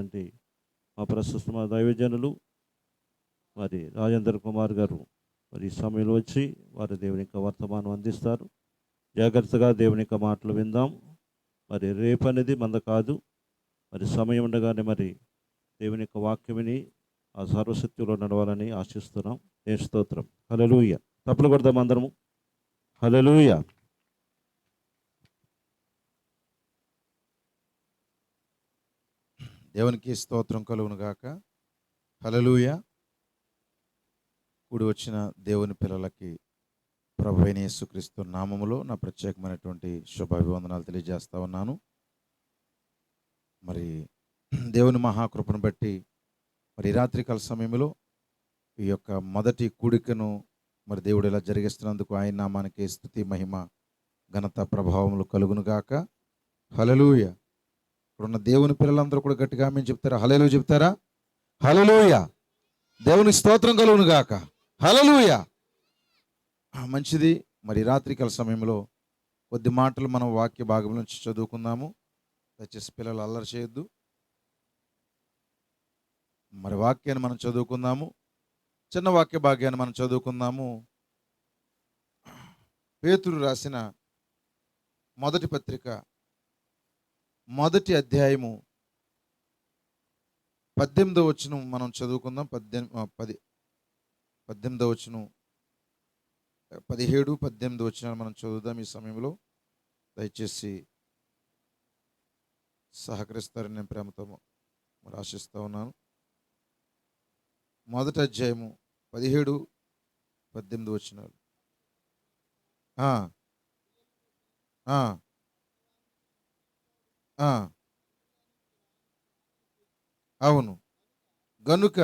అంటే మా ప్రస్తుత మా దైవజనులు మరి రాజేంద్ర కుమార్ గారు మరి ఈ సమయంలో వచ్చి వారి దేవుని యొక్క వర్తమానం అందిస్తారు. జాగ్రత్తగా దేవుని యొక్క మాటలు విందాం. మరి రేపు అనేది మంద కాదు, మరి సమయం ఉండగానే మరి దేవుని యొక్క వాక్యం విని ఆ సర్వశక్తిలో నడవాలని ఆశిస్తున్నాం. ఏ స్తోత్రం. హల్లెలూయా. తప్పులు కొడదాం అందరము. హల్లెలూయా. దేవునికి స్తోత్రం కలుగును గాక. హల్లెలూయా. కూడి వచ్చిన దేవుని పిల్లలకి ప్రభువైన యేసుక్రీస్తు నామములో నా ప్రత్యేకమైనటువంటి శుభాభివందనాలు తెలియజేస్తా ఉన్నాను. మరి దేవుని మహాకృపను బట్టి మరి రాత్రికాల సమయంలో ఈ యొక్క మొదటి కూడికను మరి దేవుడు ఇలా జరిగిస్తున్నందుకు ఆయన నామానికి స్తుతి మహిమ ఘనత ప్రభావములు కలుగును గాక. హల్లెలూయా. ఇప్పుడున్న దేవుని పిల్లలందరూ కూడా గట్టిగా మేము చెప్తారా? హల్లెలూయా చెప్తారా? హల్లెలూయా. దేవునికి స్తోత్రం కలుగును గాక. హల్లెలూయా. మంచిది. మరి రాత్రికాల సమయంలో కొద్ది మాటలు మనం వాక్య భాగం నుంచి చదువుకుందాము. దయచేసి పిల్లలు అల్లరి చేయొద్దు. మరి వాక్యాన్ని మనం చదువుకుందాము. చిన్న వాక్య భాగ్యాన్ని మనం చదువుకుందాము. పేతురు రాసిన మొదటి పత్రిక మొదటి అధ్యాయము 18వ వచనం మనం చదువుకుందాం. 18వ వచనం 17, 18 వచనాలు మనం చదువుదాం. ఈ సమయంలో దయచేసి సహకరిస్తారని నేను ప్రేమతో మరి ఆశిస్తూ ఉన్నాను. మొదటి అధ్యాయము 17, 18 వచనాలు. అవును. గనుక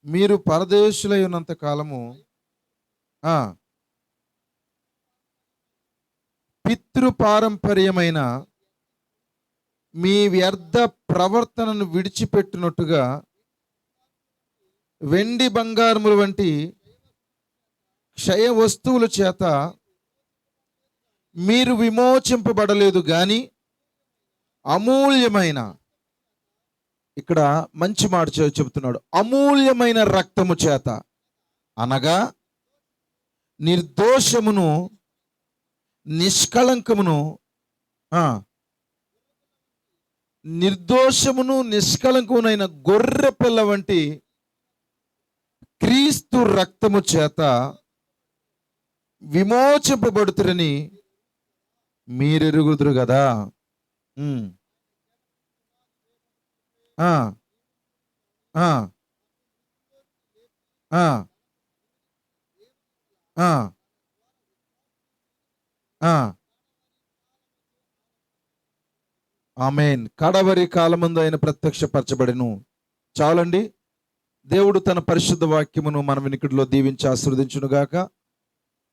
మీరు పరదేశులై ఉన్నంత కాలము పితృపారంపర్యమైన మీ వ్యర్థ ప్రవర్తనను విడిచిపెట్టినట్టుగా వెండి బంగారముల వంటి క్షయ వస్తువుల చేత మీరు విమోచింపబడలేదు గాని అమూల్యమైన, ఇక్కడ మంచి మాట చెబుతున్నాడు, అమూల్యమైన రక్తము చేత అనగా నిర్దోషమును నిష్కళంకమును నిష్కళంకమునైన గొర్రె పిల్ల వంటి క్రీస్తు రక్తము చేత విమోచింపబడుతురని మీరెరుగుదురు కదా. ఆమేన్. కడవరి కాలమందు ఆయన ప్రత్యక్షపరచబడెను. చాలండి. దేవుడు తన పరిశుద్ధ వాక్యమును మన వినికిడిలో దీవించి ఆశీర్వదించునుగాక.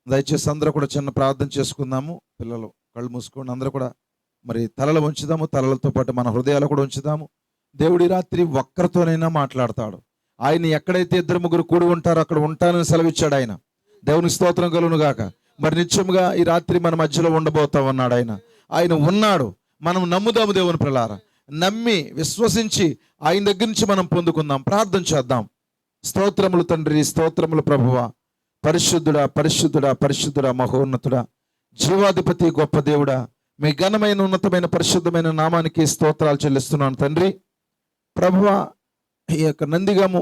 దయచేసి అందరూ కూడా చిన్న ప్రార్థన చేసుకుందాము. పిల్లలు కళ్ళు మూసుకోండి. అందరూ కూడా మరి తలలు ఉంచుదాము. తలలతో పాటు మన హృదయాలు కూడా ఉంచుదాము. దేవుడి రాత్రి ఒక్కరితోనైనా మాట్లాడతాడు. ఆయన ఎక్కడైతే 2-3 కూడి ఉంటారో అక్కడ ఉంటానని సెలవిచ్చాడు ఆయన. దేవునికి స్తోత్రం కలుగును గాక. మరి నిత్యముగా ఈ రాత్రి మన మధ్యలో ఉండబోతా ఉన్నాడు ఆయన. ఆయన ఉన్నాడు. మనం నమ్ముదాము. దేవుని పిల్లారా, నమ్మి విశ్వసించి ఆయన దగ్గర నుంచి మనం పొందుకుందాం. ప్రార్థన చేద్దాం. స్తోత్రములు తండ్రి, స్తోత్రములు ప్రభువా, పరిశుద్ధుడా పరిశుద్ధుడా పరిశుద్ధుడా మహోన్నతుడా, జీవాధిపతి గొప్ప దేవుడా, మీ ఘనమైన ఉన్నతమైన పరిశుద్ధమైన నామానికి స్తోత్రాలు చెల్లిస్తున్నాను తండ్రి. ప్రభువా, ఈ యొక్క నందిగము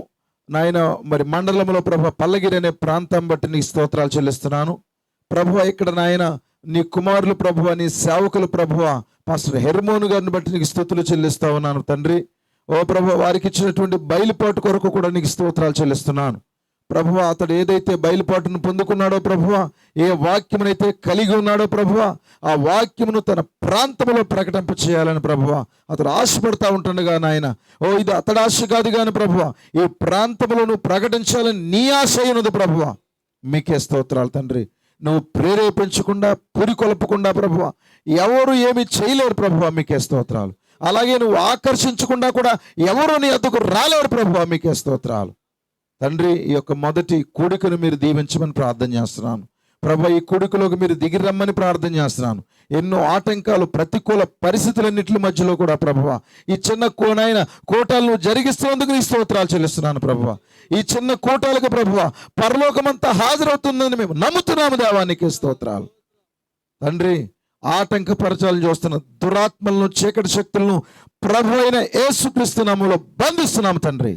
నాయన మరి మండలంలో ప్రభువా పల్లగిరి అనే ప్రాంతం బట్టి నీ స్తోత్రాలు చెల్లిస్తున్నాను. ప్రభువా, ఇక్కడ నాయన నీ కుమారులు ప్రభువా, నీ సేవకులు ప్రభువా పాస్టర్ హెర్మోను గారిని బట్టి నీకు స్తుతులు చెల్లిస్తా ఉన్నాను తండ్రి. ఓ ప్రభువా, వారికి ఇచ్చినటువంటి బయలుపాటు కొరకు కూడా నీకు స్తోత్రాలు చెల్లిస్తున్నాను. ప్రభువా, అతడు ఏదైతే బయలుపాటును పొందుకున్నాడో ప్రభువా, ఏ వాక్యమునైతే కలిగి ఉన్నాడో ప్రభువా, ఆ వాక్యమును తన ప్రాంతంలో ప్రకటింప చేయాలని ప్రభువా అతడు ఆశపడతా ఉంటుండగా నాయన, ఓ ఇది అతడు ఆశ కాదు కానీ ప్రభువా, ఈ ప్రాంతంలో నువ్వు ప్రకటించాలని నీ ఆశ అయినది ప్రభువా. మీకే స్తోత్రాలు తండ్రి. నువ్వు ప్రేరేపించకుండా పురికొల్పకుండా ప్రభువా ఎవరు ఏమి చేయలేరు ప్రభువా. మీకే స్తోత్రాలు. అలాగే నువ్వు ఆకర్షించకుండా కూడా ఎవరు నీ వద్దకు రాలేరు ప్రభువా. మీకే స్తోత్రాలు తండ్రి. ఈ యొక్క మొదటి కూడికను మీరు దీవించమని ప్రార్థన చేస్తున్నాను ప్రభువా. ఈ కూడికలోకి మీరు దిగి రమ్మని ప్రార్థన చేస్తున్నాను. ఎన్నో ఆటంకాలు, ప్రతికూల పరిస్థితులన్నిటి మధ్యలో కూడా ప్రభువా ఈ చిన్న కోనైన కోటాలను జరిగిస్తున్నందుకు నీ స్తోత్రాలు చెల్లిస్తున్నాను ప్రభువా. ఈ చిన్న కోటాలకు ప్రభువా పరలోకమంతా హాజరవుతుందని మేము నమ్ముతున్నాము దేవా, నీకే స్తోత్రాలు తండ్రి. ఆటంకపరచాలని చూస్తున్న దురాత్మలను, చీకటి శక్తులను ప్రభు అయిన యేసుక్రీస్తు నామములో బంధిస్తున్నాము తండ్రి.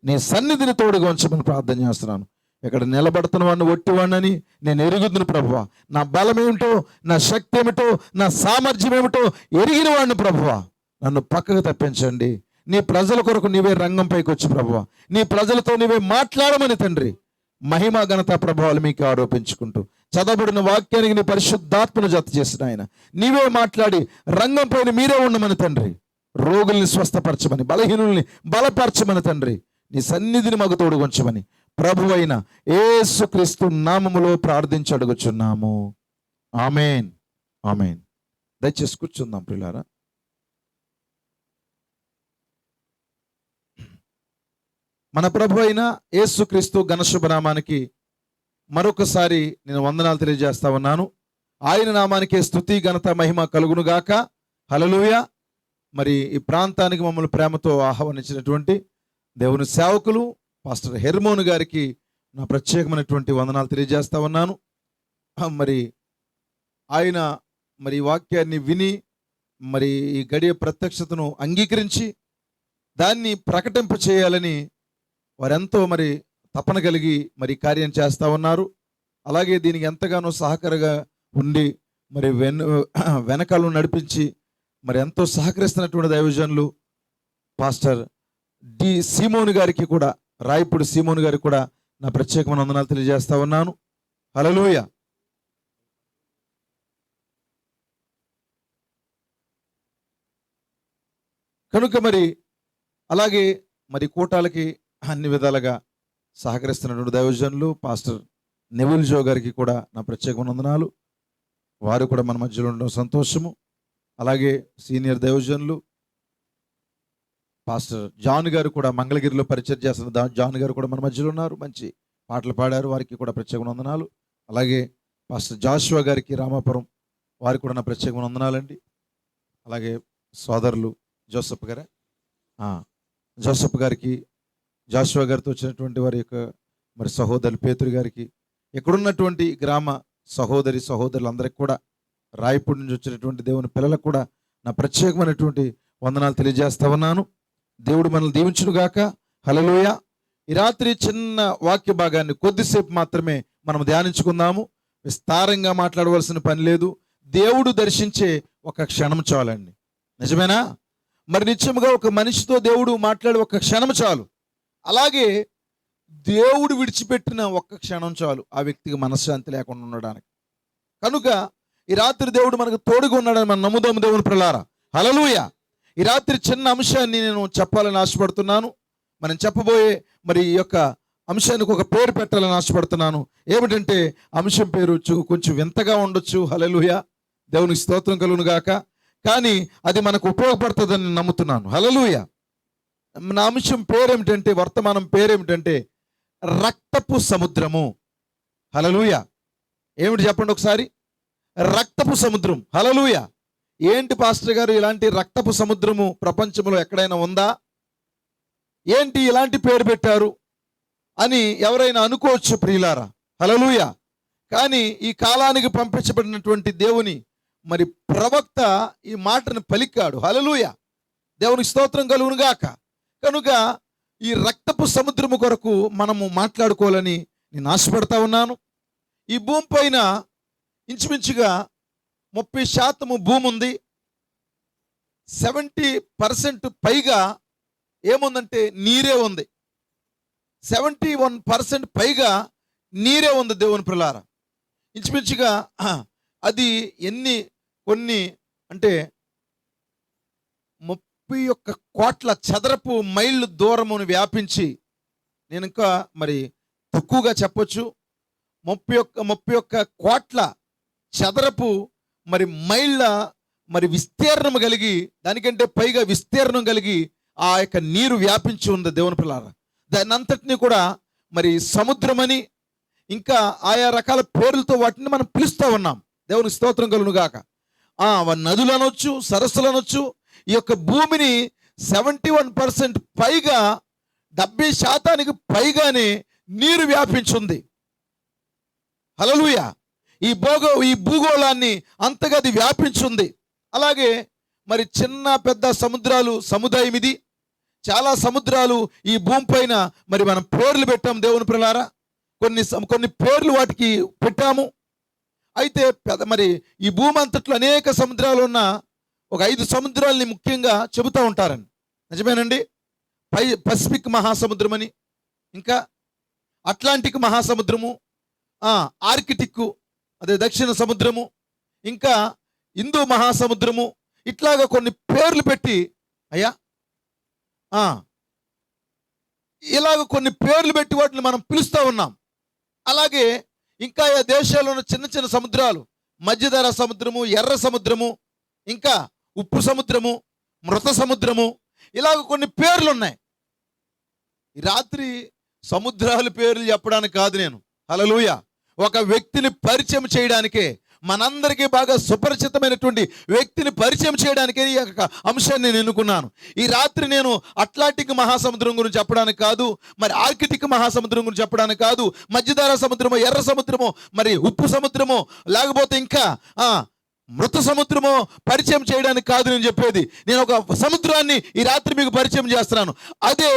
నీ సన్నిధిని తోడుగా ఉంచమని ప్రార్థన చేస్తున్నాను. ఇక్కడ నిలబడుతున్న వాడిని ఒట్టివాడిని నేను ఎరుగుదును ప్రభువా. నా బలం ఏమిటో, నా శక్తి ఏమిటో, నా సామర్థ్యం ఏమిటో ఎరిగిన వాడిని ప్రభువా. నన్ను పక్కకు తప్పించండి. నీ ప్రజల కొరకు నీవే రంగంపైకి వచ్చి ప్రభువా నీ ప్రజలతో నీవే మాట్లాడమని తండ్రి మహిమ ఘనత ప్రభావాలు మీకు ఆరోపించుకుంటూ చదవబడిన వాక్యానికి నీ పరిశుద్ధాత్మను జత చేసిన ఆయన నీవే మాట్లాడి రంగం పైన మీరే ఉండమని తండ్రి. రోగుల్ని స్వస్థపరచమని, బలహీనుల్ని బలపరచమని తండ్రి. నీ సన్నిధిని మాకు తోడుగొంచమని ప్రభువైన యేసుక్రీస్తు నామములో ప్రార్థించి అడుగుచున్నాము. ఆమేన్, ఆమేన్. దయచేసి కూర్చుందాం ప్రియులారా. మన ప్రభు అయిన యేసుక్రీస్తు ఘనశుభనామానికి మరొకసారి నేను వందనాలు తెలియజేస్తా ఉన్నాను. ఆయన నామానికే స్తుతి, ఘనత, మహిమ కలుగునుగాక. హల్లెలూయా. మరి ఈ ప్రాంతానికి మమ్మల్ని ప్రేమతో ఆహ్వానించినటువంటి దేవుని సేవకులు పాస్టర్ హెర్మోన్ గారికి నా ప్రత్యేకమైనటువంటి వందనాలు తెలియజేస్తా ఉన్నాను. మరి ఆయన మరి ఈ వాక్యాన్ని విని మరి ఈ గడియ ప్రత్యక్షతను అంగీకరించి దాన్ని ప్రకటింప చేయాలని వారెంతో మరి తపన కలిగి మరి కార్యం చేస్తూ ఉన్నారు. అలాగే దీనికి ఎంతగానో సహకారంగా ఉండి మరి వెనకాలను నడిపించి మరి ఎంతో సహకరిస్తున్నటువంటి దైవజనులు పాస్టర్ డి సీమోన్ గారికి కూడా, రాయపూడి సీమోన్ గారికి కూడా నా ప్రత్యేకమైన వందనాలు తెలియజేస్తా ఉన్నాను. హల్లెలూయా. కనుక మరి అలాగే మరి కూటాలకి అన్ని విధాలుగా సహకరిస్తున్నటువంటి దైవజనులు పాస్టర్ నెవిల్ జో గారికి కూడా నా ప్రత్యేకమైన వందనాలు. వారు కూడా మన మధ్యలో ఉండడం సంతోషము. అలాగే సీనియర్ దైవజనులు పాస్టర్ జాన్ గారు కూడా మంగళగిరిలో పరిచయం చేస్తున్న జాన్ గారు కూడా మన మధ్యలో ఉన్నారు. మంచి పాటలు పాడారు. వారికి కూడా ప్రత్యేకమైన వందనాలు. అలాగే పాస్టర్ జాషువా గారికి రామాపురం, వారికి కూడా నా ప్రత్యేకమైన వందనాలండి. అలాగే సోదరులు జోసఫ్ గారికి, జాషువా గారితో వచ్చినటువంటి వారి యొక్క మరి సహోదరులు పేతురు గారికి, ఇక్కడున్నటువంటి గ్రామ సహోదరులందరికీ కూడా, రాయపూడి నుంచి వచ్చినటువంటి దేవుని పిల్లలకు కూడా నా ప్రత్యేకమైనటువంటి వందనాలు తెలియజేస్తా ఉన్నాను. దేవుడు మనల్ని దీవించునుగాక. హల్లెలూయా. ఈ రాత్రి చిన్న వాక్య భాగాన్ని కొద్దిసేపు మాత్రమే మనం ధ్యానించుకుందాము. విస్తారంగా మాట్లాడవలసిన పని లేదు. దేవుడు దర్శించే ఒక క్షణం చాలండి. నిజమేనా? మరి నిత్యముగా ఒక మనిషితో దేవుడు మాట్లాడే ఒక క్షణం చాలు. అలాగే దేవుడు విడిచిపెట్టిన ఒక్క క్షణం చాలు ఆ వ్యక్తికి మనశ్శాంతి లేకుండా ఉండడానికి. కనుక ఈ రాత్రి దేవుడు మనకు తోడుగా ఉన్నాడని మనం నమ్ముదాము దేవుని ప్రియులారా. హల్లెలూయా. ఈ రాత్రి చిన్న అంశాన్ని నేను చెప్పాలని ఆశపడుతున్నాను. మనం చెప్పబోయే మరి ఈ యొక్క అంశానికి ఒక పేరు పెట్టాలని ఆశపడుతున్నాను. ఏమిటంటే అంశం పేరు కొంచెం వింతగా ఉండొచ్చు. హల్లెలూయా. దేవునికి స్తోత్రం కలుగును గాక. కానీ అది మనకు ఉపయోగపడుతుందని నమ్ముతున్నాను. హల్లెలూయా. నా అంశం పేరేమిటంటే, వర్తమానం పేరేమిటంటే రక్తపు సముద్రము. హల్లెలూయా. ఏమిటి చెప్పండి ఒకసారి. రక్తపు సముద్రం. హల్లెలూయా. ఏంటి పాస్టర్ గారు, ఇలాంటి రక్తపు సముద్రము ప్రపంచంలో ఎక్కడైనా ఉందా? ఏంటి ఇలాంటి పేరు పెట్టారు అని ఎవరైనా అనుకోవచ్చు ప్రియులారా. హల్లెలూయా. కానీ ఈ కాలానికి పంపించబడినటువంటి దేవుని మరి ప్రవక్త ఈ మాటను పలికాడు. హల్లెలూయా. దేవునికి స్తోత్రం కలుగును గాక. కనుక ఈ రక్తపు సముద్రము కొరకు మనము మాట్లాడుకోవాలని నేను ఆశపడతా ఉన్నాను. ఈ భూమి పైన ఇంచుమించుగా 30% భూమి ఉంది. 70% పైగా ఏముందంటే నీరే ఉంది. 71% పైగా నీరే ఉంది దేవుని ప్రియులారా. ఇంచుమించుగా అది కొన్ని అంటే 31 కోట్ల చదరపు మైళ్ళు దూరమును వ్యాపించి, నేను ఇంకా మరి తక్కువగా చెప్పొచ్చు, 31 కోట్ల చదరపు మరి మైళ్ళ మరి విస్తీర్ణం కలిగి, దానికంటే పైగా విస్తీర్ణం కలిగి ఆ యొక్క నీరు వ్యాపించి ఉంది దేవుని పిల్లారా. దాని అంతటినీ కూడా మరి సముద్రమని ఇంకా ఆయా రకాల పేర్లతో వాటిని మనం పిలుస్తూ ఉన్నాం. దేవునికి స్తోత్రం కలుగును గాక. నదులు అనొచ్చు, సరస్సులు అనొచ్చు. ఈ యొక్క భూమిని 71% పైగా, 70% పైగానే నీరు వ్యాపించుంది. హల్లెలూయా. ఈ భూగోళాన్ని అంతగా అది వ్యాపించుంది. అలాగే మరి చిన్న పెద్ద సముదాయం ఇది. చాలా సముద్రాలు ఈ భూమి పైన మరి మనం పేర్లు పెట్టాము దేవుని ప్రియులారా. కొన్ని పేర్లు వాటికి పెట్టాము. అయితే మరి ఈ భూమి అంతట్లో అనేక సముద్రాలు ఉన్న ఒక 5 సముద్రాలని ముఖ్యంగా చెబుతూ ఉంటారండి. నిజమేనండి. పసిఫిక్ మహాసముద్రం అని, ఇంకా అట్లాంటిక్ మహాసముద్రము, ఆర్కిటిక్ అదే దక్షిణ సముద్రము, ఇంకా హిందూ మహాసముద్రము, ఇట్లాగా కొన్ని పేర్లు పెట్టి ఇలాగ కొన్ని పేర్లు పెట్టి వాటిని మనం పిలుస్తూ ఉన్నాం. అలాగే ఇంకా ఆ దేశాల్లో ఉన్న చిన్న చిన్న సముద్రాలు, మధ్యధరా సముద్రము, ఎర్ర సముద్రము, ఇంకా ఉప్పు సముద్రము, మృత సముద్రము, ఇలాగ కొన్ని పేర్లు ఉన్నాయి. ఈ రాత్రి సముద్రాల పేర్లు చెప్పడానికి కాదు నేను. హల్లెలూయా. ఒక వ్యక్తిని పరిచయం చేయడానికే, మనందరికీ బాగా సుపరిచితమైనటువంటి వ్యక్తిని పరిచయం చేయడానికే ఈ యొక్క అంశాన్ని నేను ఎన్నుకున్నాను. ఈ రాత్రి నేను అట్లాంటిక్ మహాసముద్రం గురించి చెప్పడానికి కాదు, మరి ఆర్కిటిక్ మహాసముద్రం గురించి చెప్పడానికి కాదు, మధ్యధరా సముద్రము, ఎర్ర సముద్రము, మరి ఉప్పు సముద్రము, లేకపోతే ఇంకా మృత సముద్రము పరిచయం చేయడానికి కాదు నేను చెప్పేది. నేను ఒక సముద్రాన్ని ఈ రాత్రి మీకు పరిచయం చేస్తున్నాను. అదే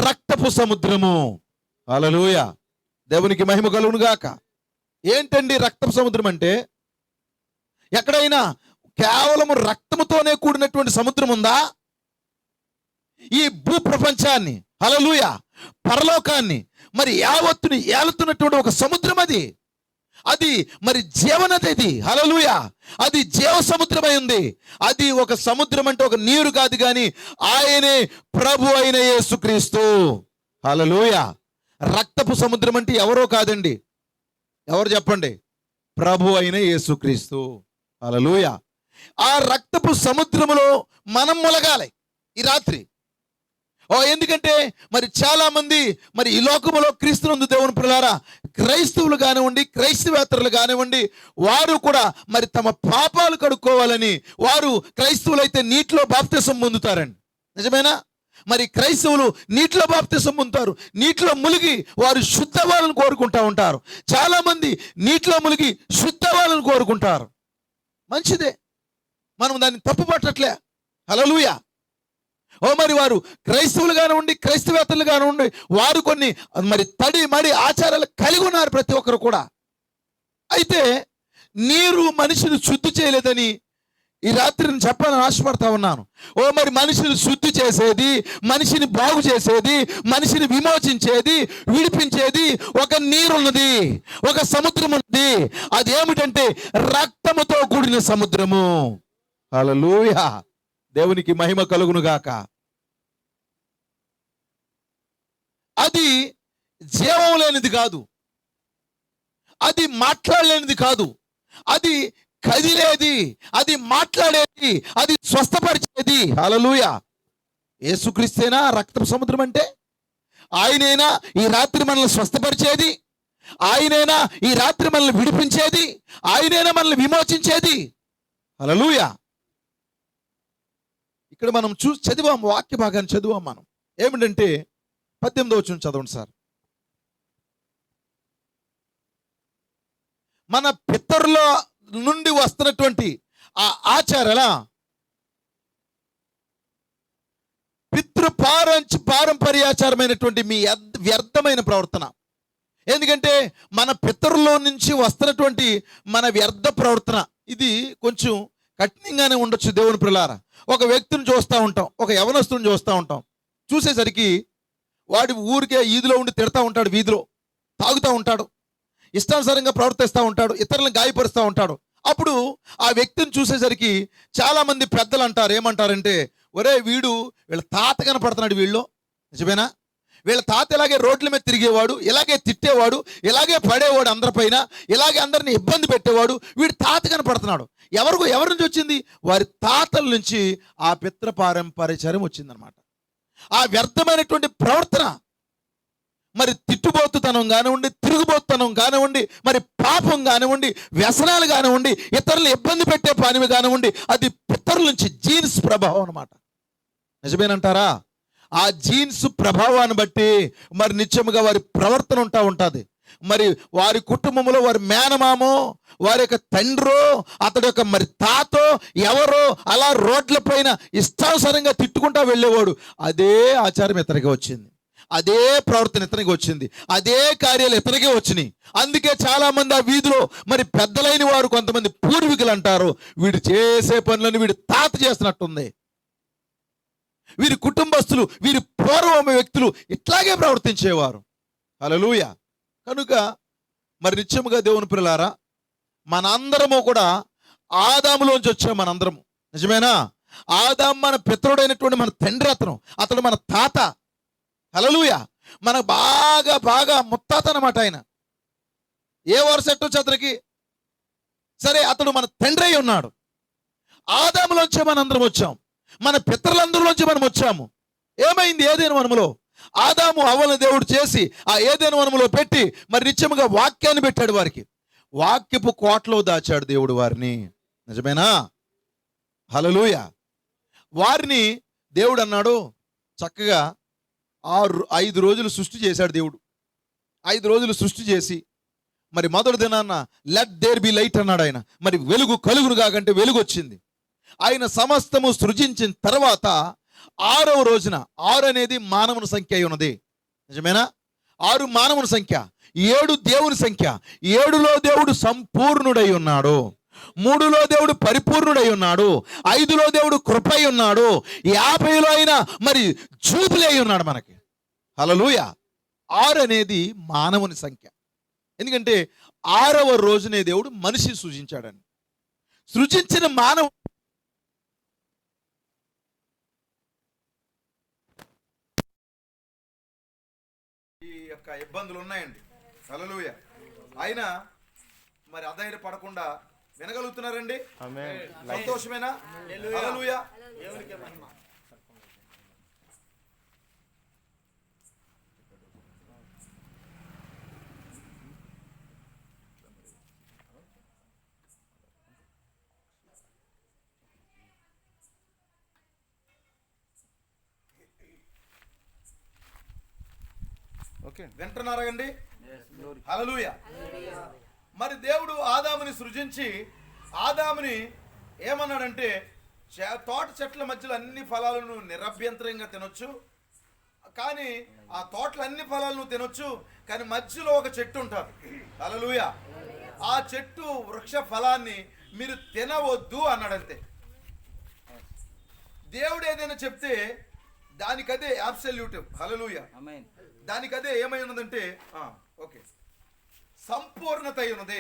రక్తపు సముద్రము. హల్లెలూయా. దేవునికి మహిమ కలుగును గాక. ఏంటండి రక్తపు సముద్రం అంటే? ఎక్కడైనా కేవలం రక్తముతోనే కూడినటువంటి సముద్రం ఉందా? ఈ భూప్రపంచాన్ని, హల్లెలూయా, పరలోకాన్ని మరి యావత్తుని ఏలుతున్నటువంటి ఒక సముద్రం అది మరి జీవనది. హల్లెలూయా. అది జీవ సముద్రమై ఉంది. అది ఒక సముద్రం అంటే ఒక నీరు కాదు, కానీ ఆయనే ప్రభు అయిన యేసుక్రీస్తు. హల్లెలూయా. రక్తపు సముద్రం అంటే ఎవరో కాదండి. ఎవరు చెప్పండి? ప్రభు అయిన యేసుక్రీస్తు. హల్లెలూయా. ఆ రక్తపు సముద్రములో మనం ములగాలి ఈ రాత్రి. ఎందుకంటే మరి చాలా మంది మరి ఈ లోకములో క్రీస్తునందు దేవుని ప్రియులారా, క్రైస్తవులు కానివ్వండి, క్రైస్తవేతరులు కానివ్వండి, వారు కూడా మరి తమ పాపాలు కడుక్కోవాలని వారు క్రైస్తవులైతే నీటిలో బాప్తిసం పొందుతారండి. నిజమేనా? మరి క్రైస్తవులు నీటిలో బాప్తిసం పొందుతారు. నీటిలో మునిగి వారు శుద్ధ వాళ్ళని కోరుకుంటా ఉంటారు. చాలా మంది నీటిలో మునిగి శుద్ధ వాళ్ళని కోరుకుంటారు. మంచిదే, మనం దాన్ని తప్పు పట్టట్లే. హల్లెలూయా. మరి వారు క్రైస్తవులు కానివ్వండి, క్రైస్తవేతరులు కానివ్వండి, వారు కొన్ని మరి మడి ఆచారాలు కలిగి ఉన్నారు ప్రతి ఒక్కరు కూడా. అయితే నీరు మనిషిని శుద్ధి చేయలేదని ఈ రాత్రి నేను చెప్పాలని ఆశపడతా ఉన్నాను. మరి మనిషిని శుద్ధి చేసేది, మనిషిని బాగు చేసేది, మనిషిని విమోచించేది, విడిపించేది ఒక నీరున్నది, ఒక సముద్రం ఉన్నది. అది ఏమిటంటే రక్తముతో కూడిన సముద్రము. హల్లెలూయా. దేవునికి మహిమ కలుగును గాక. అది జీవం లేనిది కాదు, అది మాట్లాడలేనిది కాదు, అది కదిలేది, అది మాట్లాడేది, అది స్వస్థపరిచేది. హల్లెలూయా. యేసుక్రీస్తేనా రక్తపు సముద్రం అంటే? ఆయనేనా ఈ రాత్రి మనల్ని స్వస్థపరిచేది? ఆయనేనా ఈ రాత్రి మనల్ని విడిపించేది? ఆయనేనా మనల్ని విమోచించేది? హల్లెలూయా. ఇక్కడ మనం చదివాం, వాక్య భాగాన్ని చదివాం మనం. ఏమిటంటే 18వ వచనం చదవండి సార్. మన పితరుల నుండి వస్తున్నటువంటి ఆ ఆచారాల పారంపర్యాచారమైనటువంటి మీ వ్యర్థమైన ప్రవర్తన. ఎందుకంటే మన పితరుల్లో నుంచి వస్తున్నటువంటి మన వ్యర్థ ప్రవర్తన ఇది కొంచెం కఠినంగానే ఉండొచ్చు దేవుని ప్రియులారా. ఒక వ్యక్తిని చూస్తూ ఉంటాం, ఒక యవనస్తుని చూస్తూ ఉంటాం. చూసేసరికి వాడి ఊరికే ఈదిలో ఉండి తిడతా ఉంటాడు, వీధిలో తాగుతూ ఉంటాడు, ఇష్టానుసారంగా ప్రవర్తిస్తూ ఉంటాడు, ఇతరులను గాయపరుస్తూ ఉంటాడు. అప్పుడు ఆ వ్యక్తిని చూసేసరికి చాలామంది పెద్దలు అంటారు, ఏమంటారంటే, ఒరే వీళ్ళ తాత కనపడుతున్నాడు వీళ్ళు. నిజమేనా? వీళ్ళ తాత ఇలాగే రోడ్ల మీద తిరిగేవాడు, ఇలాగే తిట్టేవాడు, ఇలాగే పడేవాడు అందరిపైన, ఇలాగే అందరిని ఇబ్బంది పెట్టేవాడు, వీడి తాత కనపడుతున్నాడు. ఎవరి నుంచి వచ్చింది? వారి తాతల నుంచి ఆ పితృ పారంపర్యాచారం వచ్చిందనమాట. ఆ వ్యర్థమైనటువంటి ప్రవర్తన మరి తిట్టుబోతుతనం కానివ్వండి, తిరుగుబోతుతనం కానివ్వండి, మరి పాపం కానివ్వండి, వ్యసనాలు కానివ్వండి, ఇతరులు ఇబ్బంది పెట్టే పనివి కానివ్వండి, అది పితరుల నుంచి జీన్స్ ప్రభావం అన్నమాట. నిజమేనంటారా? ఆ జీన్స్ ప్రభావాన్ని బట్టి మరి నిత్యముగా వారి ప్రవర్తన ఉంటుంది. మరి వారి కుటుంబంలో వారి మేనమామో, వారి యొక్క తండ్రో, అతడి యొక్క మరి తాతో ఎవరో అలా రోడ్ల పైన ఇష్టానుసారంగా తిట్టుకుంటా వెళ్ళేవాడు. అదే ఆచారం ఇతనికి వచ్చింది, అదే ప్రవర్తన ఇతనికి వచ్చింది, అదే కార్యాలు ఇతనికే వచ్చినాయి. అందుకే చాలా మంది ఆ వీధిలో మరి పెద్దలైన వారు కొంతమంది పూర్వీకులు అంటారు, వీడు చేసే పనులను వీడి తాత చేస్తున్నట్టుంది. వీరి కుటుంబస్తులు, వీరి పూర్వ వ్యక్తులు ఇట్లాగే ప్రవర్తించేవారు. హల్లెలూయా. కనుక మరి నిత్యముగా దేవుని పిల్లలారా, మనందరము కూడా ఆదాములోంచి వచ్చాం. మనందరము నిజమేనా? ఆదాము మన పితరుడైనటువంటి మన తండ్రి, అతడు మన తాత. హల్లెలూయా. మనకు బాగా బాగా ముత్తాత అన్నమాట ఆయన. ఏ వరుస ఎట్టొచ్చు అతనికి, సరే అతడు మన తండ్రి అయి ఉన్నాడు. ఆదాములోంచే మనందరం వచ్చాం, మన పితరులందరిలోంచి మనం వచ్చాము. ఏమైంది ఏదైనా వనములో? ఆదాము అవ్వను దేవుడు చేసి ఆ ఏదైనా వనములో పెట్టి మరి నిత్యముగా వాక్యాన్ని పెట్టాడు. వారికి వాక్యపు కోటలో దాచాడు దేవుడు వారిని. నిజమేనా? హల్లెలూయా. వారిని దేవుడు అన్నాడు చక్కగా 5 రోజులు సృష్టి చేశాడు దేవుడు. 5 రోజులు సృష్టి చేసి మరి మొదటి దినాన్న లెట్ దేర్ బి లైట్ అన్నాడు ఆయన. మరి వెలుగు కలుగును కాకంటే వెలుగు వచ్చింది. ఆయన సమస్తము సృజించిన తర్వాత 6వ రోజున, 6 అనేది మానవుని సంఖ్య అయి ఉన్నది. నిజమేనా? 6 మానవుని సంఖ్య, 7 దేవుని సంఖ్య. 7లో దేవుడు సంపూర్ణుడై ఉన్నాడు, 3లో దేవుడు పరిపూర్ణుడై ఉన్నాడు, 5లో దేవుడు కృప అయి ఉన్నాడు, 50లో అయినా మరి జూబిలీ అయి ఉన్నాడు మనకి. హల్లెలూయా. 6 అనేది మానవుని సంఖ్య. ఎందుకంటే 6వ రోజునే దేవుడు మనిషి సృజించాడని. సృజించిన మానవు ఈ యొక్క ఇబ్బందులు ఉన్నాయండి. హల్లెలూయా. అయినా మరి అధైర్య పడకుండా వినగలుగుతున్నారండి. సంతోషమేనా? హల్లెలూయా. వింటున్నారా అండి? హల్లెలూయా. మరి దేవుడు ఆదాముని సృజించి ఆదాముని ఏమన్నాడంటే, తోట చెట్ల మధ్యలో అన్ని ఫలాలను నిరభ్యంతరంగా తినొచ్చు, కానీ ఆ తోటలో అన్ని ఫలాలను తినొచ్చు, కానీ మధ్యలో ఒక చెట్టు ఉంటుంది. హల్లెలూయా. ఆ చెట్టు వృక్ష ఫలాన్ని మీరు తినవద్దు అన్నాడంతే. దేవుడు ఏదైనా చెప్తే దానికదే అబ్సల్యూట్. హల్లెలూయా. దానికదే ఏమై ఉన్నదంటే ఓకే, సంపూర్ణత అయి ఉన్నది.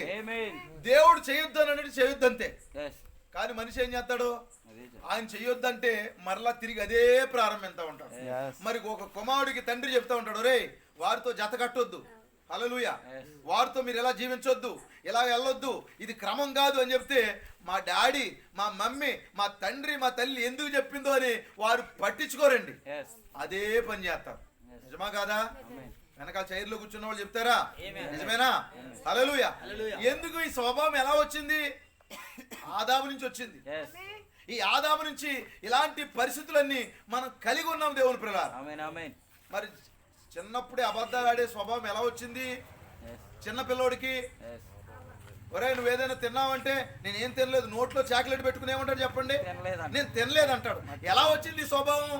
దేవుడు చేయొద్దు అని చేయొద్దంతే. కానీ మనిషి ఏం చేస్తాడు? ఆయన చెయ్యొద్దంటే మరలా తిరిగి అదే ప్రారంభిస్తూ ఉంటాడు. మరి ఒక కుమారుడికి తండ్రి చెప్తా ఉంటాడు, రే వారితో జత కట్టొద్దు, హల్లెలూయా, వారితో మీరు ఎలా జీవించొద్దు, ఎలా వెళ్ళొద్దు, ఇది క్రమం కాదు అని చెప్తే మా డాడీ, మా మమ్మీ, మా తండ్రి, మా తల్లి ఎందుకు చెప్పిందో అని వారు పట్టించుకోరండి. అదే పని చేస్తారు. నిజమా కాదా? వెనకాల చైర్లో కూర్చున్న వాళ్ళు చెప్తారా? నిజమేనా? హల్లెలూయా. ఎందుకు ఈ స్వభావం ఎలా వచ్చింది? ఆదాము నుంచి వచ్చింది. ఈ ఆదాము నుంచి ఇలాంటి పరిస్థితులన్నీ మనం కలిగి ఉన్నాం దేవుని పిల్లలారా. మరి చిన్నప్పుడే అబద్ధాలు ఆడే స్వభావం ఎలా వచ్చింది చిన్న పిల్లోడికి? ఒరే నువ్వు ఏదైనా తిన్నావంటే నేను ఏం తినలేదు, నోట్లో చాక్లెట్ పెట్టుకుని ఏమంటాడు చెప్పండి? నేను తినలేదు అంటాడు. ఎలా వచ్చింది ఈ స్వభావం?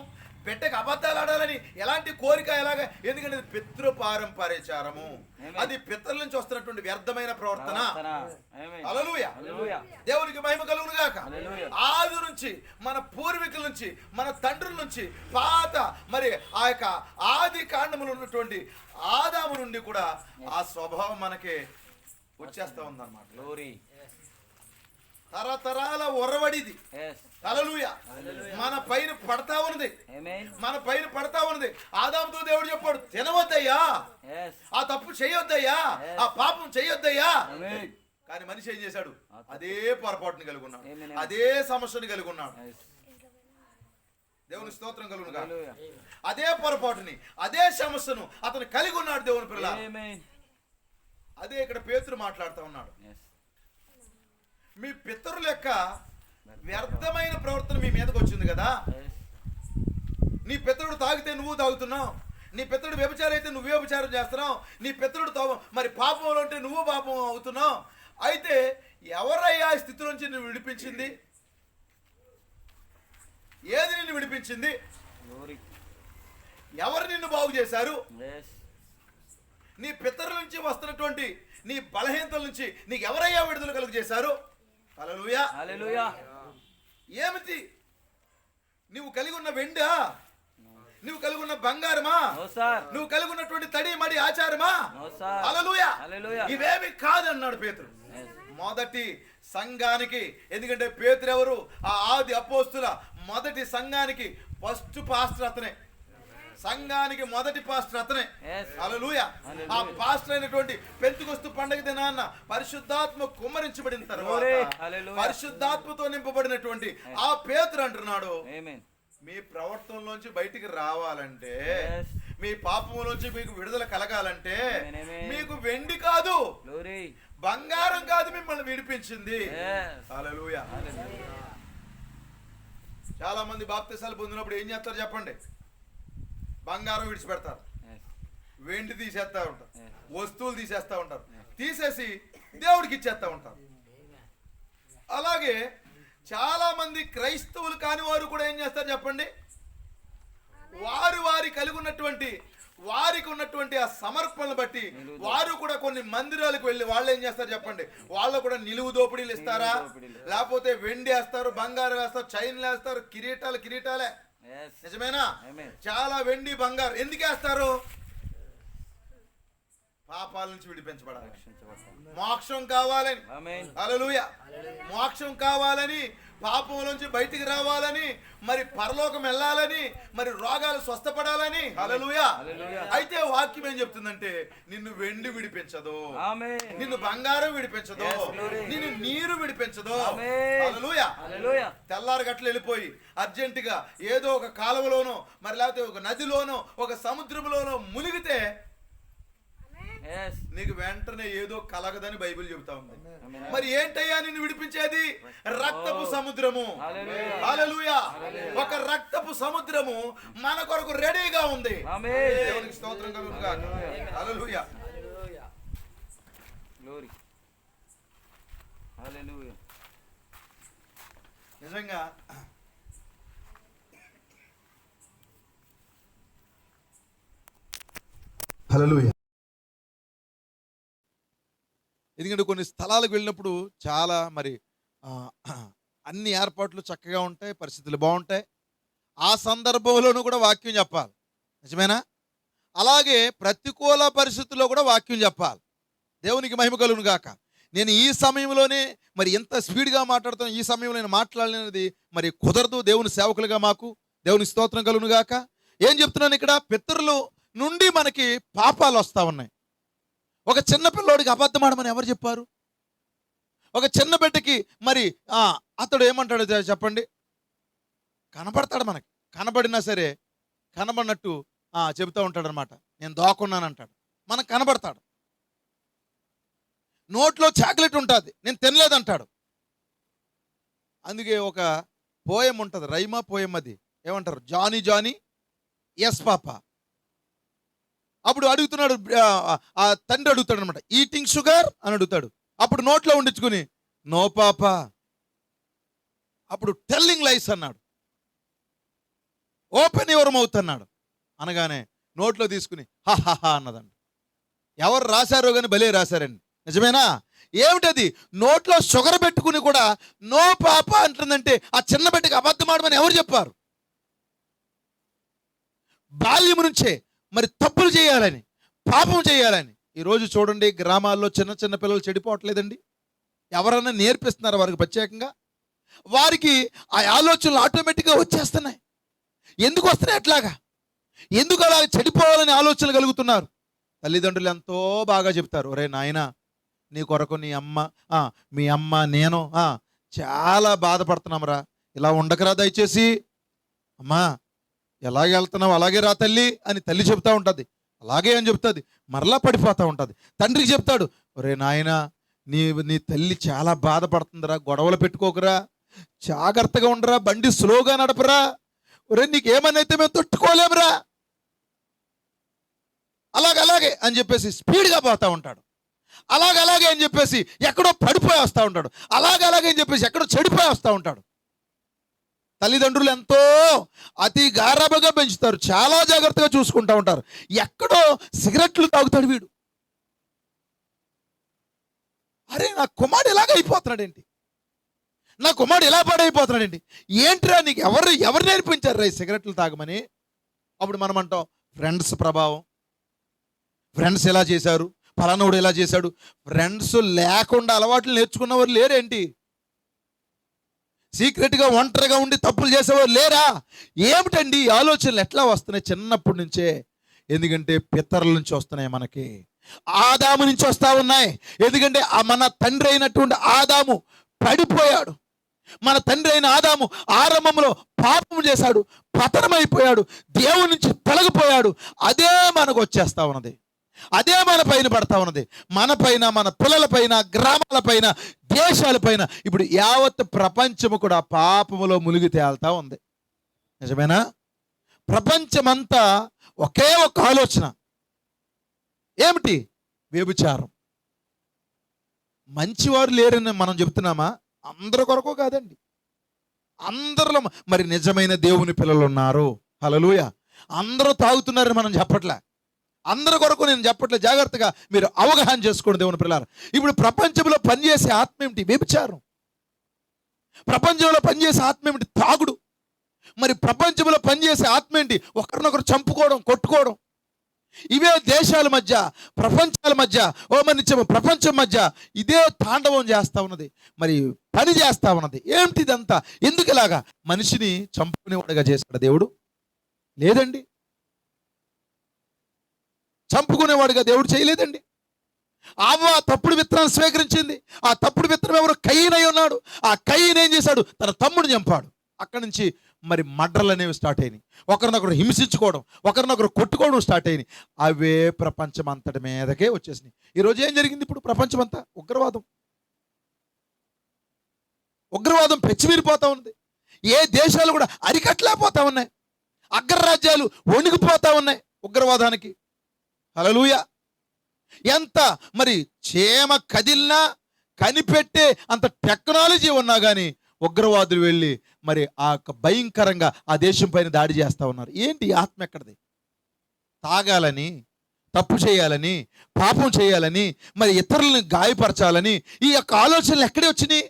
పెట్టక అబద్ధాలు ఆడాలని ఎలాంటి కోరిక ఎలాగ? ఎందుకంటే పితృ పారంపర్యచారము, అది పితరుల నుంచి వస్తున్నటువంటి వ్యర్థమైన ప్రవర్తన. హల్లెలూయా. దేవునికి మహిమ కలుగును గాక. ఆది నుంచి మన పూర్వీకుల నుంచి, మన తండ్రుల నుంచి, పాత మరి ఆ యొక్క ఆది కాండములు ఉన్నటువంటి ఆదాము నుండి కూడా ఆ స్వభావం మనకి వచ్చేస్తా ఉందన్నమాట. తరతరాల ఒరవడిది. హల్లెలూయా. మన పైన పడతా ఉన్నది, మన పైన పడతా ఉన్నది. ఆదాముతో దేవుడు చెప్పాడు, తినవద్దయ్యా, ఆ తప్పు చేయొద్దయ్యా, ఆ పాపం చేయొద్దయ్యా. కానీ మనిషి ఏం చేశాడు? అదే పొరపాటుని కలిగి ఉన్నాడు, అదే సమస్యని కలిగి ఉన్నాడు. దేవుని స్తోత్రం కలుగును గాక. అదే పొరపాటుని, అదే సమస్యను అతను కలిగి ఉన్నాడు దేవుని పిల్లలారా. అదే ఇక్కడ పేతురు మాట్లాడుతూ ఉన్నాడు. మీ పితరుల యొక్క వ్యర్థమైన ప్రవర్తన మీ మీదకి వచ్చింది కదా. నీ పితరుడు తాగితే నువ్వు తాగుతున్నావు, నీ పితరుడు వ్యభిచారం అయితే నువ్వు వ్యభిచారం చేస్తున్నావు, నీ పితరుడు మరి పాపంలో ఉంటే నువ్వు పాపం అవుతున్నావు. అయితే ఎవరయ్యా స్థితి నుంచి నువ్వు విడిపించింది? ఏది నిన్ను విడిపించింది? ఎవరు నిన్ను బాగు చేశారు? నీ పితరుల నుంచి వస్తున్నటువంటి నీ బలహీనతల నుంచి నీకు ఎవరయ్యా విడుదల కలుగు చేశారు? హల్లెలూయా, హల్లెలూయా. ఏమిటి? నువ్వు కలిగి ఉన్న వెండా? నువ్వు కలిగి ఉన్న బంగారమా? నువ్వు కలిగి ఉన్నటువంటి తడి మడి ఆచారమా? హల్లెలూయా, ఇవేమి కాదన్నాడు పేతురు. మొదటి సంఘానికి, ఎందుకంటే పేతురు ఎవరు? ఆ ఆది అపోస్తుల మొదటి సంఘానికి ఫస్ట్ పాస్టర్ అతనే. సంఘానికి మొదటి పాస్టర్ అతనే. హల్లెలూయా. ఆ పాస్టర్ అయినటువంటి పెంతెకొస్తు పండగ దినాన్న పరిశుద్ధాత్మ కుమ్మరించబడిన తర్వాత పరిశుద్ధాత్మతో నింపబడినటువంటి ఆ పేతురు అంటున్నాడు, మీ ప్రవర్తనలోంచి బయటికి రావాలంటే, మీ పాపంలోంచి మీకు విడుదల కలగాలంటే మీకు వెండి కాదు, బంగారం కాదు మిమ్మల్ని విడిపించింది. హల్లెలూయా. చాలా మంది బాప్తిసాలు పొందినప్పుడు ఏం చేస్తారు చెప్పండి? బంగారం విడిచిపెడతారు, వెండి తీసేస్తా ఉంటారు, వస్తువులు తీసేస్తా ఉంటారు, తీసేసి దేవుడికి ఇచ్చేస్తా ఉంటారు. అలాగే చాలా మంది క్రైస్తవులు కాని వారు కూడా ఏం చేస్తారు చెప్పండి? వారి కలిగి ఉన్నటువంటి వారికి ఉన్నటువంటి ఆ సమర్పణను బట్టి వారు కూడా కొన్ని మందిరాలకు వెళ్ళి వాళ్ళు ఏం చేస్తారు చెప్పండి? వాళ్ళు కూడా నిలువు దోపిడీలు ఇస్తారా? లేకపోతే వెండి వేస్తారు, బంగారం వేస్తారు, చైన్లు వేస్తారు, కిరీటాలే. నిజమేనా? చాలా వెండి బంగారు ఎందుకు వేస్తారు? పాపాల నుంచి విడిపించబడాలి, మోక్షం కావాలని. హల్లెలూయా. మోక్షం కావాలని, పాపం నుంచి బయటికి రావాలని, మరి పరలోకం వెళ్ళాలని, మరి రోగాలు స్వస్థపడాలని. హల్లెలూయా. అయితే వాక్యం ఏం చెప్తుందంటే నిన్ను వెండి విడిపించదు, నిన్ను బంగారం విడిపించదు, నిన్ను నీరు విడిపించదు. హల్లెలూయా. తెల్లారి గట్లు వెళ్ళిపోయి అర్జెంటుగా ఏదో ఒక కాలువలోనో మరి లేకపోతే ఒక నదిలోనో ఒక సముద్రంలోనో మునిగితే నీకు వెంటనే ఏదో కలగదని బైబిల్ చెబుతా ఉంది. మరి ఏంటయ్యా నిన్ను విడిపించేది? రక్తపు సముద్రము. హల్లెలూయా. ఒక రక్తపు సముద్రము మన కొరకు రెడీగా ఉంది. దేవునికి స్తోత్రం కలుగును గాక. హల్లెలూయా. నిజంగా హల్లెలూయా. ఎందుకంటే కొన్ని స్థలాలకు వెళ్ళినప్పుడు చాలా మరి అన్ని ఏర్పాట్లు చక్కగా ఉంటాయి, పరిస్థితులు బాగుంటాయి. ఆ సందర్భంలోనూ కూడా వాక్యం చెప్పాలి. నిజమేనా? అలాగే ప్రతికూల పరిస్థితుల్లో కూడా వాక్యం చెప్పాలి. దేవునికి మహిమ కలుగును గాక. నేను ఈ సమయంలోనే మరి ఎంత స్పీడ్గా మాట్లాడుతాను, ఈ సమయంలో నేను మాట్లాడలేనిది మరి కుదరదు. దేవుని సేవకులుగా మాకు దేవుని స్తోత్రం కలుగును గాక. ఏం చెప్తున్నాను ఇక్కడ? పితరులు నుండి మనకి పాపాలు వస్తూ ఉన్నాయి. ఒక చిన్న పిల్లోడికి అబద్ధం ఆడమని ఎవరు చెప్పారు? ఒక చిన్న బిడ్డకి మరి అతడు ఏమంటాడు చెప్పండి? కనబడతాడు, మనకి కనబడినా సరే కనబడినట్టు చెబుతూ ఉంటాడు అనమాట. నేను దాక్కున్నానంటాడు, మనకు కనబడతాడు. నోట్లో చాక్లెట్ ఉంటుంది, నేను తినలేదంటాడు. అందుకే ఒక పోయం ఉంటుంది, రైమా పోయం, అది ఏమంటారు? Johnny Johnny yes papa. అప్పుడు అడుగుతున్నాడు, ఆ తండ్రి అడుగుతాడు అనమాట, ఈటింగ్ షుగర్ అని అడుగుతాడు. అప్పుడు నోట్లో ఉండించుకుని నో పాప. అప్పుడు టెల్లింగ్ లైస్ అన్నాడు, ఓపెన్ యువర్ మౌత్ అన్నాడు. అనగానే నోట్లో తీసుకుని హాహాహా అన్నదండి. ఎవరు రాశారో కానీ భలే రాశారండి. నిజమేనా? ఏమిటది? నోట్లో షుగర్ పెట్టుకుని కూడా నో పాప అంటుందంటే ఆ చిన్న బిడ్డకి అబద్ధం ఆడమని ఎవరు చెప్పారు? బాల్యం నుంచే మరి తప్పులు చేయాలని, పాపం చేయాలని. ఈరోజు చూడండి, గ్రామాల్లో చిన్న చిన్న పిల్లలు చెడిపోవట్లేదండి. ఎవరన్నా నేర్పిస్తున్నారు వారికి ప్రత్యేకంగా? వారికి ఆ ఆలోచనలు ఆటోమేటిక్గా వచ్చేస్తున్నాయి. ఎందుకు వస్తున్నాయి అట్లాగా? ఎందుకు అలా చెడిపోవాలని ఆలోచనలు కలుగుతున్నారు? తల్లిదండ్రులు ఎంతో బాగా చెప్తారు, ఒరే నాయనా, నీ కొరకు నీ అమ్మ మీ అమ్మ నేను చాలా బాధపడుతున్నాంరా, ఇలా ఉండకరా దయచేసి. అమ్మా ఎలాగే వెళ్తున్నావు అలాగే రా తల్లి అని తల్లి చెప్తా ఉంటుంది. అలాగే అని చెప్తుంది, మరలా పడిపోతూ ఉంటుంది. తండ్రికి చెప్తాడు, ఒరే నాయన నీ తల్లి చాలా బాధపడుతుందిరా, గొడవలు పెట్టుకోకురా, జాగ్రత్తగా ఉండరా, బండి స్లోగా నడపరా, ఒరే నీకేమనైతే మేము తట్టుకోలేమురా, అలాగే అని చెప్పేసి స్పీడ్గా పోతా ఉంటాడు. అలాగే అని చెప్పేసి ఎక్కడో పడిపోయి వస్తూ ఉంటాడు. అలాగే అని చెప్పేసి ఎక్కడో చెడిపోయి వస్తూ ఉంటాడు. తల్లిదండ్రులు ఎంతో అతి గారాబగా పెంచుతారు, చాలా జాగ్రత్తగా చూసుకుంటూ ఉంటారు. ఎక్కడో సిగరెట్లు తాగుతాడు వీడు. అరే నా కుమారుడు ఎలాగ అయిపోతున్నాడేంటి, నా కుమారుడు ఎలా పాడైపోతున్నాడేంటి, ఏంటిరా నీకు ఎవరు నేర్పించారు రా సిగరెట్లు తాగమని? అప్పుడు మనం అంటాం ఫ్రెండ్స్ ప్రభావం, ఫ్రెండ్స్ ఎలా చేశారు, ఫలానోడు ఎలా చేశాడు. ఫ్రెండ్స్ లేకుండా అలవాట్లు నేర్చుకున్నవారు లేరేంటి? సీక్రెట్గా ఒంటరిగా ఉండి తప్పులు చేసేవారు లేరా? ఏమిటండి ఈ ఆలోచనలు ఎట్లా వస్తున్నాయి? చిన్నప్పటి నుంచే. ఎందుకంటే పితరుల నుంచి వస్తున్నాయి, మనకి ఆదాము నుంచి వస్తా ఉన్నాయి. ఎందుకంటే మన తండ్రి అయినటువంటి ఆదాము పడిపోయాడు. మన తండ్రి అయిన ఆదాము ఆరంభంలో పాపం చేశాడు, పతనమైపోయాడు, దేవుని నుంచి తొలగిపోయాడు. అదే మనకు వచ్చేస్తా ఉన్నది, అదే మన పైన పడతా ఉన్నది. మన పైన, మన పిల్లల పైన, గ్రామాల పైన, దేశాల పైన, ఇప్పుడు యావత్ ప్రపంచము కూడా పాపములో మునిగి తేలుతా ఉంది. నిజమేనా? ప్రపంచమంతా ఒకే ఒక ఆలోచన ఏమిటి? వ్యభిచారం. మంచివారు లేరని మనం చెప్తున్నామా? అందరి కొరకు కాదండి, అందరిలో. మరి నిజమైన దేవుని పిల్లలు ఉన్నారు. హల్లెలూయా. అందరూ తాగుతున్నారని మనం చెప్పట్లే, అందరి కొరకు నేను చెప్పట్లే. జాగ్రత్తగా మీరు అవగాహన చేసుకోండి దేవుని పిల్లలు. ఇప్పుడు ప్రపంచంలో పనిచేసే ఆత్మ ఏమిటి? వ్యభిచారం. ప్రపంచంలో పనిచేసే ఆత్మ ఏమిటి? తాగుడు. మరి ప్రపంచంలో పనిచేసే ఆత్మ ఏంటి? ఒకరినొకరు చంపుకోవడం, కొట్టుకోవడం. ఇవే దేశాల మధ్య, ప్రపంచాల మధ్య, ప్రపంచం మధ్య ఇదే తాండవం చేస్తా ఉన్నది, మరి పని చేస్తా ఉన్నది. ఏమిటి ఇదంతా? ఎందుకు ఇలాగా? మనిషిని చంపుకునేవాడుగా చేశాడు దేవుడు? లేదండి, చంపుకునేవాడుగా దేవుడు చేయలేదండి. అవ్వ తప్పుడు విత్తనాన్ని స్వీకరించింది. ఆ తప్పుడు విత్తనం ఎవరు? కయీన్ అయి ఉన్నాడు. ఆ కయీన్ ఏం చేశాడు? తన తమ్ముడు చంపాడు. అక్కడి నుంచి మరి మడ్రలు అనేవి స్టార్ట్ అయినాయి. ఒకరినొకరు హింసించుకోవడం, ఒకరినొకరు కొట్టుకోవడం స్టార్ట్ అయినాయి. అవే ప్రపంచం అంతటి మీదకే వచ్చేసినాయి. ఈరోజు ఏం జరిగింది? ఇప్పుడు ప్రపంచం అంతా ఉగ్రవాదం పెచ్చిమీరిపోతా ఉంది. ఏ దేశాలు కూడా అరికట్టలేకపోతా ఉన్నాయి. అగ్రరాజ్యాలు వణిగిపోతా ఉన్నాయి ఉగ్రవాదానికి. హల్లెలూయా. ఎంత మరి చేమ కదిలినా కనిపెట్టే అంత టెక్నాలజీ ఉన్నా కానీ ఉగ్రవాదులు వెళ్ళి మరి ఆ భయంకరంగా ఆ దేశం పైన దాడి చేస్తూ ఉన్నారు. ఏంటి? ఆత్మ ఎక్కడిది? తాగాలని, తప్పు చేయాలని, పాపం చేయాలని, మరి ఇతరులను గాయపరచాలని ఈ యొక్క ఆలోచనలు ఎక్కడే వచ్చినాయి?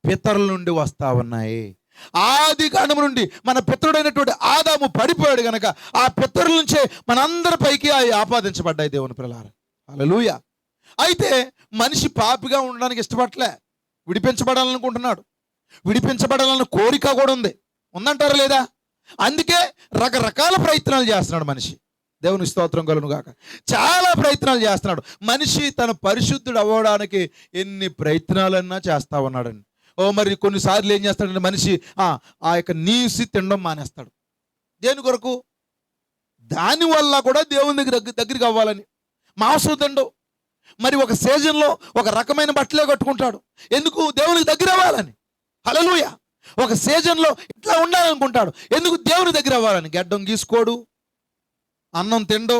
పితరుల నుండి వస్తా ఉన్నాయి. ఆది కాండము నుండి మన పితరుడైనటువంటి ఆదాము పడిపోయాడు గనక ఆ పితరుల నుంచే మనందరి పైకి అవి ఆపాదించబడ్డాయి దేవుని పిల్లలారా. హల్లెలూయా. అయితే మనిషి పాపిగా ఉండడానికి ఇష్టపడలే, విడిపించబడాలనుకుంటున్నాడు. విడిపించబడాలన్న కోరిక కూడా ఉందంటారా లేదా? అందుకే రకరకాల ప్రయత్నాలు చేస్తున్నాడు మనిషి. దేవుని స్తోత్రం కలుగును గాక. చాలా ప్రయత్నాలు చేస్తున్నాడు మనిషి. తన పరిశుద్ధుడు అవ్వడానికి ఎన్ని ప్రయత్నాలన్నా చేస్తా ఉన్నాడండి. మరి కొన్నిసార్లు ఏం చేస్తాడంటే మనిషి ఆ యొక్క నీసి తినడం మానేస్తాడు. దేని కొరకు? దానివల్ల కూడా దేవుని దగ్గరికి అవ్వాలని. మాంసం తినడం. మరి ఒక సీజన్లో ఒక రకమైన బట్టలే కట్టుకుంటాడు. ఎందుకు? దేవునికి దగ్గర అవ్వాలని. హల్లెలూయా. ఒక సీజన్లో ఇట్లా ఉండాలనుకుంటాడు. ఎందుకు? దేవుని దగ్గర అవ్వాలని. గడ్డం గీసుకోడు, అన్నం తిండు,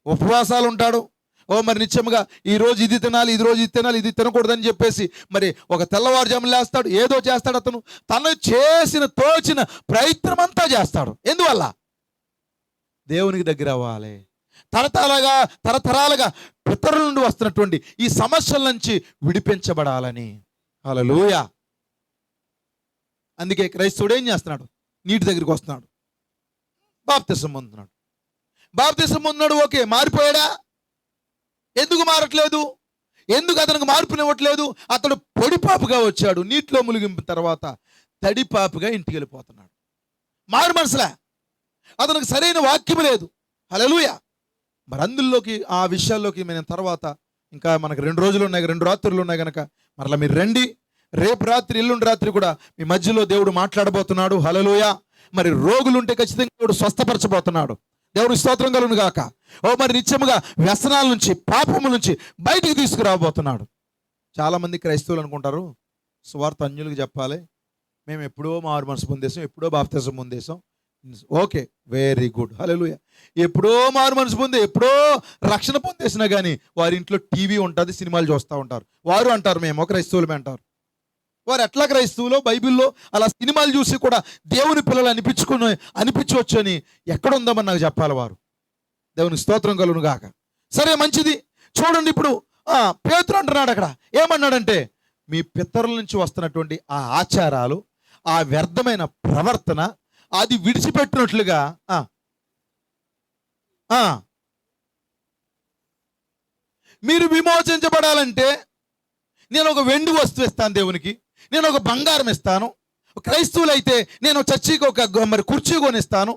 ఉపవాసాలు ఉంటాడు. మరి నిత్యముగా ఈరోజు ఇది తినాలి, ఇది రోజు ఇది తినాలి, ఇది తినకూడదని చెప్పేసి మరి ఒక తెల్లవారుజామున లేస్తాడు, ఏదో చేస్తాడు. అతను తను చేసిన తోచిన ప్రయత్నం అంతా చేస్తాడు. ఎందువల్ల? దేవునికి దగ్గర అవ్వాలి. తరతరాలుగా పితరుల నుండి వస్తున్నటువంటి ఈ సమస్యల నుంచి విడిపించబడాలని. హల్లెలూయా. అందుకే క్రైస్తవుడు ఏం చేస్తున్నాడు? నీటి దగ్గరికి వస్తున్నాడు, బాప్తిసం పొందుతున్నాడు. బాప్తిసం పొందున్నాడు, ఓకే, మారిపోయాడా? ఎందుకు మారట్లేదు? ఎందుకు అతనికి మార్పునివ్వట్లేదు? అతడు పొడిపాపుగా వచ్చాడు, నీటిలో మునిగిన తర్వాత తడిపాపుగా ఇంటికి వెళ్ళిపోతున్నాడు. మారు మనసులే, అతనికి సరైన వాక్యం లేదు. హల్లెలూయా. మరి అందులోకి ఆ విషయాల్లోకి మేము తర్వాత ఇంకా మనకు 2 రోజులు ఉన్నాయి, 2 రాత్రులు ఉన్నాయి కనుక మరలా మీరు రండి. రేపు రాత్రి, ఎల్లుండి రాత్రి కూడా మీ మధ్యలో దేవుడు మాట్లాడబోతున్నాడు. హల్లెలూయా. మరి రోగులుంటే ఖచ్చితంగా దేవుడు స్వస్థపరచబోతున్నాడు. దేవుని స్తోత్రం కలుగును గాక. మరి నిత్యముగా వ్యసనాల నుంచి, పాపము నుంచి బయటికి తీసుకురాబోతున్నాడు. చాలామంది క్రైస్తవులు అనుకుంటారు, సువార్త అన్యులకు చెప్పాలి, మేము ఎప్పుడో మారు మనసు పొందేసాం, ఎప్పుడో బాప్తిజం పొందేసాం. ఓకే, వెరీ గుడ్, హల్లెలూయా. ఎప్పుడో మారు మనసు పొంది, ఎప్పుడో రక్షణ పొందేసినా కానీ వారి ఇంట్లో టీవీ ఉంటుంది, సినిమాలు చూస్తూ ఉంటారు. వారు అంటారు మేము క్రైస్తవులమే అంటారు. వారు ఎట్లా క్రైస్తవులో బైబిల్లో అలా సినిమాలు చూసి కూడా దేవుని పిల్లలు అనిపించవచ్చు అని ఎక్కడ ఉందామని నాకు చెప్పాలి వారు. దేవుని స్తోత్రం కలుగును గాక. సరే, మంచిది. చూడండి, ఇప్పుడు పేతురు అంటున్నాడు అక్కడ, ఏమన్నాడంటే మీ పితరుల నుంచి వస్తున్నటువంటి ఆ ఆచారాలు, ఆ వ్యర్థమైన ప్రవర్తన అది విడిచిపెట్టినట్లుగా మీరు విమోచించబడాలంటే నేను ఒక వెండి వస్తువు ఇస్తాను దేవునికి, నేను ఒక బంగారం ఇస్తాను. క్రైస్తవులైతే నేను చర్చికి ఒక మరి కుర్చీ కొనిస్తాను.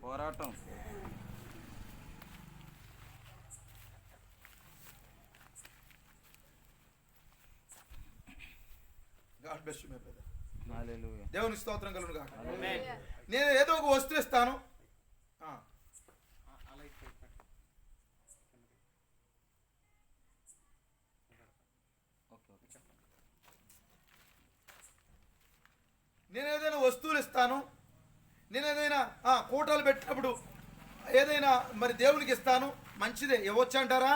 పోరాటం దేవుని స్తోత్రం కలుగును గాక. నేను ఏదో ఒక వస్తువు ఇస్తాను. నేను ఏదైనా వస్తువులు ఇస్తాను, నేను ఏదైనా కూటాలు పెట్టినప్పుడు ఏదైనా మరి దేవునికి ఇస్తాను. మంచిదే, ఇవ్వచ్చు అంటారా?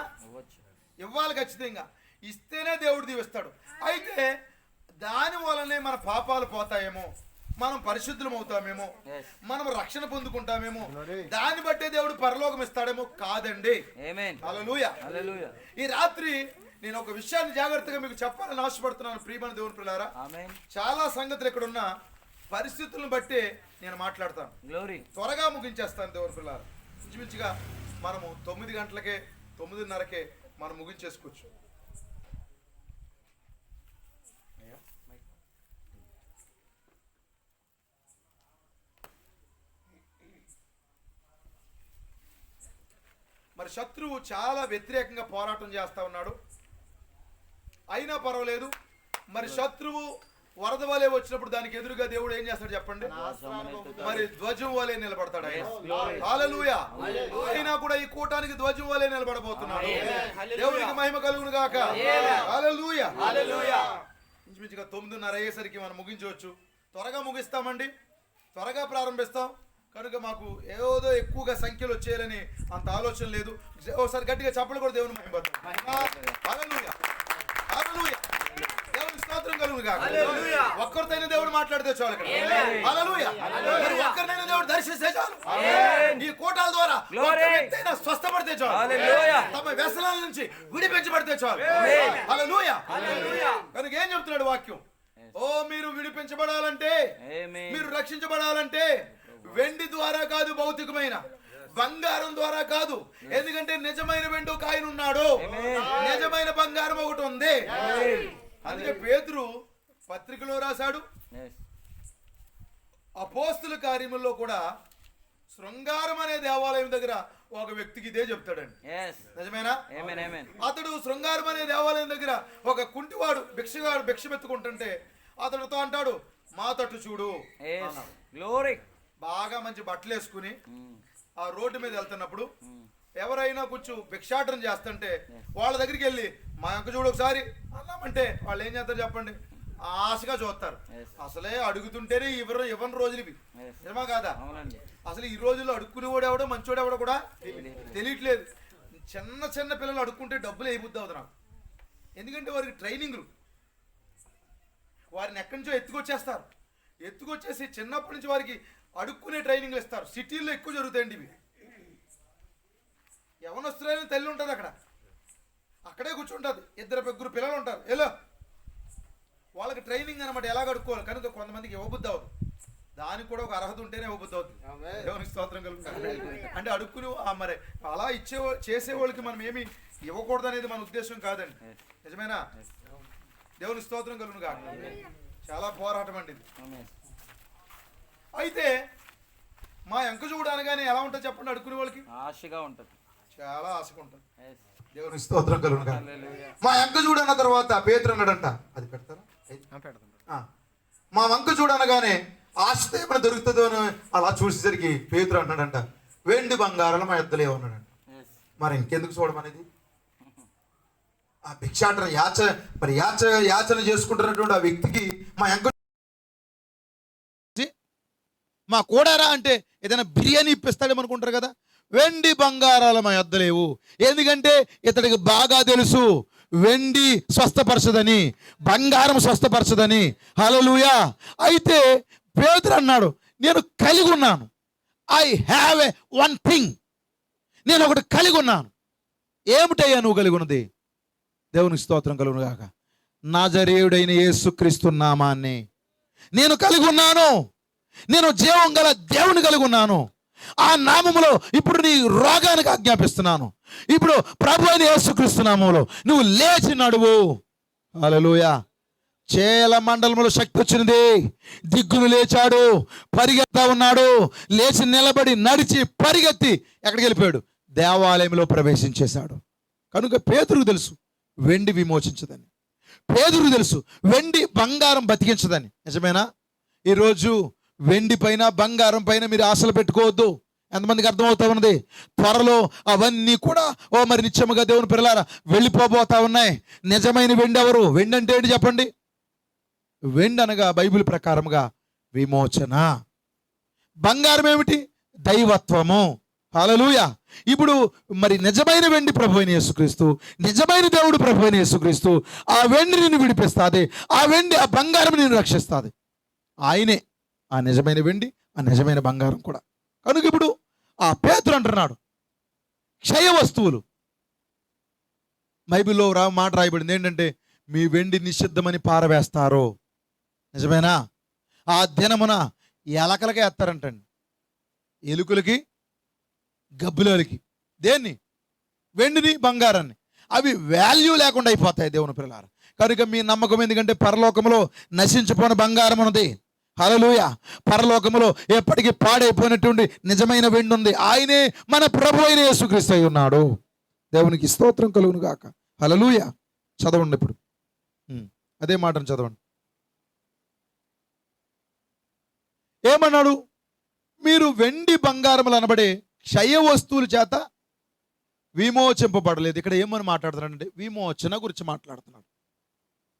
ఇవ్వాలి ఖచ్చితంగా. ఇస్తేనే దేవుడు దీవిస్తాడు. అయితే దాని వలనే మన పాపాలు పోతాయేమో, మనం పరిశుద్ధులం అవుతామేమో, మనం రక్షణ పొందుకుంటామేమో, దాన్ని బట్టే దేవుడు పరలోకం ఇస్తాడేమో. కాదండి. హల్లెలూయా. ఈ రాత్రి నేను ఒక విషయాన్ని జాగ్రత్తగా మీకు చెప్పాలని ఆశపడుతున్నాను ప్రియమైన దేవుని పిల్లారా. చాలా సంగతులు ఇక్కడ ఉన్న పరిస్థితులను బట్టి నేను మాట్లాడతాను. త్వరగా ముగించేస్తాను దేవుని పిల్లారా. ఇంచుమించుగా మనము 9 గంటలకే 9:30కే మనం ముగించేసుకోవచ్చు. మరి శత్రువు చాలా వ్యతిరేకంగా పోరాటం చేస్తా ఉన్నాడు. అయినా పర్వాలేదు. మరి శత్రువు వరద వలె వచ్చినప్పుడు దానికి ఎదురుగా దేవుడు ఏం చేస్తాడు చెప్పండి? మరి ధ్వజం వలె నిలబడతాడు ఆయన. హల్లెలూయా. అయినా కూడా ఈ కూటానికి ధ్వజం వలె నిలబడబోతున్నాడు. దేవునికి మహిమ కలుగును గాక. హల్లెలూయా. ఇంచుమించుగా 9:30 అయ్యేసరికి మనం ముగించవచ్చు. త్వరగా ముగిస్తామండి, త్వరగా ప్రారంభిస్తాం. కనుక మాకు ఏదో ఎక్కువగా సంఖ్యలో వచ్చేయాలని అంత ఆలోచన లేదు. ఒకసారి గట్టిగా చప్పలు కూడా దేవుని మహిమ. హల్లెలూయా. హల్లెలూయా. దేవుని స్తోత్రం కలుగును గాక. ఒక్కరితోనే దేవుడు మాట్లాడితే చాలు. హల్లెలూయా. మరి ఒక్కరినైనా దేవుడు దర్శిస్తే చాలు. ఈ కోటాల ద్వారా ఒక్కరినైనా స్వస్థపడితే చాలు. తమ వ్యసనాల నుంచి విడిపించబడితే చాలు. హల్లెలూయా. కనుక ఏం చెప్తున్నాడు వాక్యం? మీరు విడిపించబడాలంటే, మీరు రక్షించబడాలంటే వెండి ద్వారా కాదు, భౌతికమైన బంగారం ద్వారా కాదు. ఎందుకంటే నిజమైన వెండి ఒక ఆయన ఉన్నాడు, నిజమైన బంగారం ఒకటి ఉంది. అందుకే పేతురు పత్రికలో రాశాడు, అపోస్తుల కార్యముల్లో కూడా శృంగారం అనే దేవాలయం దగ్గర ఒక వ్యక్తికి ఇదే చెప్తాడండి. నిజమేనా? అతడు శృంగారం అనే దేవాలయం దగ్గర ఒక కుంటివాడు భిక్షమెత్తుకుంటుంటే అతడితో అంటాడు, మా తట్టు చూడు. బాగా మంచి బట్టలు వేసుకుని ఆ రోడ్డు మీద వెళ్తున్నప్పుడు ఎవరైనా కొంచెం భిక్షాటన చేస్తుంటే వాళ్ళ దగ్గరికి వెళ్ళి మా యొక్క చూడు ఒకసారి అన్నామంటే వాళ్ళు ఏం చేస్తారు చెప్పండి? ఆశగా చూస్తారు. అసలే అడుగుతుంటేనే ఇవ్వని రోజులు ఇవి, నిజమా కాదా? అసలు ఈ రోజుల్లో అడుక్కునేవాడు ఎవడో మంచోడు ఎవడో కూడా తెలియట్లేదు. చిన్న చిన్న పిల్లలు అడుక్కుంటే డబ్బులు అయిపోద్ది అవుతుంది నాకు. ఎందుకంటే వారికి ట్రైనింగ్లు, వారిని ఎక్కడి నుంచో ఎత్తుకొచ్చేస్తారు. ఎత్తుకొచ్చేసి చిన్నప్పటి నుంచి వారికి అడుక్కునే ట్రైనింగ్లు ఇస్తారు. సిటీల్లో ఎక్కువ జరుగుతాయండి ఇవి. యవనస్తులైన తల్లి ఉంటుంది అక్కడ, అక్కడే కూర్చుంటుంది, 2-3 పిల్లలు ఉంటారు. ఎలా వాళ్ళకి ట్రైనింగ్ అనమాట, ఎలాగ అడుక్కోవాలి. కనుక కొంతమందికి ఇవ్వబుద్ధి అవుతుంది. దానికి కూడా ఒక అర్హత ఉంటేనే ఇవ్వబుద్ధి అవుతుంది. దేవునికి స్తోత్రం కలుగుతుంది. అంటే అడుక్కుని మరి అలా చేసేవాళ్ళకి మనం ఏమి ఇవ్వకూడదు అనేది మన ఉద్దేశం కాదండి. నిజమేనా? దేవునికి స్తోత్రం కలుగును కాక. చాలా పోరాటం అండి ఇది. అయితే మా ఎంక చూడనగానే ఎలా ఉంటుంది చెప్పండి? అడుక్కునే వాళ్ళకి ఆశగా ఉంటుంది, చాలా ఆశగా ఉంటుంది. దేవుని స్తోత్రం కలుగును గాక. మా వంక చూడన్న తర్వాత పేతురు అన్నాడంట, అది పెడతారా? మా వంక చూడనగానే ఆస్తి ఏమైనా దొరుకుతుందో అని అలా చూసేసరికి పేతురు అన్నాడంట, వెండి బంగారాలు మా ఎద్దలేవు అన్నాడంట. మరి ఇంకెందుకు చూడమనేది? ఆ భిక్షాటన యాచన చేసుకుంటున్నటువంటి ఆ వ్యక్తికి మా వంక మా కూడారా అంటే ఏదైనా బిర్యానీ ఇప్పిస్తాడేమనుకుంటారు కదా. వెండి బంగారాలు మా యొద్ద లేవు. ఎందుకంటే ఇతడికి బాగా తెలుసు వెండి స్వస్థపరచదని, బంగారం స్వస్థపరచదని. హల్లెలూయా. అయితే పేతురు అన్నాడు, నేను కలిగి ఉన్నాను. I have a one thing, నేను ఒకటి కలిగి ఉన్నాను. ఏమిటయ్యా నువ్వు కలిగి ఉన్నది? దేవునికి స్తోత్రం కలుగును గాక. నజరేయుడైన యేసుక్రీస్తు నామాన్ని నేను కలిగి ఉన్నాను. నేను జీవం గల దేవుని కలిగి ఉన్నాను. ఆ నామములో ఇప్పుడు నీ రోగానికి ఆజ్ఞాపిస్తున్నాను. ఇప్పుడు ప్రభు అయిన యేసుక్రీస్తు నామములో నువ్వు లేచి నడువు. హల్లెలూయా. చేల మండలంలో శక్తి వచ్చినది. దిగ్గును లేచాడు, పరిగెత్తా ఉన్నాడు. లేచి నిలబడి నడిచి పరిగెత్తి ఎక్కడికి వెళ్ళిపోయాడు? దేవాలయంలో ప్రవేశించేశాడు. కనుక పేతురుకు తెలుసు వెండి విమోచించదని. పేతురుకు తెలుసు వెండి బంగారం బతికించదని. నిజమేనా? ఈరోజు వెండి పైన బంగారం పైన మీరు ఆశలు పెట్టుకోవద్దు. ఎంతమందికి అర్థమవుతా ఉన్నది? త్వరలో అవన్నీ కూడా మరి నిత్యముగా దేవుని పిల్లలారా వెళ్ళిపోబోతా ఉన్నాయి. నిజమైన వెండి ఎవరు? వెండి అంటే ఏంటి చెప్పండి? వెండి అనగా బైబిల్ ప్రకారముగా విమోచన. బంగారం ఏమిటి? దైవత్వము. హల్లెలూయా. ఇప్పుడు మరి నిజమైన వెండి ప్రభు అయిన యేసుక్రీస్తు, నిజమైన దేవుడు ప్రభు అయిన యేసుక్రీస్తు. ఆ వెండి నిన్ను విడిపిస్తుంది. ఆ వెండి ఆ బంగారం నిన్ను రక్షిస్తుంది. ఆయనే ఆ నిజమైన వెండి, ఆ నిజమైన బంగారం కూడా. కనుక ఇప్పుడు ఆ పేతురు అంటున్నాడు క్షయ వస్తువులు. బైబిల్లో మాట రాయబడింది ఏంటంటే మీ వెండి నిషిద్ధమని పారవేస్తారు. నిజమేనా? ఆ దినమున ఎలకలకి వేస్తారంటండి, ఎలుకలకి, గబ్బులకి. దేన్ని? వెండిని, బంగారాన్ని. అవి వాల్యూ లేకుండా అయిపోతాయి దేవుని పిల్లలారా. కనుక మీ నమ్మకం ఎందుకంటే పరలోకములో నశించిపోయిన బంగారం ఉన్నది. హల్లెలూయా. పరలోకములో ఎప్పటికీ పాడైపోయినటువంటి నిజమైన వెండి ఉంది. ఆయనే మన ప్రభు అయిన యేసుక్రీస్తు అయి ఉన్నాడు. దేవునికి స్తోత్రం కలుగును గాక. హల్లెలూయా. చదవండి ఇప్పుడు అదే మాటను చదవండి. ఏమన్నాడు? మీరు వెండి బంగారములు అనబడే క్షయ వస్తువుల చేత విమోచింపబడలేదు. ఇక్కడ ఏమని మాట్లాడుతున్నాడంటే విమోచన గురించి మాట్లాడుతున్నాడు.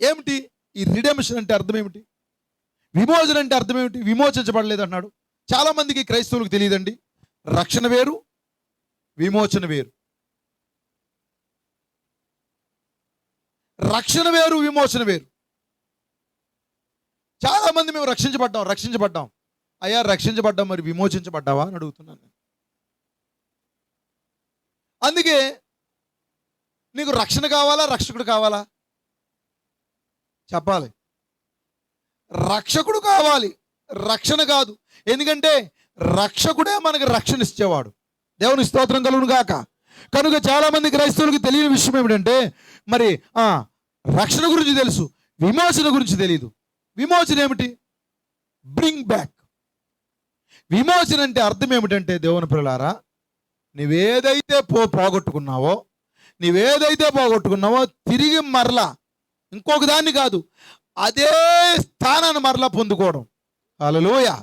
ఏమిటి ఈ రిడెంప్షన్ అంటే అర్థం ఏమిటి? విమోచన అంటే అర్థం ఏమిటి? విమోచించబడలేదు అన్నాడు. చాలా మందికి క్రైస్తవులకు తెలియదండి. రక్షణ వేరు, విమోచన వేరు. రక్షణ వేరు, విమోచన వేరు. చాలా మంది మేము రక్షించబడ్డాం. అయ్యా రక్షించబడ్డాం, మరి విమోచించబడ్డావా అని అడుగుతున్నాను నేను. అందుకే నీకు రక్షణ కావాలా, రక్షకుడు కావాలా? చెప్పాలి. రక్షకుడు కావాలి, రక్షణ కాదు. ఎందుకంటే రక్షకుడే మనకి రక్షణ ఇచ్చేవాడు. దేవుని స్తోత్రం కలుగును గాక. కనుక చాలా మంది క్రైస్తవులకు తెలియని విషయం ఏమిటంటే మరి రక్షణ గురించి తెలుసు, విమోచన గురించి తెలియదు. విమోచన ఏమిటి? Bring back. విమోచన అంటే అర్థం ఏమిటంటే దేవుని పిల్లలారా, నువ్వేదైతే పోగొట్టుకున్నావో తిరిగి మరలా ఇంకొక దాన్ని కాదు, అదే స్థానాన్ని మరలా పొందుకోవడం. హల్లెలూయా.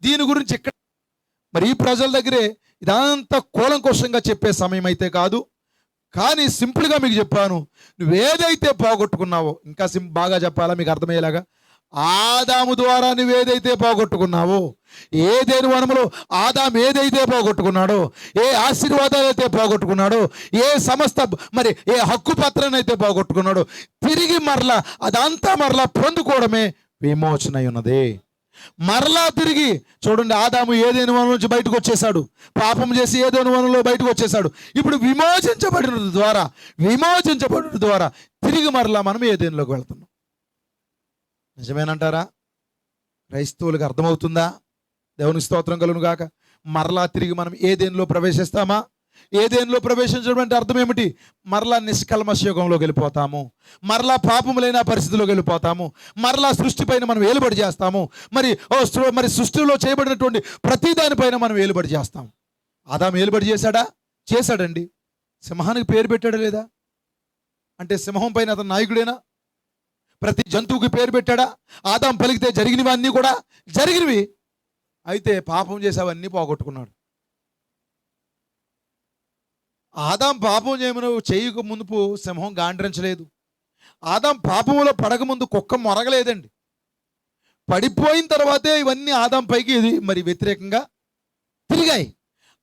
దీని గురించి ఇక్కడ మరి ఈ ప్రజల దగ్గరే ఇదంతా కూలంకోశంగా చెప్పే సమయం అయితే కాదు. కానీ సింపుల్గా మీకు చెప్పాను. నువ్వేదైతే పోగొట్టుకున్నావో, ఇంకా బాగా చెప్పాలా మీకు అర్థమయ్యేలాగా, ఆదాము ద్వారా నువ్వేదైతే పోగొట్టుకున్నావో, ఏదేను వనములో ఆదాము ఏదైతే పోగొట్టుకున్నాడో, ఏ ఆశీర్వాదాలు అయితే పోగొట్టుకున్నాడో, ఏ సమస్త మరి ఏ హక్కు పత్రాన్ని అయితే పోగొట్టుకున్నాడో, తిరిగి మరలా అదంతా మరలా పొందుకోవడమే విమోచన ఉన్నది. మరలా తిరిగి చూడండి, ఆదాము ఏదేను వనం నుంచి బయటకు వచ్చేసాడు, పాపం చేసి ఏదేను వనంలో బయటకు వచ్చేసాడు. ఇప్పుడు విమోచించబడిన ద్వారా తిరిగి మరలా మనం ఏదేనులోకి వెళ్తున్నాం. నిజమేనంటారా? క్రైస్తవులకు అర్థమవుతుందా? దేవుని స్తోత్రం కలుగును గాక. మరలా తిరిగి మనం ఏదేనులో ప్రవేశిస్తామా? ఏదేనులో ప్రవేశించడం అంటే అర్థం ఏమిటి? మరలా నిష్కల్మష యుగంలోకి వెళ్ళిపోతాము, మరలా పాపములైన పరిస్థితిలోకి వెళ్ళిపోతాము, మరలా సృష్టి పైన మనం ఏలుబడి చేస్తాము. మరి సృష్టిలో చేయబడినటువంటి ప్రతి దానిపైన మనం ఏలుబడి చేస్తాము. ఆదాము ఏలుబడి చేశాడా? చేశాడండి. సింహానికి పేరు పెట్టాడా లేదా? అంటే సింహం పైన అతను నాయకుడేనా? ప్రతి జంతువుకి పేరు పెట్టాడా? ఆదాం పలికితే జరిగినవన్నీ కూడా జరిగినవి. అయితే పాపం చేసేవన్నీ పోగొట్టుకున్నాడు. ఆదాం పాపం చేయక మునుపు సింహం గాండ్రించలేదు. ఆదాం పాపంలో పడకముందు కుక్క మొరగలేదండి. పడిపోయిన తర్వాతే ఇవన్నీ ఆదాం పైకి మరి వ్యతిరేకంగా తిరిగాయి.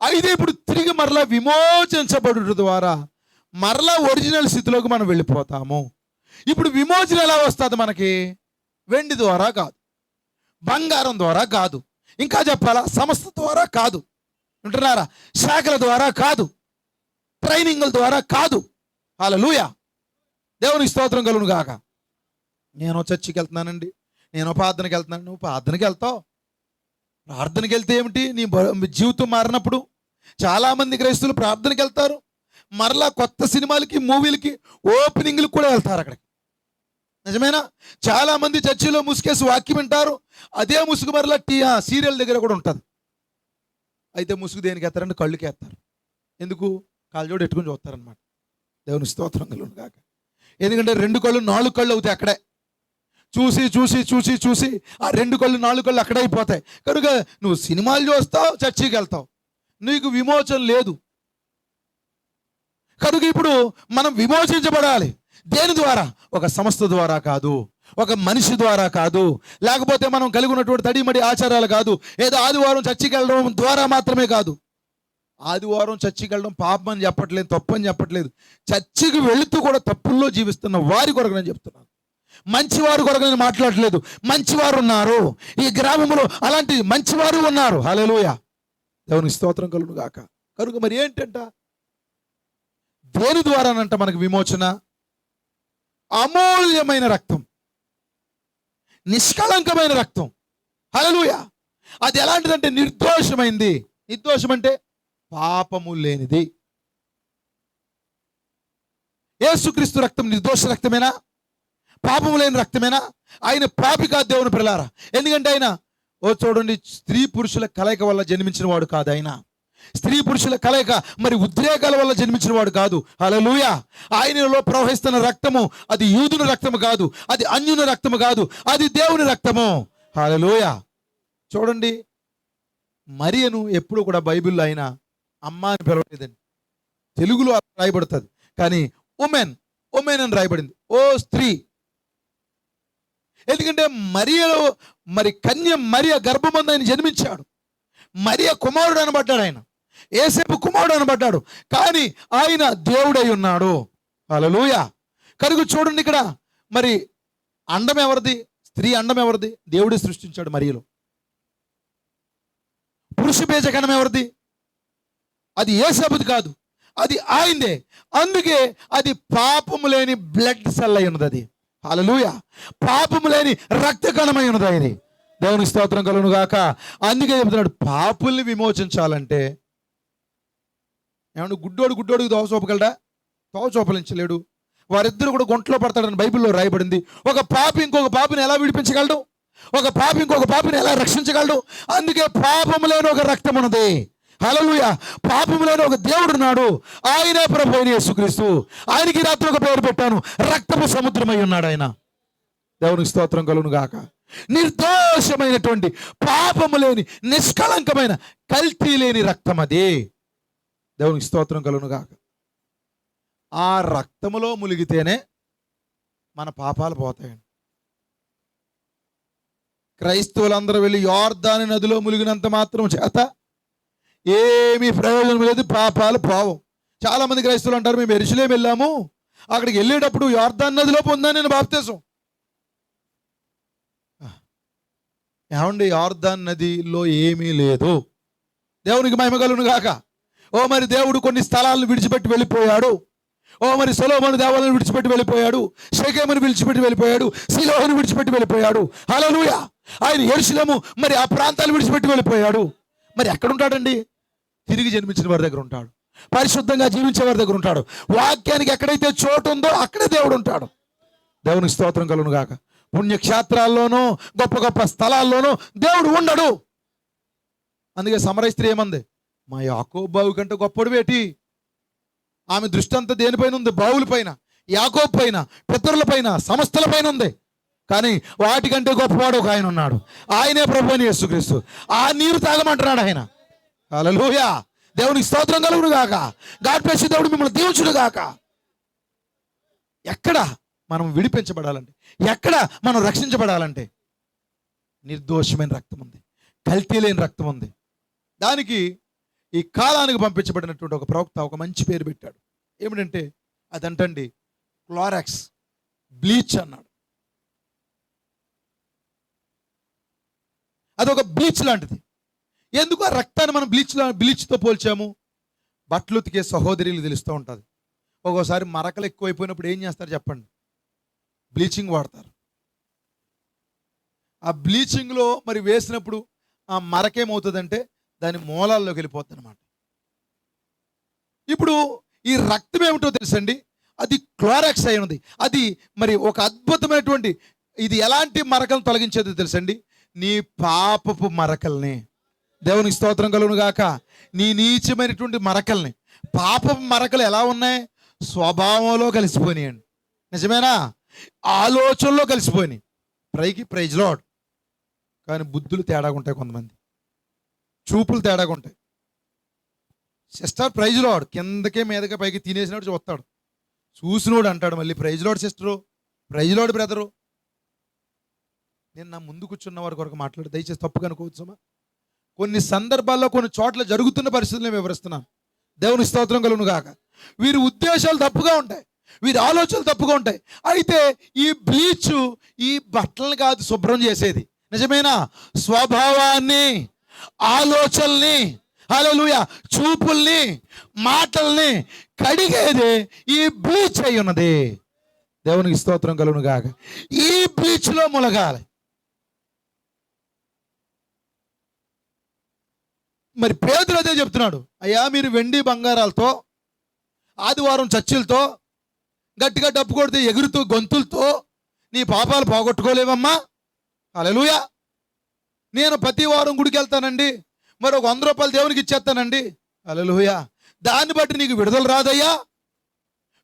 అయితే ఇప్పుడు తిరిగి మరలా విమోచించబడుట ద్వారా మరలా ఒరిజినల్ స్థితిలోకి మనం వెళ్ళిపోతాము. ఇప్పుడు విమోచన ఎలా వస్తుంది మనకి? వెండి ద్వారా కాదు, బంగారం ద్వారా కాదు, ఇంకా చెప్పాలా సంస్థ ద్వారా కాదు, వింటున్నారా? శాఖల ద్వారా కాదు, ట్రైనింగ్ల ద్వారా కాదు. హల్లెలూయా, దేవునికి స్తోత్రం కలుగును గాక. నేను చర్చికి వెళ్తున్నానండి, నేను ప్రార్థనకి వెళ్తున్నాను. నువ్వు ప్రార్థనకి వెళ్తావు, ప్రార్థనకి వెళ్తే ఏమిటి? నీ జీవితం మారినప్పుడు చాలామంది క్రైస్తవులు ప్రార్థనకి వెళ్తారు, మరలా కొత్త సినిమాలకి మూవీలకి ఓపెనింగ్లు కూడా వెళ్తారు అక్కడికి. నిజమేనా? చాలామంది చర్చిలో ముసుకేసి వాక్యం వింటారు, అదే ముసుగు మరలా సీరియల్ దగ్గర కూడా ఉంటుంది. అయితే ముసుగు దేనికి ఎత్తారంటే కళ్ళుకి ఎత్తారు. ఎందుకు? కాళ్ళజోడు ఎట్టుకుని చూస్తారనమాట. దేవుని స్తోత్రం కలుగును గాక. ఎందుకంటే 2 కళ్ళు 4 కళ్ళు అవుతాయి అక్కడే. చూసి చూసి చూసి చూసి ఆ 2 కళ్ళు 4 కళ్ళు అక్కడే అయిపోతాయి. కనుక నువ్వు సినిమాలు చూస్తావు, చర్చికి వెళ్తావు, నీకు విమోచన లేదు. కనుక ఇప్పుడు మనం విమోచించబడాలి. దేని ద్వారా? ఒక సంస్థ ద్వారా కాదు, ఒక మనిషి ద్వారా కాదు, లేకపోతే మనం కలిగి ఉన్నటువంటి తడిమడి ఆచారాలు కాదు, ఏదో ఆదివారం చర్చికి వెళ్ళడం ద్వారా మాత్రమే కాదు. ఆదివారం చర్చికి వెళ్ళడం పాపం అని చెప్పట్లేదు, తప్పు అని చెప్పట్లేదు. చర్చికి వెళుతూ కూడా తప్పుల్లో జీవిస్తున్న వారి కొరకు నేను చెప్తున్నాను. మంచివారు కొరకు నేను మాట్లాడట్లేదు. మంచివారు ఉన్నారు ఈ గ్రామంలో, అలాంటి మంచివారు ఉన్నారు. హల్లెలూయా, దేవునికి స్తోత్రం కలుగును గాక. కనుక మరి ఏంటంట? దేని ద్వారానంట మనకు విమోచన? అమూల్యమైన రక్తం, నిష్కళంకమైన రక్తం. హల్లెలూయా. అది ఎలాంటిదంటే నిర్దోషమైంది. నిర్దోషం అంటే పాపము లేనిది. యేసుక్రీస్తు రక్తం నిర్దోష రక్తమేనా? పాపము లేని రక్తమేనా? ఆయన పాపి కాదు దేవుని పిల్లారా. ఎందుకంటే ఆయన చూడండి, స్త్రీ పురుషుల కలయిక వల్ల జన్మించిన వాడు కాదు. ఆయన స్త్రీ పురుషుల కలయిక మరి ఉద్రేకాల వల్ల జన్మించిన వాడు కాదు. హల్లెలూయా. ఆయనలో ప్రవహిస్తున్న రక్తము అది యూదుని రక్తము కాదు, అది అన్యుని రక్తము కాదు, అది దేవుని రక్తము. హల్లెలూయా. చూడండి, మరియను ఎప్పుడు కూడా బైబిల్లో ఆయన అమ్మ అని పిలవలేదండి. తెలుగులో రాయబడుతుంది, కానీ ఉమెన్ అని రాయబడింది. ఓ స్త్రీ. ఎందుకంటే మరియలో మరి కన్య మరియ గర్భమందు ఆయన జన్మించాడు. మరియ కుమారుడు అనబడ్డాడు, ఆయన యేసేపు కుమారుడు అనబడ్డాడు, కానీ ఆయన దేవుడై ఉన్నాడు. హల్లెలూయా. కనుక చూడండి, ఇక్కడ మరి అండం ఎవరిది? స్త్రీ అండం ఎవరిది? దేవుడే సృష్టించాడు మరియలో. పురుష బీజకణం ఎవరిది? అది యేసేపుది కాదు, అది ఆయనదే. అందుకే అది పాపము లేని బ్లడ్ సెల్ అయి ఉన్నది. అది హల్లెలూయా. పాపము లేని రక్త కణమై ఉన్నది ఆయన. దేవునికి స్తోత్రం కలుగును గాక. అందుకే చెబుతున్నాడు, పాపుల్ని విమోచించాలంటే ఏమన్నా గుడ్డోడికి దోవ చూపగలడా? దోవ చూపలించలేడు. వారిద్దరు కూడా గుంటలో పడతాడని బైబిల్లో రాయబడింది. ఒక పాపి ఇంకొక పాపిని ఎలా విడిపించగలడు? ఒక పాపి ఇంకొక పాపిని ఎలా రక్షించగలడు? అందుకే పాపము లేని ఒక రక్తం ఉన్నది. హల్లెలూయా. పాపము లేని ఒక దేవుడు ఉన్నాడు, ఆయనే ప్రభు అయిన యేసుక్రీస్తు. ఆయనకి రాత్రి ఒక పేరు పెట్టాను, రక్తపు సముద్రమై ఉన్నాడు ఆయన. దేవునికి స్తోత్రం కలుగును గాక. నిర్దోషమైనటువంటి పాపము లేని నిష్కళంకమైన కల్తీ లేని రక్తం అది. దేవునికి స్తోత్రం కలుగును గాక. ఆ రక్తములో ములిగితేనే మన పాపాలు పోతాయండి. క్రైస్తవులందరూ వెళ్ళి యోర్దాను నదిలో ములిగినంత మాత్రం చేత ఏమీ ప్రయోజనం లేదు, పాపాలు పోవు. చాలా మంది క్రైస్తవులు అంటారు, మేము యెరూషలేము వెళ్ళాము, అక్కడికి వెళ్ళేటప్పుడు యోర్దాను నదిలో పొందాను నేను బాప్తిసం. ఏమండి, యోర్దాను నదిలో ఏమీ లేదు. దేవునికి మహిమ కలుగును గాక. ఓ మరి దేవుడు కొన్ని స్థలాలను విడిచిపెట్టి వెళ్ళిపోయాడు. ఓ మరి సొలొమోను దేవాలయాన్ని విడిచిపెట్టి వెళ్ళిపోయాడు, షెకెమును విడిచిపెట్టి వెళ్ళిపోయాడు, షిలోహును విడిచిపెట్టి వెళ్ళిపోయాడు. హల్లెలూయా. ఆయన యెరూషలేము మరి ఆ ప్రాంతాలు విడిచిపెట్టి వెళ్ళిపోయాడు. మరి ఎక్కడ ఉంటాడండి? తిరిగి జన్మించిన వారి దగ్గర ఉంటాడు, పరిశుద్ధంగా జీవించే వారి దగ్గర ఉంటాడు. వాక్యానికి ఎక్కడైతే చోటు ఉందో అక్కడే దేవుడు ఉంటాడు. దేవునికి స్తోత్రం కలుగును గాక. పుణ్యక్షేత్రాల్లోనూ గొప్ప గొప్ప స్థలాల్లోనూ దేవుడు ఉండడు. అందుకే సమరయ స్త్రీ ఏమంది? మా యాకోబు బావి కంటే గొప్పడు వేటి? ఆమె దృష్టి అంతా దేనిపైన ఉంది? బావుల పైన, యాకోబు పైన, పితరుల పైన, సమస్తల పైన ఉంది. కానీ వాటికంటే గొప్పవాడు ఒక ఆయన ఉన్నాడు. ఆయనే ప్రభువైన యేసుక్రీస్తు. ఆ నీరు తాగమంటున్నాడు ఆయన. హల్లెలూయా. దేవునికి స్తోత్రం కలుగును గాక. God bless you. దేవుడు మిమ్మల్ని దీవించును గాక. ఎక్కడ మనం విడిపించబడాలంటే, ఎక్కడ మనం రక్షించబడాలంటే నిర్దోషమైన రక్తం ఉంది, కల్తీ లేని రక్తం ఉంది. దానికి ఈ కాలానికి పంపించబడినటువంటి ఒక ప్రవక్త ఒక మంచి పేరు పెట్టాడు. ఏమిటంటే అదంటండి క్లోరాక్స్, బ్లీచ్ అన్నాడు. అదొక బ్లీచ్ లాంటిది. ఎందుకు ఆ రక్తాన్ని మనం బ్లీచ్తో పోల్చాము? బట్టలు ఉతికే సహోదరులు తెలుస్తూ ఉంటుంది. ఒక్కోసారి మరకలు ఎక్కువైపోయినప్పుడు ఏం చేస్తారు చెప్పండి? బ్లీచింగ్ వాడతారు. ఆ బ్లీచింగ్లో మరి వేసినప్పుడు ఆ మరకేమవుతుందంటే దాని మూలాల్లోకి వెళ్ళిపోతుంది అనమాట. ఇప్పుడు ఈ రక్తం ఏమిటో తెలుసండి, అది క్లోరాక్స్ అయి ఉంది. అది మరి ఒక అద్భుతమైనటువంటి, ఇది ఎలాంటి మరకలను తొలగించేదో తెలుసండి? నీ పాపపు మరకల్ని, దేవునికి స్తోత్రం కలుగును గాక, నీ నీచమైనటువంటి మరకల్ని. పాపపు మరకలు ఎలా ఉన్నాయి? స్వభావంలో కలిసిపోయినాయండి. నిజమేనా? ఆలోచనలో కలిసిపోయినాయి. Praise lord. కానీ బుద్ధులు తేడాగా ఉంటాయి, కొంతమంది చూపులు తేడాగా ఉంటాయి. సిస్టర్ ప్రైజ్ లార్డ్, కిందకే మీదకే పైకి తినేసినట్టు చూస్తాడు. చూసినోడు అంటాడు మళ్ళీ praise Lord sister, praise Lord brother. నేను నా ముందు కూర్చున్న వారి కొరకు మాట్లాడు, దయచేసి తప్పుగా అనుకోవచ్చుమా. కొన్ని సందర్భాల్లో కొన్ని చోట్ల జరుగుతున్న పరిస్థితులు నేను వివరిస్తున్నాను. దేవుని స్తోత్రం కలుగును గాక. వీరి ఉద్దేశాలు తప్పుగా ఉంటాయి, వీరి ఆలోచనలు తప్పుగా ఉంటాయి. అయితే ఈ బ్లీచ్ ఈ బట్టలను కాదు శుభ్రం చేసేది, నిజమేనా? స్వభావాన్ని, ఆలోచనల్ని, హల్లెలూయా, చూపుల్ని, మాటల్ని కడిగేది ఈ బ్లీచ్ అయి ఉన్నది. దేవునికి స్తోత్రం కలుగును గాక. ఈ బ్లీచ్లో ములగాలి. మరి పేతురు అదే చెప్తున్నాడు. అయ్యా, మీరు వెండి బంగారాలతో, ఆదివారం చర్చిలతో, గట్టిగా డప్పు కొడితే ఎగురుతూ గొంతులతో నీ పాపాలు పోగొట్టుకోలేవమ్మా. హల్లెలూయా. నేను ప్రతి వారం గుడికి వెళ్తానండి, మరి ఒక 100 రూపాయలు దేవునికి ఇచ్చేస్తానండి. హల్లెలూయా. దాన్ని బట్టి నీకు విడుదల రాదయ్యా.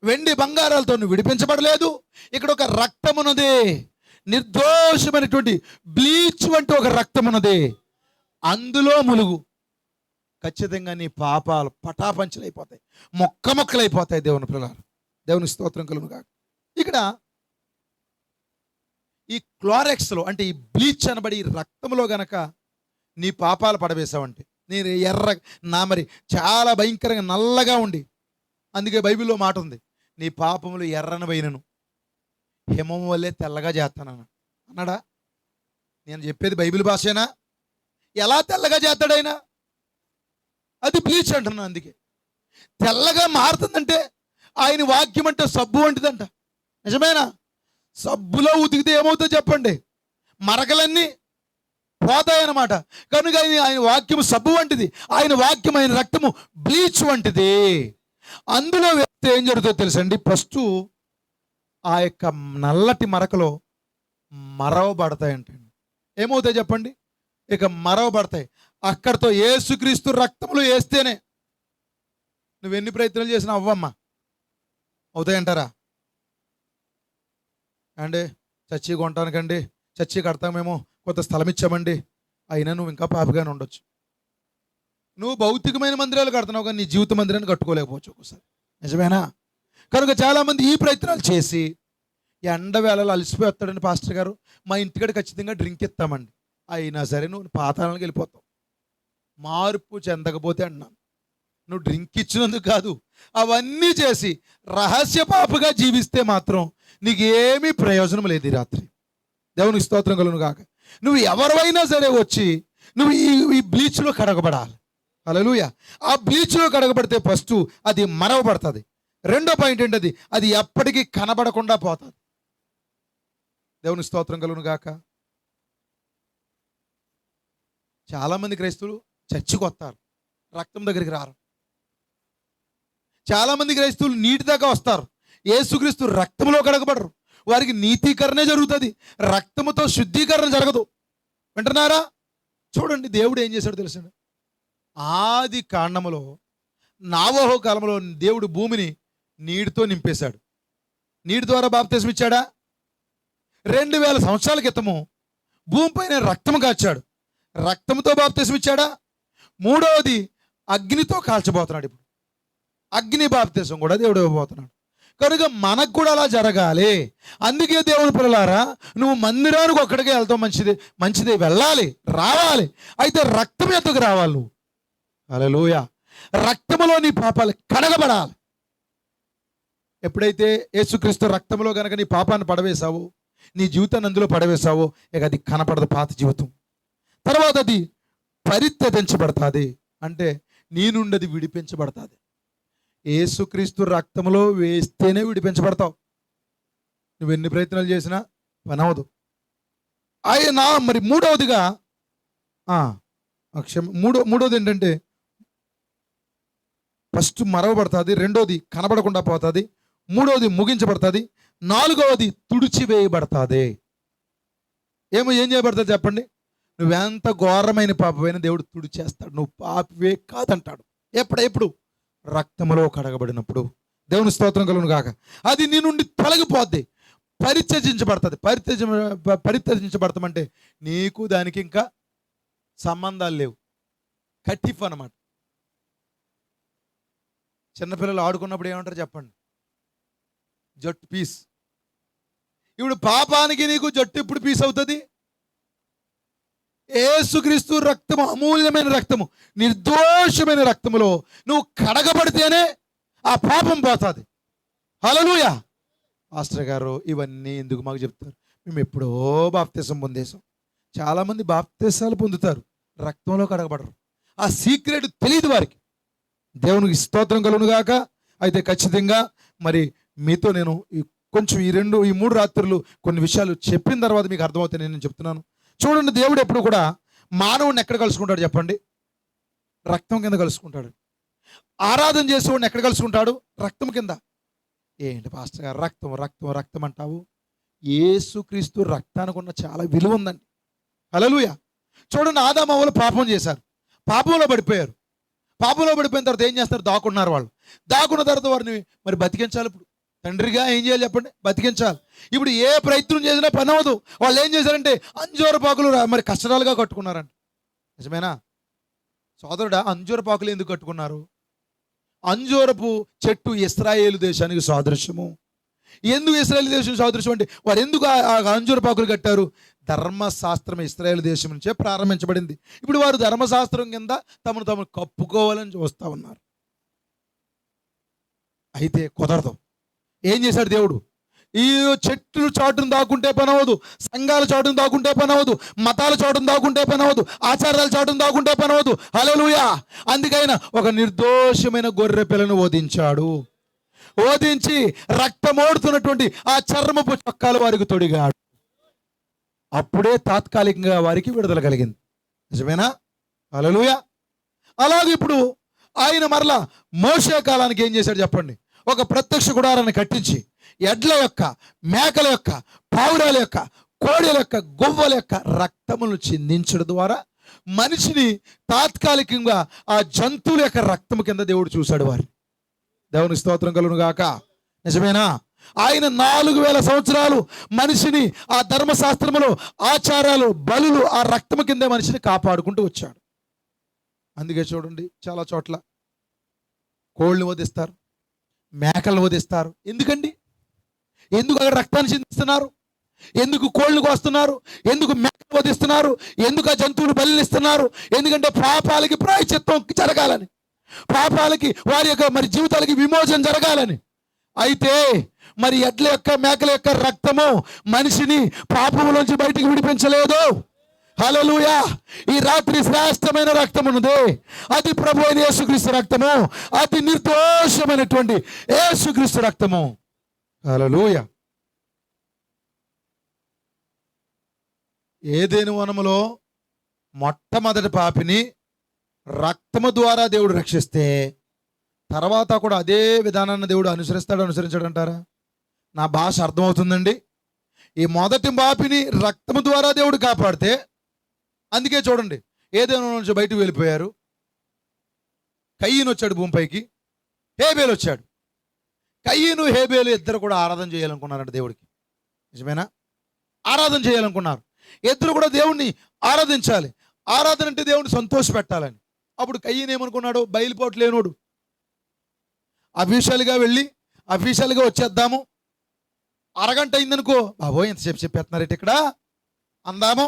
వెండి బంగారాలతో నువ్వు విడిపించబడలేదు. ఇక్కడ ఒక రక్తం ఉన్నది, నిర్దోషమైనటువంటి బ్లీచ్ వంటి ఒక రక్తం ఉన్నది. అందులో ములుగు, ఖచ్చితంగా నీ పాపాలు పటాపంచలైపోతాయి, మొక్కలైపోతాయి. దేవుని పిల్లలు, దేవుని స్తోత్రం కలుగును గాక. ఇక్కడ ఈ క్లోరెక్స్లో అంటే ఈ బ్లీచ్ అనబడి ఈ రక్తంలో గనక నీ పాపాలు పడవేశావంటే, నేను నా మరి చాలా భయంకరంగా నల్లగా ఉండి, అందుకే బైబిల్లో మాట ఉంది, నీ పాపములు ఎర్రనవైనను హిమం వల్లే తెల్లగా చేస్తానన్నా అన్నాడా? నేను చెప్పేది బైబిల్ భాషేనా? ఎలా తెల్లగా చేస్తాడైనా? అది బ్లీచ్ అంటున్నా. అందుకే తెల్లగా మారుతుందంటే ఆయన వాక్యం అంటే సబ్బు వంటిదంట. నిజమేనా? సబ్బులో ఉతికితే ఏమవుతుందో చెప్పండి? మరకలన్నీ పోతాయన్నమాట. కనుక ఆయన వాక్యము సబ్బు వంటిది, ఆయన వాక్యం, ఆయన రక్తము బ్లీచ్ వంటిది. అందులో వేస్తే ఏం జరుగుతుందో తెలుసండి? ఫస్ట్ ఆ యొక్క నల్లటి మరకలో మరవబడతాయంటండి. ఏమవుతాయి చెప్పండి? ఇక మరవబడతాయి. అక్కడితో యేసుక్రీస్తు రక్తంలో వేస్తేనే, నువ్వెన్ని ప్రయత్నాలు చేసినా అవ్వమ్మా. అవుతాయంటారా? అండి చర్చి కొంటానికండి, చర్చి కడతామేమో, కొంత స్థలం ఇచ్చామండి, అయినా నువ్వు ఇంకా పాపిగానే ఉండొచ్చు. నువ్వు భౌతికమైన మందిరాలు కడుతున్నావు కానీ నీ జీవిత మందిరాన్ని కట్టుకోలేకపోవచ్చు ఒకసారి. నిజమేనా? కనుక చాలామంది ఈ ప్రయత్నాలు చేసి ఎండవేళలో అలసిపోతాడండి పాస్టర్ గారు, మా ఇంటికాడ ఖచ్చితంగా డ్రింక్ ఇస్తామండి, అయినా సరే నువ్వు పాతాళానికి వెళ్ళిపోతావు. మార్పు చెందకపోతే అన్నాను, నువ్వు డ్రింక్ ఇచ్చినందుకు కాదు, అవన్నీ చేసి రహస్య పాపగా జీవిస్తే మాత్రం నీకు ఏమీ ప్రయోజనం లేదు ఈ రాత్రి. దేవునికి స్తోత్రం కలుగును గాక. నువ్వు ఎవరైనా సరే వచ్చి నువ్వు ఈ బ్లీచ్లో కడగబడాలి. హల్లెలూయా. ఆ బ్లీచ్లో కడగబడితే ఫస్ట్ అది మరవబడుతుంది. రెండో పాయింట్ ఏంటది? అది ఎప్పటికీ కనబడకుండా పోతుంది. దేవుని స్తోత్రం కలుగును గాక. చాలామంది క్రైస్తవులు చర్చికి వస్తారు, రక్తం దగ్గరికి రారు. చాలామంది క్రైస్తవులు నీటి దాకా వస్తారు, యేసుక్రీస్తు రక్తంలో కడగబడరు. వారికి నీతీకరణే జరుగుతుంది, రక్తముతో శుద్ధీకరణ జరగదు. వింటున్నారా? చూడండి, దేవుడు ఏం చేశాడు తెలుసండి? ఆది కాండములో నోవహు కాలంలో దేవుడు భూమిని నీటితో నింపేశాడు. నీటి ద్వారా బాప్తిస్మం ఇచ్చాడా? 2000 సంవత్సరాల క్రితము భూమిపైన రక్తము కాచాడు. రక్తంతో బాప్తిస్మం ఇచ్చాడా? మూడవది అగ్నితో కాల్చబోతున్నాడు. ఇప్పుడు అగ్ని బాప్తిస్మం కూడా దేవుడు ఇవ్వబోతున్నాడు. కనుక మనకు కూడా అలా జరగాలి. అందుకే దేవుని పిల్లలారా, నువ్వు మందిరానికి ఒక్కడికే వెళ్తావు, మంచిదే, వెళ్ళాలి, రావాలి. అయితే రక్తం ఎందుకు రావాలి? నువ్వు హల్లెలూయా, రక్తములో నీ పాపాలు కడగబడాలి. ఎప్పుడైతే యేసుక్రీస్తు రక్తంలో కనుక నీ పాపాన్ని పడవేశావో, నీ జీవితాన్ని అందులో పడవేశావో, ఇక అది కనపడదు పాత జీవితం. తర్వాత అది పరిత్యజించబడుతుంది, అంటే నీ నుండి అది విడిపించబడుతుంది. యేసుక్రీస్తు రక్తంలో వేస్తేనే విడిపించబడతావు. నువ్వు ఎన్ని ప్రయత్నాలు చేసినా పని అవదు. ఆయన మరి మూడవదిగా మూడవది ఏంటంటే, ఫస్ట్ మరవబడుతుంది, రెండోది కనబడకుండా పోతుంది, మూడవది ముగించబడుతుంది, నాలుగవది తుడిచివేయబడుతుంది. ఏం చేయబడుతుంది చెప్పండి? నువ్వెంత ఘోరమైన పాపమైన దేవుడు తుడిచేస్తాడు. నువ్వు పాపివే కాదంటాడు. ఎప్పుడు రక్తములో కడగబడినప్పుడు. దేవుని స్తోత్రం కలుగును గాక. అది నీ నుండి తొలగిపోద్ది, పరిత్యజించబడుతుంది. పరిత్యజించబడతామంటే నీకు దానికి ఇంకా సంబంధాలు లేవు, కటిఫ్ అన్నమాట. చిన్నపిల్లలు ఆడుకున్నప్పుడు ఏమంటారు చెప్పండి? జట్టు పీస్. ఇప్పుడు పాపానికి నీకు జట్టు ఇప్పుడు పీస్ అవుతుంది? యేసుక్రీస్తు రక్తము, అమూల్యమైన రక్తము, నిర్దోషమైన రక్తములో నువ్వు కడగబడితేనే ఆ పాపం పోతుంది. హల్లెలూయా. పాస్టర్ గారు ఇవన్నీ ఎందుకు మాకు చెప్తారు? మేము ఎప్పుడో బాప్తిసం పొందేశాం. చాలామంది బాప్తిసాలు పొందుతారు, రక్తంలో కడగబడరు. ఆ సీక్రెట్ తెలియదు వారికి. దేవునికి స్తోత్రం కలుగును గాక. అయితే ఖచ్చితంగా మరి మీతో నేను కొంచెం ఈ 3 రాత్రులు కొన్ని విషయాలు చెప్పిన తర్వాత మీకు అర్థమవుతాయి నేను చెప్తున్నాను. చూడండి, దేవుడు ఎప్పుడు కూడా మానవుడిని ఎక్కడ కలుసుకుంటాడు చెప్పండి? రక్తం కింద కలుసుకుంటాడు. ఆరాధన చేసేవాడిని ఎక్కడ కలుసుకుంటాడు? రక్తం కింద. ఏంటి పాస్టర్ గారు రక్తం రక్తం రక్తం అంటావు? యేసుక్రీస్తు రక్తానికి ఉన్న చాలా విలువ ఉందండి. హల్లెలూయా. చూడండి, ఆదాము అవ్వలు పాపం చేశారు, పాపంలో పడిపోయారు. పాపంలో పడిపోయిన తర్వాత ఏం చేస్తారు? దాక్కున్నారు. వాళ్ళు దాక్కున్న తర్వాత వారిని మరి బతికించాలి. ఇప్పుడు తండ్రిగా ఏం చేయాలి చెప్పండి? బతికించాలి. ఇప్పుడు ఏ ప్రయత్నం చేసినా పని అవ్వదు. వాళ్ళు ఏం చేశారంటే అంజూర పాకులు మరి కష్టరాలుగా కట్టుకున్నారంట. నిజమేనా సోదరుడా? అంజూర పాకులు ఎందుకు కట్టుకున్నారు? అంజూరపు చెట్టు ఇశ్రాయేలు దేశానికి సాదృశ్యము. ఎందుకు ఇశ్రాయేలు దేశం సాదృశ్యం అంటే, వారు ఎందుకు ఆ అంజూర పాకులు కట్టారు? ధర్మశాస్త్రం ఇశ్రాయేలు దేశం నుంచే ప్రారంభించబడింది. ఇప్పుడు వారు ధర్మశాస్త్రం కింద తమను కప్పుకోవాలని చూస్తూ ఉన్నారు. అయితే కుదరదు. ఏం చేశాడు దేవుడు? ఈ చెట్లు చాటును దాక్కుంటే పని అవ్వదు, సంఘాల చాటును దాక్కుంటే పని అవ్వదు, మతాల చాటును దాక్కుంటే పని అవ్వదు, ఆచారాల చాటును దాక్కుంటే పని అవ్వదు. హల్లెలూయా. అందుకైనా ఒక నిర్దోషమైన గొర్రె పిల్లను ఓదించాడు. ఓదించి రక్తమోడుతున్నటువంటి ఆ చర్మపు చొక్కాలు వారికి తొడిగాడు. అప్పుడే తాత్కాలికంగా వారికి విడుదల కలిగింది. నిజమేనా? హల్లెలూయా. అలాగే ఇప్పుడు ఆయన మరలా మోషే కాలానికి ఏం చేశాడు చెప్పండి? ఒక ప్రత్యక్ష గుడారాన్ని కట్టించి ఎడ్ల యొక్క, మేకల యొక్క, పావురాల యొక్క, కోడెల యొక్క, గొవ్వల యొక్క రక్తములను చిందించడం ద్వారా మనిషిని తాత్కాలికంగా ఆ జంతువుల యొక్క రక్తము కింద దేవుడు చూశాడు వారిని. దేవుని స్తోత్రం కలుగును గాక. నిజమేనా? ఆయన 4000 సంవత్సరాలు మనిషిని ఆ ధర్మశాస్త్రములో ఆచారాలు, బలులు, ఆ రక్తము కిందే మనిషిని కాపాడుకుంటూ వచ్చాడు. అందుకే చూడండి, చాలా చోట్ల కోళ్ళని వధిస్తారు, మేకలను వధిస్తారు. ఎందుకండి? ఎందుకు అక్కడ రక్తాన్ని చిందిస్తున్నారు? ఎందుకు కోళ్ళను కోస్తున్నారు? ఎందుకు మేకలు వధిస్తున్నారు? ఎందుకు ఆ జంతువులు బలినిస్తున్నారు? ఎందుకంటే పాపాలకి ప్రాయశ్చిత్తం జరగాలని, పాపాలకి వారి యొక్క మరి జీవితాలకి విమోచన జరగాలని. అయితే మరి ఎడ్ల యొక్క, మేకల యొక్క రక్తము మనిషిని పాపములోంచి బయటికి విడిపించలేదు. హల్లెలూయా. ఈ రాత్రి శ్రేష్టమైన రక్తం ఉన్నది, అది ప్రభు అయిన యేసుక్రీస్తు రక్తము, అతి నిర్దోషమైనటువంటి యేసుక్రీస్తు రక్తము. హల్లెలూయా. ఏదెను వనములో మొట్టమొదటి పాపిని రక్తము ద్వారా దేవుడు రక్షిస్తే, తర్వాత కూడా అదే విధానాన్ని దేవుడు అనుసరించాడంటారా? నా భాష అర్థమవుతుందండి. ఈ మొదటి పాపిని రక్తము ద్వారా దేవుడు కాపాడితే, అందుకే చూడండి ఏదైనా నుంచి బయటకు వెళ్ళిపోయారు, కయ్యను వచ్చాడు భూమిపైకి, హేబేలు వచ్చాడు. కయ్యను హేబేలు ఇద్దరు కూడా ఆరాధన చేయాలనుకున్నారంట దేవుడికి. నిజమేనా? ఆరాధన చేయాలనుకున్నారు. ఇద్దరు కూడా దేవుణ్ణి ఆరాధించాలి. ఆరాధన అంటే దేవుణ్ణి సంతోష పెట్టాలని. అప్పుడు కయ్యను ఏమనుకున్నాడు? బయలుపోటు లేనోడు, అఫీషియల్గా వెళ్ళి అఫీషియల్గా వచ్చేద్దాము, అరగంట అయిందనుకో, బాబోయ్ ఎంతసేపు చెప్పేస్తున్నారేంటి ఇక్కడ అందాము,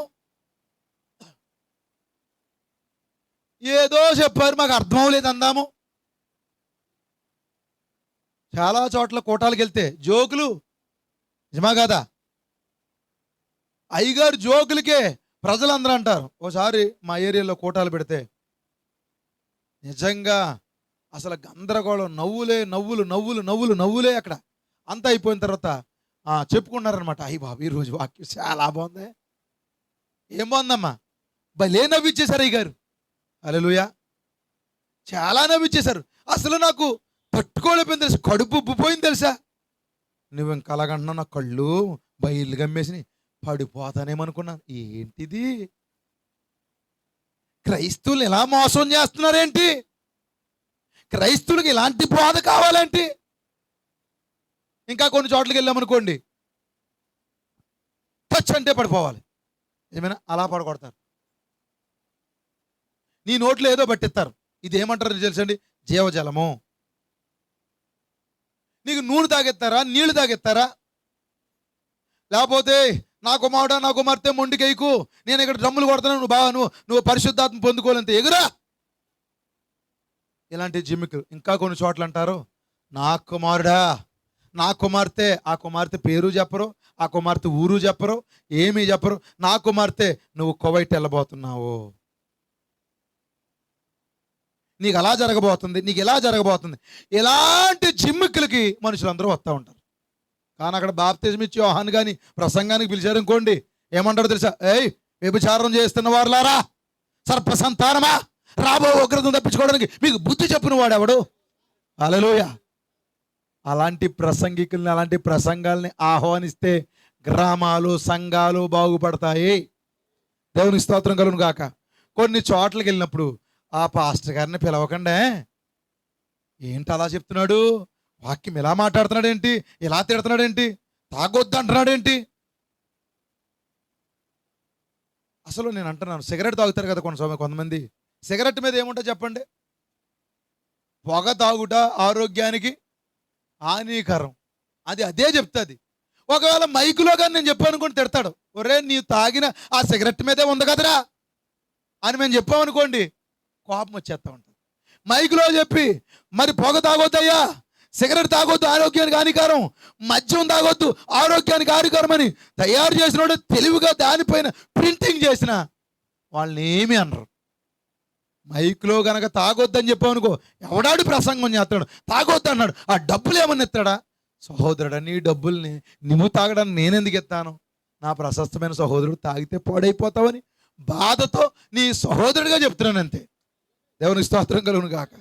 ఏదో చెప్పారు మాకు అర్థం అవ్వలేదు అందాము. చాలా చోట్ల కోటాలకు వెళ్తే జోకులు, నిజమా కాదా? అయ్యగారు జోకులకే ప్రజలందరూ అంటారు. ఓసారి మా ఏరియాలో కోటాలు పెడితే నిజంగా అసలు గందరగోళం, నవ్వులే నవ్వులు నవ్వులు నవ్వులు నవ్వులే. అక్కడ అంతా అయిపోయిన తర్వాత చెప్పుకున్నారనమాట, అయ్యి బాబు ఈరోజు వాక్యం చాలా బాగుంది. ఏం బాగుందమ్మా? భలే నవ్విచ్చేశారు అయ్యగారు. హల్లెలూయా. చాలా నవ్విచ్చేశారు. అసలు నాకు తట్టుకోలేకపోయింది తెలుసా, కడుపు ఉబ్బిపోయింది తెలుసా. నువ్వు ఇంకా అలాగంటున్నావు, నా కళ్ళు బయలు గమ్మేసి పడిపోతానేమనుకున్నాను. ఏంటిది, క్రైస్తవులు ఎలా మోసం చేస్తున్నారేంటి? క్రైస్తవులకి ఇలాంటి బోధ కావాలేంటి? ఇంకా కొన్ని చోట్లకి వెళ్ళామనుకోండి, టచ్ అంటే పడిపోవాలి. ఏమైనా అలా పడగొడతారు. నీ నోట్లో ఏదో పట్టిస్తారు. ఇది ఏమంటారు తెలుసండి? జీవజలము. నీకు నూనె తాగెత్తారా, నీళ్లు తాగెత్తారా? లేకపోతే నా కుమారుడా నా కుమార్తె మొండికేయకు, నేను ఇక్కడ డ్రమ్ములు కొడతాను, నువ్వు బాగా నువ్వు పరిశుద్ధాత్మ పొందుకోవాలంటే ఎగురా. ఇలాంటి జిమ్మికులు. ఇంకా కొన్ని చోట్ల అంటారు, నా కుమారుడా నా కుమార్తె. ఆ కుమార్తె పేరు చెప్పరు, ఆ కుమార్తె ఊరు చెప్పరు, ఏమీ చెప్పరు. నా కుమార్తె, నువ్వు కువైట్ వెళ్ళబోతున్నావు, నీకు అలా జరగబోతుంది, నీకు ఇలా జరగబోతుంది. ఇలాంటి జిమ్మికులకి మనుషులందరూ వస్తూ ఉంటారు. కానీ అక్కడ బాప్తిజం ఇచ్చి యోహాను కానీ ప్రసంగానికి పిలిచారు అనుకోండి, ఏమంటారు తెలుసా? ఏయ్ వ్యభిచారం చేస్తున్న వారులారా, సర్పసంతానమా, రాబో ఉగ్రతను తప్పించుకోవడానికి మీకు బుద్ధి చెప్పిన వాడెవడు? హల్లెలూయా. అలాంటి ప్రసంగికుల్ని, అలాంటి ప్రసంగాల్ని ఆహ్వానిస్తే గ్రామాలు సంఘాలు బాగుపడతాయి. దేవునికి స్తోత్రం కలుగును గాక. కొన్ని చోట్లకి వెళ్ళినప్పుడు ఆ పాస్టర్ గారిని పిలవకండే, ఏంటి అలా చెప్తున్నాడు, వాక్యం ఇలా మాట్లాడుతున్నాడు ఏంటి, ఇలా తిడుతున్నాడు ఏంటి, తాగొద్దు అంటున్నాడు ఏంటి? అసలు నేను అంటున్నాను, సిగరెట్ తాగుతారు కదా కొంతమంది. సిగరెట్ మీద ఏముంటుంది చెప్పండి? పొగ తాగుట ఆరోగ్యానికి హానికరం, అది అదే చెప్తుంది. ఒకవేళ మైకులో కానీ నేను చెప్పాను అనుకోండి, తిడతాడు, ఒరే నీవు తాగిన ఆ సిగరెట్ మీదే ఉంది కదరా అని మేము చెప్పామనుకోండి, కోపం వచ్చేస్తా ఉంటుంది. మైకులో చెప్పి మరి పొగ తాగొద్దయ్యా, సిగరెట్ తాగొద్దు ఆరోగ్యానికి హానికరం, మద్యం తాగొద్దు ఆరోగ్యానికి హానికరం అని తయారు చేసినోడు తెలివిగా దానిపైన ప్రింటింగ్ చేసిన వాళ్ళని ఏమీ అనరు. మైక్లో గనక తాగొద్దని చెప్పామనుకో, ఎవడాడు ప్రసంగం చేస్తాడు, తాగొద్దు అన్నాడు, ఆ డబ్బులు ఏమన్నా ఎత్తాడా? సహోదరుడా, నీ డబ్బుల్ని నువ్వు తాగడానికి నేనెందుకు ఎత్తాను? నా ప్రశస్తమైన సహోదరుడు తాగితే పాడైపోతావని బాధతో నీ సహోదరుడిగా చెప్తున్నాను అంతే. దేవునికి స్తోత్రం కలుగును గాక.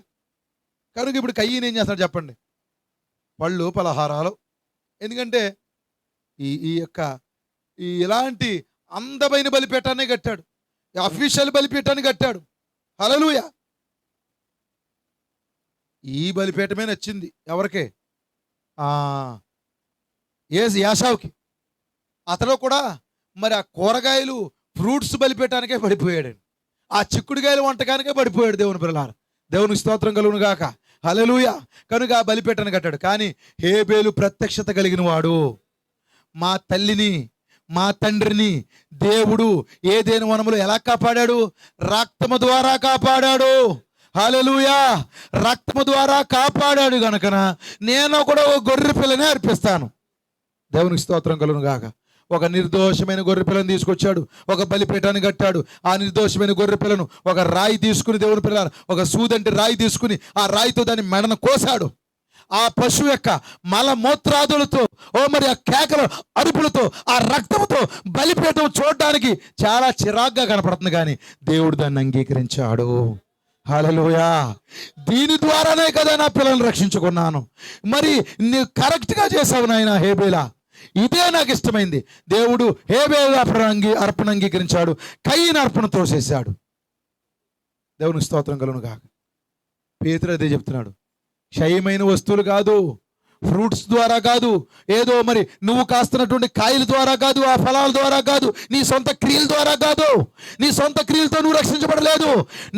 కనుక ఇప్పుడు కయ్యను ఏం చేస్తాడు చెప్పండి? పళ్ళు పలహారాలు. ఎందుకంటే ఇలాంటి అందమైన బలిపీఠాన్ని కట్టాడు, అఫీషియల్ బలిపీఠాన్ని కట్టాడు. హల్లెలూయా. ఈ బలిపీఠమే నచ్చింది ఎవరికి? యాషావుకి. అతను కూడా మరి ఆ కూరగాయలు ఫ్రూట్స్ బలిపీఠానికే పడిపోయాడు, ఆ చిక్కుడుగాయలు వంటకానికే పడిపోయాడు. దేవుని పిల్లలారా, దేవునికి స్తోత్రం కలుగును గాక. హల్లెలూయా. కనుక ఆ బలిపీఠాన్ని కట్టాడు. కానీ హేబేలు ప్రత్యక్షత కలిగిన వాడు. మా తల్లిని మా తండ్రిని దేవుడు ఏదైనా వనములో ఎలా కాపాడాడు? రక్తము ద్వారా కాపాడాడు. హల్లెలూయా. రక్తము ద్వారా కాపాడాడు గనుకన నేను కూడా ఒక గొర్రె పిల్లని అర్పిస్తాను. దేవునికి స్తోత్రం కలుగును గాక. ఒక నిర్దోషమైన గొర్రె పిల్లని తీసుకొచ్చాడు, ఒక బలిపీఠాన్ని కట్టాడు. ఆ నిర్దోషమైన గొర్రె పిల్లను ఒక రాయి తీసుకుని, దేవుని పిల్లలు ఒక సూదంటి రాయి తీసుకుని ఆ రాయితో దాన్ని మెడను కోసాడు. ఆ పశువు యొక్క మలమూత్రాదులతో మరి ఆ కేకల అరుపులతో ఆ రక్తంతో బలిపీఠం చూడడానికి చాలా చిరాగ్గా కనపడుతుంది, కానీ దేవుడు దాన్ని అంగీకరించాడు. హల్లెలూయా. దీని ద్వారానే కదా నా పిల్లల్ని రక్షించుకున్నాను. మరి నువ్వు కరెక్ట్గా చేసావు నాయన హేబేలా, ఇదే నాకు ఇష్టమైంది. దేవుడు హేబేలు అర్పణ అంగీకరించాడు, కయీను అర్పణ తోసేశాడు. దేవునికి స్తోత్రం కలుగును గాక. పేతురు అదే చెప్తున్నాడు. క్షయమైన వస్తువులు కాదు, ఫ్రూట్స్ ద్వారా కాదు, ఏదో మరి నువ్వు కాస్తున్నటువంటి కాయల ద్వారా కాదు, ఆ ఫలాల ద్వారా కాదు, నీ సొంత క్రియల ద్వారా కాదు. నీ సొంత క్రియలతో నువ్వు రక్షించబడలేదు.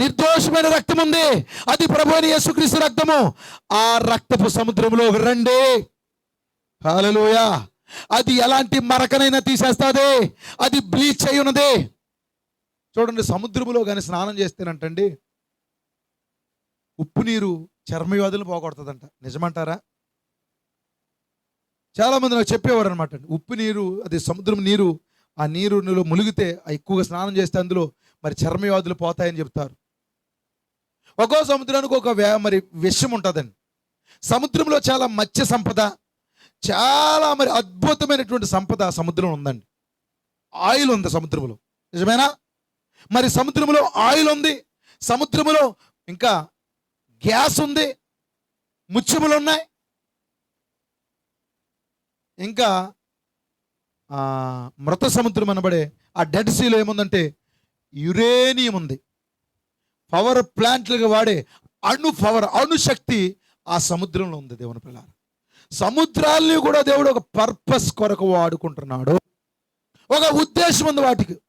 నిర్దోషమైన రక్తం ఉంది, అది ప్రభువైన యేసుక్రీస్తు రక్తము. ఆ రక్తపు సముద్రంలో రండి. హల్లెలూయా. అది ఎలాంటి మరకనైనా తీసేస్తుంది, అది బ్లీచ్ అయి ఉన్నది. చూడండి, సముద్రములో కానీ స్నానం చేస్తేనంటండి ఉప్పు నీరు చర్మవ్యాధులను పోగొడుతుందంట. నిజమంటారా? చాలా మంది నాకు చెప్పేవారు అనమాట. ఉప్పు నీరు, అది సముద్రం నీరు, ఆ నీరులో మునిగితే ఎక్కువగా స్నానం చేస్తే అందులో మరి చర్మవ్యాధులు పోతాయని చెప్తారు. ఒక్కో సముద్రానికి ఒక మరి విషయం ఉంటుందండి. సముద్రంలో చాలా మత్స్య సంపద, చాలా మరి అద్భుతమైనటువంటి సంపద సముద్రం ఉందండి. ఆయిల్ ఉంది సముద్రంలో, నిజమేనా? మరి సముద్రంలో ఆయిల్ ఉంది, సముద్రంలో ఇంకా గ్యాస్ ఉంది, ముత్యములు ఉన్నాయి, ఇంకా మృత సముద్రం అనబడే ఆ డెడ్ సీలో ఏముందంటే యురేనియం ఉంది. పవర్ ప్లాంట్లుగా వాడే అణుశక్తి ఆ సముద్రంలో ఉంది. దేవుని పిల్లారా, సముద్రాల్ని కూడా దేవుడు ఒక పర్పస్ కొరకు వాడుకుంటున్నాడు. ఒక ఉద్దేశం ఉంది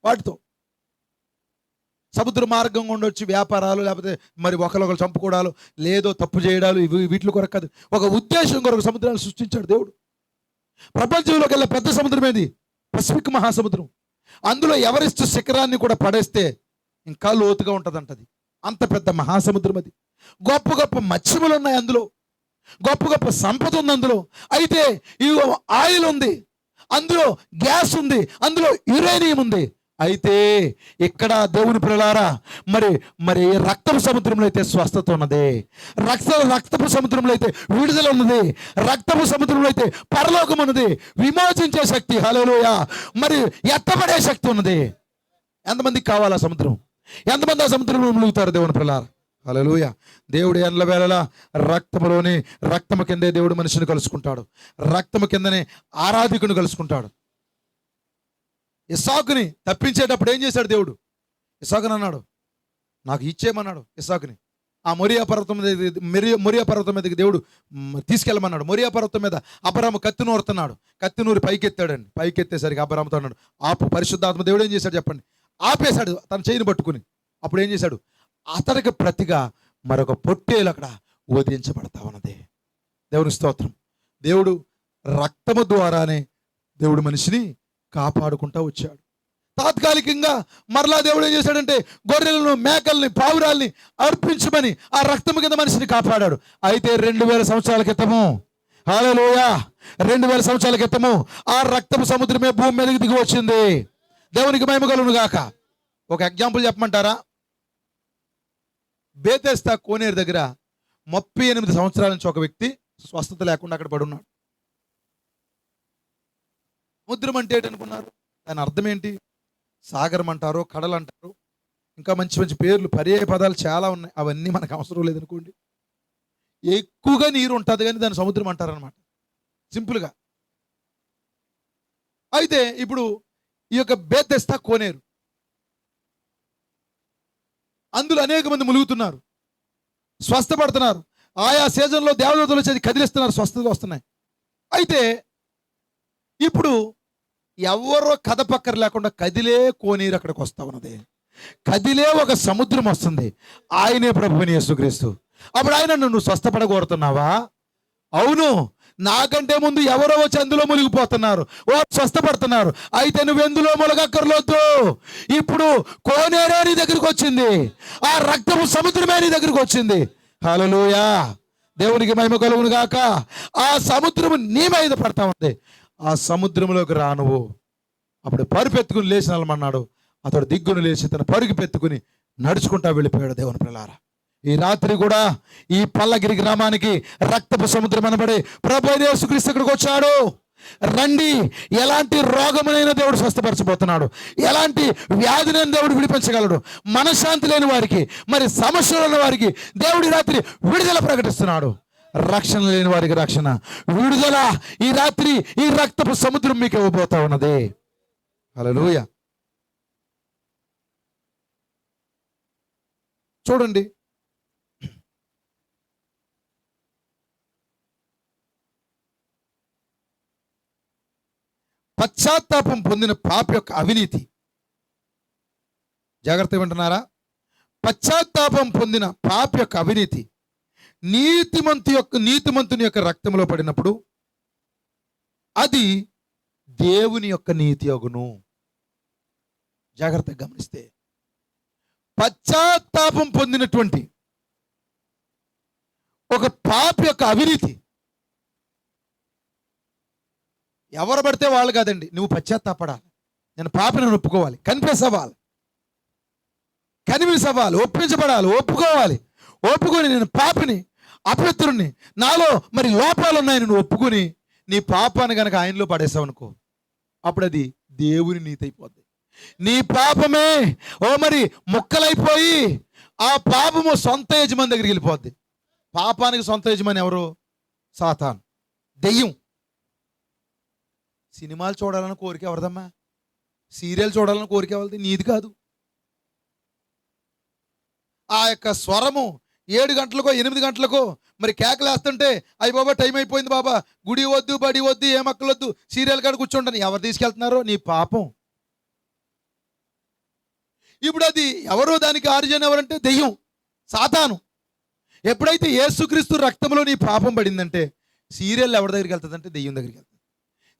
వాటితో. సముద్ర మార్గం ఉండొచ్చు, వ్యాపారాలు, లేకపోతే మరి ఒకరికొకరు చంపుకోవడాలు, లేదో తప్పు చేయడాలు, వీటి కొరకు కాదు, ఒక ఉద్దేశం కొరకు సముద్రాలు సృష్టించాడు దేవుడు. ప్రపంచంలోకి వెళ్ళే పెద్ద సముద్రం ఏది? పసిఫిక్ మహాసముద్రం. అందులో ఎవరెస్ట్ శిఖరాన్ని కూడా పడేస్తే ఇంకా లోతుగా ఉంటుందంటది. అంత పెద్ద మహాసముద్రం అది. గొప్ప గొప్ప మత్స్యములు ఉన్నాయి అందులో, గొప్ప గొప్ప సంపద ఉంది అందులో. అయితే ఈ ఆయిల్ ఉంది, అందులో గ్యాస్ ఉంది, అందులో యురేనియం ఉంది. అయితే ఇక్కడ దేవుని పిల్లలారా, మరి రక్తపు సముద్రంలో అయితే స్వస్థత ఉన్నది, రక్తపు సముద్రంలో అయితే విడుదల ఉన్నది, రక్తపు సముద్రంలో అయితే పరలోకం ఉన్నది, విమోచించే శక్తి, హల్లెలూయా, మరి ఎత్తబడే శక్తి ఉన్నది. ఎంతమందికి కావాలా సముద్రం? ఎంతమంది ఆ సముద్రంలో ములుగుతారు దేవుని పిల్లలారా? హల్లెలూయా. దేవుడు ఎల్లవేళలా రక్తము కిందే దేవుడు మనిషిని కలుసుకుంటాడు, రక్తము కిందనే ఆరాధికుని కలుసుకుంటాడు. ఇస్సాకుని తప్పించేటప్పుడు ఏం చేశాడు దేవుడు? ఇస్సాకుని అన్నాడు, నాకు ఇచ్చేయమన్నాడు. ఇస్సాకుని ఆ మొరియా పర్వతం మీదకి దేవుడు తీసుకెళ్ళమన్నాడు. మొరియా పర్వతం మీద అబ్రాము కత్తి నూరుతున్నాడు. కత్తి నూరి పైకెత్తాడండి. పైకెత్తేసరికి అబ్రాముతో అన్నాడు, ఆపు. పరిశుద్ధాత్మ దేవుడు ఏం చేశాడు చెప్పండి? ఆపేశాడు తన చేయిని పట్టుకుని. అప్పుడు ఏం చేశాడు? అతడికి ప్రతిగా మరొక పొట్టేలు అక్కడ వధించబడతా ఉన్నది. దేవుని స్తోత్రం. దేవుడు రక్తము ద్వారానే దేవుడు మనిషిని కాపాడుకుంటా వచ్చాడు. తాత్కాలికంగా మరలా దేవుడు ఏం చేశాడంటే గొర్రెలను, మేకల్ని, పావురాల్ని అర్పించమని ఆ రక్తము కింద మనిషిని కాపాడాడు. అయితే 2000 సంవత్సరాల క్రితము, హల్లెలూయా, 2000 సంవత్సరాల క్రితము ఆ రక్తపు సముద్రమే భూమి మీదకి దిగి వచ్చింది. దేవునికి మహిమ కలుగును గాక. ఒక ఎగ్జాంపుల్ చెప్పమంటారా? బేతెస్తా కోనేరు దగ్గర 38 సంవత్సరాల నుంచి ఒక వ్యక్తి స్వస్థత లేకుండా అక్కడ పడున్నాడు. సముద్రం అంటే ఏంటనుకున్నారు? దాని అర్థం ఏంటి? సాగరం అంటారు, కడలు అంటారు, ఇంకా మంచి మంచి పేర్లు, పర్యాయ పదాలు చాలా ఉన్నాయి. అవన్నీ మనకు అవసరం లేదనుకోండి. ఎక్కువగా నీరు ఉంటుంది కానీ దాన్ని సముద్రం అంటారనమాట, సింపుల్గా. అయితే ఇప్పుడు ఈ యొక్క బేతెస్తా కోనేరు, అందులో అనేక మంది ములుగుతున్నారు, స్వస్థపడుతున్నారు. ఆయా సీజన్లో దేవదూతలు వచ్చి కదిలిస్తున్నారు, స్వస్థతలు వస్తున్నాయి. అయితే ఇప్పుడు ఎవరో కథపక్కర లేకుండా కదిలే కోనేరు అక్కడికి వస్తా ఉన్నది. కదిలే ఒక సముద్రం వస్తుంది. ఆయనే ప్రభువైన యేసుక్రీస్తు. అప్పుడు ఆయన, నువ్వు స్వస్థపడగోరుతున్నావా? అవును, నాకంటే ముందు ఎవరో వచ్చి అందులో మునిగిపోతున్నారు, స్వస్థపడుతున్నారు. అయితే నువ్వెందులో మునగక్కర్లేదు. ఇప్పుడు కోనేరే నీ దగ్గరికి వచ్చింది, ఆ రక్తపు సముద్రమే నీ దగ్గరికి వచ్చింది. హల్లెలూయా, దేవునికి మహిమ కలుగును గాక. ఆ సముద్రము నీ మీద పడతా ఉంది. ఆ సముద్రంలోకి రా నువ్వు. అప్పుడు పరుపెత్తుకుని లేచి నిలమన్నాడు. అతడు దిగ్గును లేచి తన పరుగు పెట్టుకుని నడుచుకుంటా వెళ్ళిపోయాడు. దేవుని పిల్లారా, ఈ రాత్రి కూడా ఈ పల్లగిరి గ్రామానికి రక్తపు సముద్రం అనబడే ప్రభువైన యేసుక్రీస్తు ఇక్కడికి వచ్చాడు. రండి. ఎలాంటి రోగమునైనా దేవుడు స్వస్థపరచబోతున్నాడు, ఎలాంటి వ్యాధినైనా దేవుడు విడిపించగలడు. మనశ్శాంతి లేని వారికి, మరి సమస్యలు ఉన్న వారికి దేవుడి రాత్రి విడుదల ప్రకటిస్తున్నాడు. రక్షణ లేని వారికి రక్షణ, విడుదల ఈ రాత్రి ఈ రక్తపు సముద్రం మీకు ఇవ్వబోతా ఉన్నది. హల్లెలూయా. చూడండి, పశ్చాత్తాపం పొందిన పాప యొక్క అవినీతి, జాగ్రత్తగా వింటున్నారా? పశ్చాత్తాపం పొందిన పాప యొక్క అవినీతి నీతిమంతుని యొక్క రక్తంలో పడినప్పుడు అది దేవుని యొక్క నీతి అగును. జాగ్రత్తగా గమనిస్తే, పశ్చాత్తాపం పొందినటువంటి ఒక పాప యొక్క అవినీతి, ఎవరు పడితే వాళ్ళు కాదండి, నువ్వు పశ్చాత్తాపడాలి, నేను పాపని ఒప్పుకోవాలి, కన్ఫెస్ అవ్వాలి, కన్విన్స్ అవ్వాలి, ఒప్పించబడాలి, ఒప్పుకొని నేను పాపిని, అపవిత్రుణ్ణి, నాలో మరి లోపాలు ఉన్నాయని నువ్వు ఒప్పుకొని నీ పాపాన్ని కనుక ఆయనలో పడేసావు అనుకో, అప్పుడు అది దేవుని నీతి అయిపోద్ది. నీ పాపమే మరి ముక్కలైపోయి ఆ పాపము సొంత యజమాని దగ్గరికి వెళ్ళిపోద్ది. పాపానికి సొంత యజమాని ఎవరు? సాతాను, దెయ్యం. సినిమాలు చూడాలని కోరిక ఎవరిదమ్మా? సీరియల్ చూడాలని కోరిక ఎవరిది? నీది కాదు. ఆ యొక్క స్వరము 7 గంటలకో 8 గంటలకో మరి కేకలేస్తుంటే, అయ్యి బాబా టైం అయిపోయింది బాబా, గుడి వద్దు, బడి వద్దు, ఏ మక్కలొద్దు, సీరియల్ కాడ కూర్చోండి, ఎవరు తీసుకెళ్తున్నారో? నీ పాపం. ఇప్పుడు అది ఎవరో, దానికి ఆరిజిన్ ఎవరంటే దెయ్యం, సాతాను. ఎప్పుడైతే యేసుక్రీస్తు రక్తంలో నీ పాపం పడిందంటే, సీరియల్ ఎవరి దగ్గరికి వెళ్తుందంటే దెయ్యం దగ్గరికి వెళ్తుంది.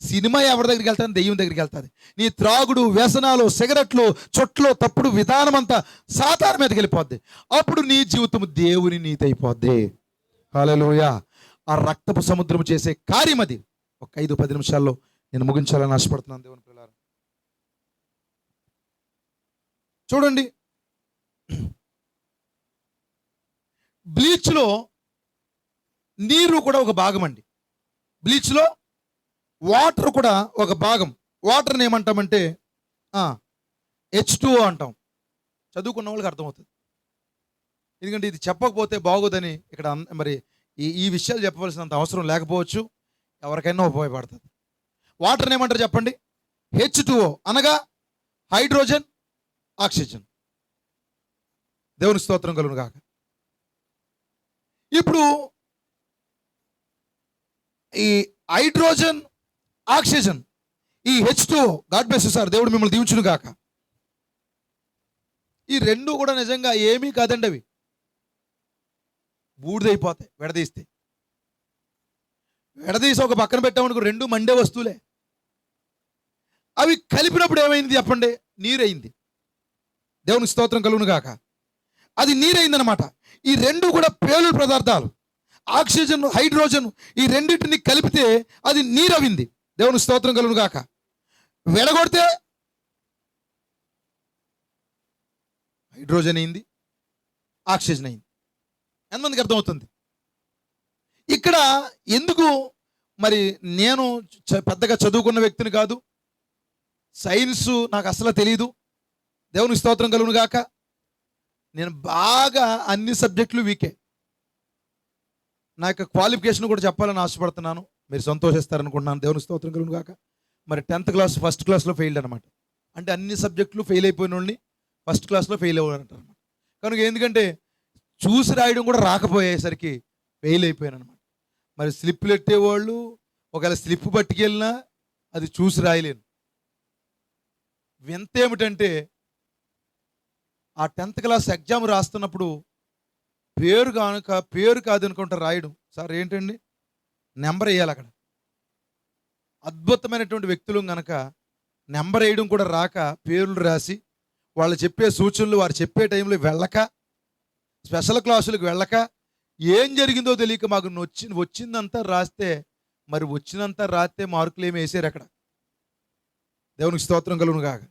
సినిమా ఎవరి దగ్గరికి వెళ్తాను? దెయ్యం దగ్గరికి వెళ్తుంది. నీ త్రాగుడు, వ్యసనాలు, సిగరెట్లు, చొట్లు, తప్పుడు విధానం అంతా సాతాను మీదకి వెళ్ళిపోద్ది. అప్పుడు నీ జీవితం దేవుని నీతి అయిపోద్ది. హల్లెలూయా. ఆ రక్తపు సముద్రం చేసే కార్యం అది. ఒక 5-10 నిమిషాల్లో నేను ముగించాలని ఆశపడుతున్నాను దేవుని పిల్లలారా. చూడండి, బ్లీచ్లో నీరు కూడా ఒక భాగం అండి. బ్లీచ్లో వాటర్ కూడా ఒక భాగం. వాటర్ని ఏమంటామంటే H2O అంటాం. చదువుకున్న వాళ్ళకి అర్థమవుతుంది. ఎందుకంటే ఇది చెప్పకపోతే బాగోదని ఇక్కడ మరి ఈ విషయాలు చెప్పవలసినంత అవసరం లేకపోవచ్చు, ఎవరికైనా ఉపయోగపడుతుంది. వాటర్ని ఏమంటారు చెప్పండి? H2O అనగా హైడ్రోజన్, ఆక్సిజన్. దేవుని స్తోత్రం కలుగును గాక. ఇప్పుడు ఈ హైడ్రోజన్, ఆక్సిజన్, ఈ H2O, God bless you sir, దేవుడు మిమ్మల్ని దీవించును గాక. ఈ రెండు కూడా నిజంగా ఏమీ కాదండి, అవి బూడిదైపోతాయి విడదీసి ఒక పక్కన పెట్టామనుకో, రెండు మండే వస్తువులే. అవి కలిపినప్పుడు ఏమైంది చెప్పండి? నీరైంది. దేవుని స్తోత్రం కలుగును గాక. అది నీరైందనమాట. ఈ రెండు కూడా పేలుడు పదార్థాలు, ఆక్సిజన్, హైడ్రోజన్, ఈ రెండింటిని కలిపితే అది నీరవింది. దేవుని స్తోత్రం కలుగును గాక. విడగొడితే హైడ్రోజన్ అయింది, ఆక్సిజన్ అయింది. ఎంతమందికి అర్థమవుతుంది? ఇక్కడ ఎందుకు మరి నేను పెద్దగా చదువుకున్న వ్యక్తిని కాదు, సైన్సు నాకు అసలు తెలియదు. దేవుని స్తోత్రం కలుగును గాక. నేను బాగా అన్ని సబ్జెక్టులు వీకే. నా యొక్క క్వాలిఫికేషన్ కూడా చెప్పాలని ఆశపడుతున్నాను. మీరు సంతోషిస్తారనుకుంటున్నాను. దేవుని స్తోత్రం కలుగును గాక. మరి 10th క్లాస్ ఫస్ట్ క్లాస్లో ఫెయిల్డ్ అనమాట. అంటే అన్ని సబ్జెక్టులు ఫెయిల్ అయిపోయిన వాళ్ళని ఫస్ట్ క్లాస్లో ఫెయిల్ అవ్వాలంటారు అనమాట. కనుక ఎందుకంటే చూసి రాయడం కూడా రాకపోయేసరికి ఫెయిల్ అయిపోయాను అనమాట. మరి స్లిప్లు ఎట్టేవాళ్ళు ఒకవేళ స్లిప్ పట్టుకెళ్ళినా అది చూసి రాయలేను. వింత ఏమిటంటే ఆ 10th క్లాస్ ఎగ్జామ్ రాస్తున్నప్పుడు పేరు కాదు అనుకుంటా రాయడం. సార్ ఏంటండి, నెంబర్ వేయాలి అక్కడ. అద్భుతమైనటువంటి వ్యక్తులు కనుక నెంబర్ వేయడం కూడా రాక పేర్లు రాసి వాళ్ళు చెప్పే సూచనలు వారు చెప్పే టైంలో వెళ్ళక, స్పెషల్ క్లాసులకు వెళ్ళక, ఏం జరిగిందో తెలియక మాకు వచ్చిందంతా రాస్తే, మరి వచ్చినంతా రాస్తే మార్కులు ఏమి వేసారు అక్కడ. దేవునికి స్తోత్రం కలుగును గాక.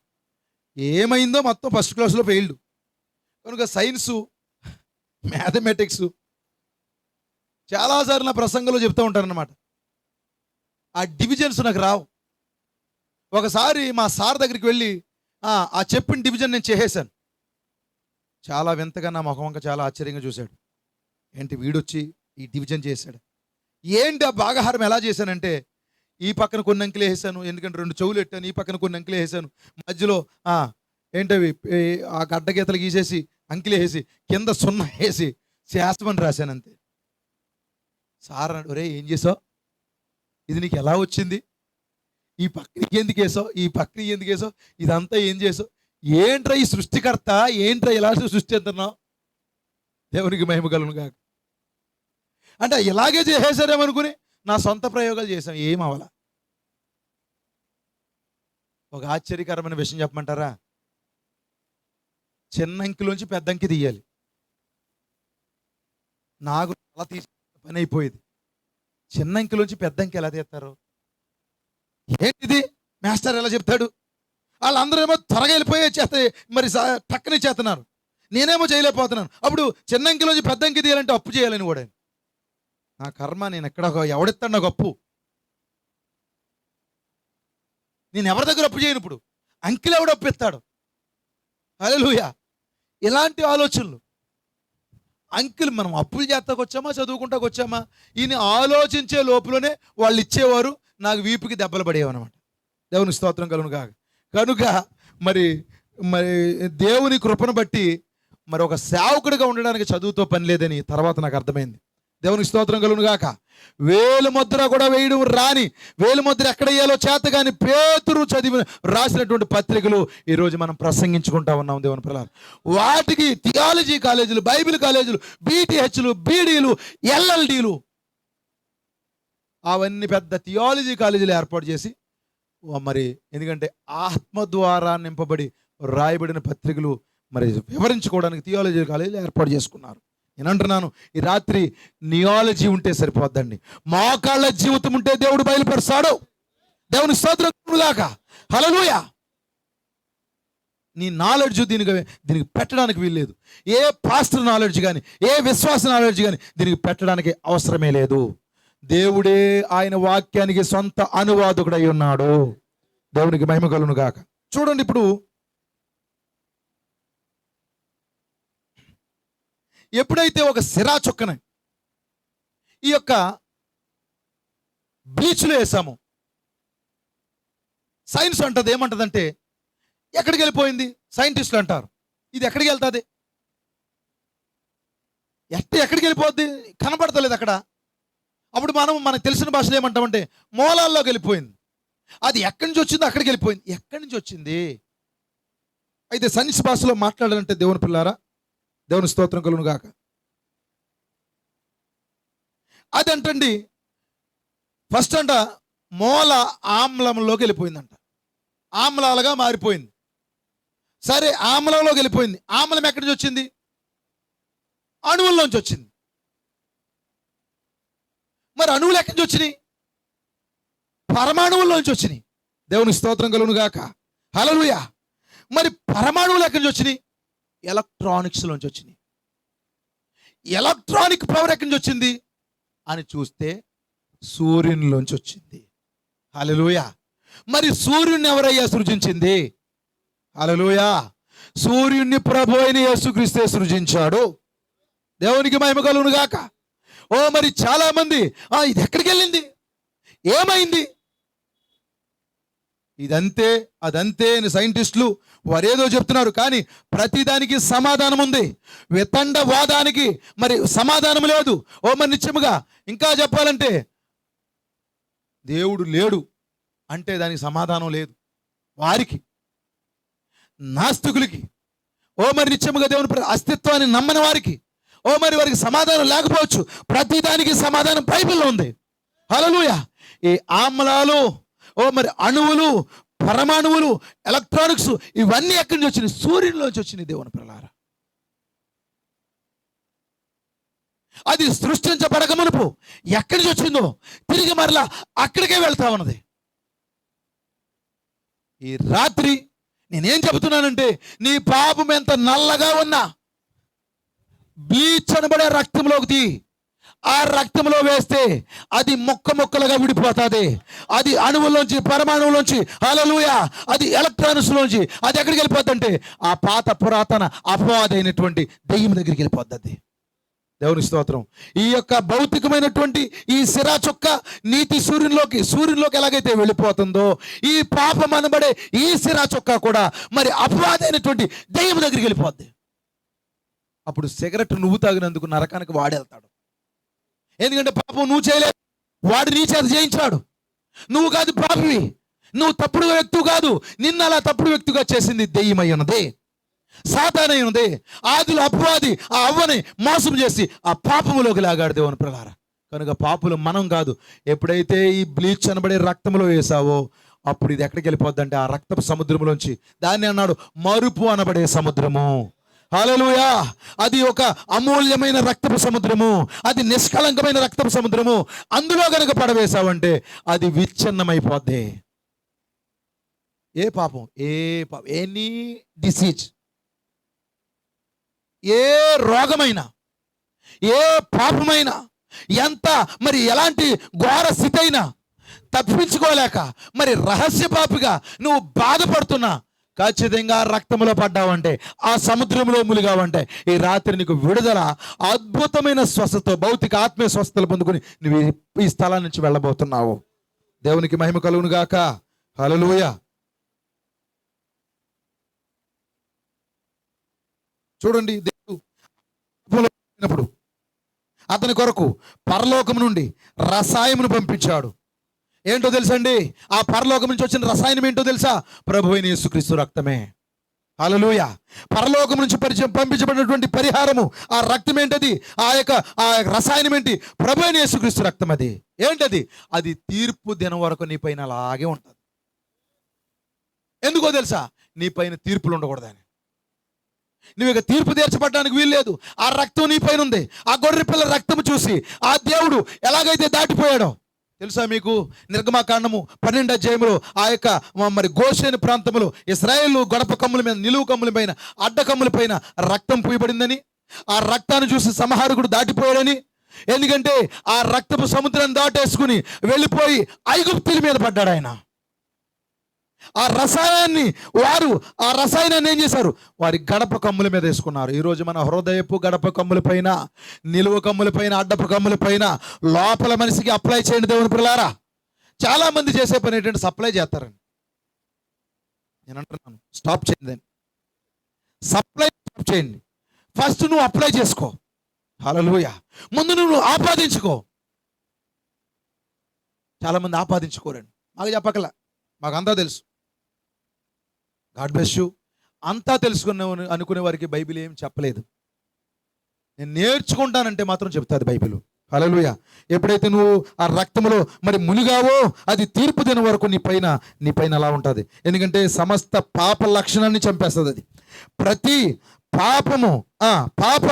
ఏమైందో మొత్తం ఫస్ట్ క్లాస్లో ఫెయిల్డ్. కనుక సైన్సు, మ్యాథమెటిక్స్ చాలాసార్లు నా ప్రసంగంలో చెప్తూ ఉంటారనమాట. ఆ డివిజన్స్ నాకు రావు. ఒకసారి మా సార్ దగ్గరికి వెళ్ళి ఆ చెప్పిన డివిజన్ నేను చేసేసాను. చాలా వింతగా నా ముఖం వంక చాలా ఆశ్చర్యంగా చూశాడు. ఏంటి వీడొచ్చి ఈ డివిజన్ చేశాడు, ఏంటి ఆ భాగహారం ఎలా చేశానంటే, ఈ పక్కన కొన్ని అంకెలు వేసాను, ఎందుకంటే 2 చెవులు పెట్టాను, ఈ పక్కన కొన్ని అంకెలు వేసాను, మధ్యలో ఏంటవి ఆ గడ్డ గీతలు గీసేసి అంకెలు వేసి కింద 0 వేసి శాస్త్రమని రాశాను అంతే. సార్ అన్నాడు, ఒరే ఏం చేసావు, ఇది నీకు ఎలా వచ్చింది, ఈ పక్కన ఎందుకు వేసావు, ఈ పక్కన ఎందుకు వేసావు, ఇదంతా ఏం చేసావు, ఏంట్రా ఈ సృష్టికర్త, ఏంట్రా ఇలా సృష్టిస్తున్నావు. దేవునికి మహిమ కలుగును గాక. అంటే ఇలాగే చేసేసారేమనుకుని నా సొంత ప్రయోగాలు చేశాం, ఏం అవలా. ఒక ఆశ్చర్యకరమైన విషయం చెప్పమంటారా? చిన్న అంకిలోంచి పెద్ద అంకి తీయాలి. నాకు అలా తీసి పని అయిపోయేది. చిన్న అంకిలోంచి పెద్ద అంకి ఎలా తీస్తారు? ఏంటిది మాస్టర్ ఎలా చెప్తాడు? వాళ్ళందరూ ఏమో త్వరగా వెళ్ళిపోయే చేస్తే మరి టక్కనే చేస్తున్నారు, నేనేమో చేయలేకపోతున్నాను. అప్పుడు చిన్న అంకిలోంచి పెద్ద అంకి తీయాలంటే అప్పు చేయాలని కూడా. నా కర్మ, నేను ఎక్కడ ఎవడెత్తాడు నాకు అప్పు? నేను ఎవరి దగ్గర అప్పు చేయను. ఇప్పుడు అంకిలు ఎవడు అప్పు ఎత్తాడు? హల్లెలూయా. ఇలాంటి ఆలోచనలు. అంకిల్ మనం అప్పులు చేస్తాకు వచ్చామా, చదువుకుంటాకు వచ్చామా? ఈయన ఆలోచించే లోపలనే వాళ్ళు ఇచ్చేవారు, నాకు వీపుకి దెబ్బలు పడేవన్నమాట. దేవుని స్తోత్రం కలుగును గాక. కనుక మరి మరి దేవుని కృపను బట్టి మరి ఒక సేవకుడిగా ఉండడానికి చదువుతో పని లేదని తర్వాత నాకు అర్థమైంది. దేవునికి స్తోత్రం కలుగును గాక. వేలు ముద్ర కూడా వేయడం రాని, వేలు ముద్ర ఎక్కడ వేయాలో చేత కానీ పేతురు చదివి రాసినటువంటి పత్రికలు ఈరోజు మనం ప్రసంగించుకుంటా ఉన్నాం దేవుని పిల్లలు. వాటికి థియాలజీ కాలేజీలు, బైబిల్ కాలేజీలు, బీటీహెచ్లు, బీడీలు, ఎల్ఎల్డీలు, అవన్నీ పెద్ద థియాలజీ కాలేజీలు ఏర్పాటు చేసి మరి ఎందుకంటే ఆత్మ ద్వారా నింపబడి రాయబడిన పత్రికలు మరి వివరించుకోవడానికి థియాలజీ కాలేజీలు ఏర్పాటు చేసుకున్నారు. నేను అంటున్నాను, ఈ రాత్రి నియాలజీ ఉంటే సరిపోద్దండి, మోకాళ్ళ జీవితం ఉంటే దేవుడు బయలుపరుస్తాడు. దేవుని స్తోత్రం గాక. హల్లెలూయా. నీ నాలెడ్జ్ దీనికి పెట్టడానికి వీల్లేదు. ఏ పాస్టర్ నాలెడ్జ్ కానీ, ఏ విశ్వాస నాలెడ్జ్ కానీ దీనికి పెట్టడానికి అవసరమే లేదు. దేవుడే ఆయన వాక్యానికి సొంత అనువాదకుడై ఉన్నాడు. దేవునికి మహిమ కలుగును గాక. చూడండి, ఇప్పుడు ఎప్పుడైతే ఒక సిరా చొక్కన ఈ యొక్క బీచ్లో వేసాము, సైన్స్ అంటది ఏమంటదంటే ఎక్కడికి వెళ్ళిపోయింది? సైంటిస్టులు అంటారు ఇది ఎక్కడికి వెళ్తుంది, ఎక్కడికి వెళ్ళిపోద్ది, కనపడతలేదు అక్కడ. అప్పుడు మనకు తెలిసిన భాషలో ఏమంటామంటే మూలాల్లోకి వెళ్ళిపోయింది. అది ఎక్కడి నుంచి వచ్చిందో అక్కడికి వెళ్ళిపోయింది. ఎక్కడి నుంచి వచ్చింది? అయితే సైన్స్ భాషలో మాట్లాడాలంటే దేవుని పిల్లారా, దేవుని స్తోత్రం కలుగును గాక, అదంటండి ఫస్ట్ అంట మూల ఆమ్లంలోకి వెళ్ళిపోయిందంట, ఆమ్లాలుగా మారిపోయింది. సరే, ఆమ్లంలోకి వెళ్ళిపోయింది. ఆమ్లం ఎక్కడి నుంచి వచ్చింది? అణువుల్లోంచి వచ్చింది. మరి అణువులు ఎక్కడి నుంచి వచ్చినాయి? పరమాణువుల్లోంచి వచ్చినాయి. దేవుని స్తోత్రం కలుగును గాక. హల్లెలూయా. మరి పరమాణువులు ఎక్కడి నుంచి వచ్చినాయి? ఎలక్ట్రానిక్స్ లోంచి వచ్చినాయి. ఎలక్ట్రానిక్ పవర్ ఎక్కడి నుంచి వచ్చింది అని చూస్తే సూర్యునిలోంచి వచ్చింది. హల్లెలూయా. మరి సూర్యుని ఎవరయ్యా సృజించింది? హల్లెలూయా. సూర్యుని ప్రభు అయిన యేసుక్రీస్తే సృజించాడు. దేవునికి మహిమ కలుగును గాక. ఓ మరి చాలా మంది ఇది ఎక్కడికి వెళ్ళింది, ఏమైంది, ఇదంతే అదంతే అని సైంటిస్టులు వారేదో చెప్తున్నారు. కానీ ప్రతిదానికి సమాధానం ఉంది. వితండవాదానికి మరి సమాధానం లేదు. ఓ మరి నిత్యముగా ఇంకా చెప్పాలంటే దేవుడు లేడు అంటే దానికి సమాధానం లేదు. వారికి నాస్తికులకి, ఓ మరి నిత్యముగా దేవుని అస్తిత్వాన్ని నమ్మని వారికి, ఓ మరి వారికి సమాధానం లేకపోవచ్చు. ప్రతిదానికి సమాధానం బైబిల్లో ఉంది. హల్లెలూయా. ఈ ఆమ్లాలు, ఓ మరి అణువులు, పరమాణువులు, ఎలక్ట్రానిక్స్ ఇవన్నీ ఎక్కడి నుంచి వచ్చినాయి? సూర్యునిలోంచి వచ్చినాయి. దేవుని పిల్లారా, అది సృష్టించబడక మునుపు ఎక్కడి నుంచి వచ్చిందో తిరిగి మరలా అక్కడికే వెళ్తా ఉన్నది. ఈ రాత్రి నేనేం చెబుతున్నానంటే, నీ పాపం ఎంత నల్లగా ఉన్నా బ్లీచ్ అనబడే రక్తంలోకి ఆ రక్తంలో వేస్తే అది ముక్కలుగా విడిపోతుంది. అది అణువుల్లోంచి, పరమాణువులోంచి, హల్లెలూయా, అది ఎలక్ట్రానిక్స్ లోంచి అది ఎక్కడికి వెళ్ళిపోద్దంటే ఆ పాత పురాతన అపవాదైనటువంటి దెయ్యం దగ్గరికి వెళ్ళిపోద్ది. దేవుని స్తోత్రం. ఈ యొక్క భౌతికమైనటువంటి ఈ సిరా చొక్క నీతి సూర్యునిలోకి ఎలాగైతే వెళ్ళిపోతుందో ఈ పాపం అనబడే ఈ సిరా చొక్క కూడా మరి అపవాదైనటువంటి దెయ్యం దగ్గరికి వెళ్ళిపోద్ది. అప్పుడు సిగరెట్ నువ్వు తాగినందుకు నరకానికి వాడెళ్తాడు. ఎందుకంటే పాపం నువ్వు చేయలేదు, వాడు నీ చేత చేయించాడు. నువ్వు కాదు పాపివి, నువ్వు తప్పుడు వ్యక్తి కాదు, నిన్ను అలా తప్పుడు వ్యక్తిగా చేసింది దెయ్యమై ఉన్నది, సాతానై ఉన్నది. ఆదిలో అపవాది ఆ అవ్వని మోసం చేసి ఆ పాపములోకి లాగాడు దేవుని ప్రకారం. కనుక పాపులు మనం కాదు. ఎప్పుడైతే ఈ బ్లీచ్ అనబడే రక్తంలో వేసావో అప్పుడు ఇది ఎక్కడికి వెళ్ళిపోద్దంటే ఆ రక్తపు సముద్రంలోంచి, దాన్ని అన్నాడు మరుపు అనబడే సముద్రము. హల్లెలూయా. అది ఒక అమూల్యమైన రక్తపు సముద్రము, అది నిష్కళంకమైన రక్తపు సముద్రము. అందులో కనుక పడవేశావంటే అది విచ్ఛిన్నమైపోద్ది. ఏ పాపం, ఎనీ డిసీజ్, ఏ రోగమైనా, ఏ పాపమైనా, ఎంత మరి ఎలాంటి ఘోర స్థితి అయినా తప్పించుకోలేక మరి రహస్య పాపిగా నువ్వు బాధపడుతున్నా ఖచ్చితంగా రక్తంలో పడ్డావంటే, ఆ సముద్రంలో ములిగావంటే ఈ రాత్రి నీకు విడుదల, అద్భుతమైన స్వస్థత, భౌతిక ఆత్మీయ స్వస్థతలు పొందుకుని నువ్వు ఈ స్థలం నుంచి వెళ్ళబోతున్నావు. దేవునికి మహిమ కలుగును గాక. హల్లెలూయా. చూడండి, దేవుడు అతని కొరకు పరలోకం నుండి రసాయమును పంపించాడు. ఏంటో తెలుసండి? ఆ పరలోకం నుంచి వచ్చిన రసాయనం ఏంటో తెలుసా? ప్రభువైన యేసుక్రీస్తు రక్తమే. హల్లెలూయా. పరలోకం నుంచి పంపించబడినటువంటి పరిహారము, ఆ రక్తం ఏంటది? ఆ రసాయనం ఏంటి? ప్రభువైన యేసుక్రీస్తు రక్తం. అది ఏంటది? అది తీర్పు దినం వరకు నీ పైన అలాగే ఉంటుంది. ఎందుకో తెలుసా? నీ పైన తీర్పులు ఉండకూడదని. నువ్వు ఇక తీర్పు తీర్చబడడానికి వీల్లేదు. ఆ రక్తం నీ పైన ఉంది. ఆ గొర్రె పిల్ల రక్తం చూసి ఆ దేవుడు ఎలాగైతే దాటిపోయాడో తెలుసా మీకు? నిర్గమాకాండము 12వ అధ్యాయంలో ఆ యొక్క మరి గోషేను ప్రాంతంలో ఇశ్రాయేలు గడప కమ్ముల మీద, నిలువు కమ్ముల పైన, అడ్డ కమ్ముల పైన రక్తం పూయబడిందని, ఆ రక్తాన్ని చూసి సంహారకుడు దాటిపోయాడని. ఎందుకంటే ఆ రక్తపు సముద్రాన్ని దాటేసుకుని వెళ్ళిపోయి ఐగుప్తుల మీద పడ్డాడు ఆయన. ఆ రసాయనాన్ని ఏం చేశారు? వారి గడప కమ్ముల మీద వేసుకున్నారు. ఈరోజు మన హృదయపు గడప కమ్ముల పైన, నిలువ కమ్ముల పైన, అడ్డపు కమ్ముల పైన లోపల మనిషికి అప్లై చేయండి దేవుని పిల్లారా. చాలా మంది చేసే పని ఏంటంటే సప్లై చేస్తారండి. నేను అంటున్నాను, స్టాప్ చేయండి. సప్లై స్టాప్ చేయండి. ఫస్ట్ నువ్వు అప్లై చేసుకో. హల్లెలూయా. ముందు నువ్వు ఆపాదించుకో. చాలా మంది ఆపాదించుకోరండి. మాకు చెప్పకలా, మాకు అంతా తెలుసు. God bless you. అంతా తెలుసుకున్న అనుకునే వారికి బైబిల్ ఏం చెప్పలేదు. నేను నేర్చుకుంటానంటే మాత్రం చెప్తాది బైబిల్. హల్లెలూయా. ఎప్పుడైతే నువ్వు ఆ రక్తంలో మరి మునిగావో అది తీర్పు దినం వరకు నీ పైన అలా ఉంటుంది. ఎందుకంటే సమస్త పాప లక్షణాన్ని చంపేస్తుంది అది. ప్రతి పాపము, పాప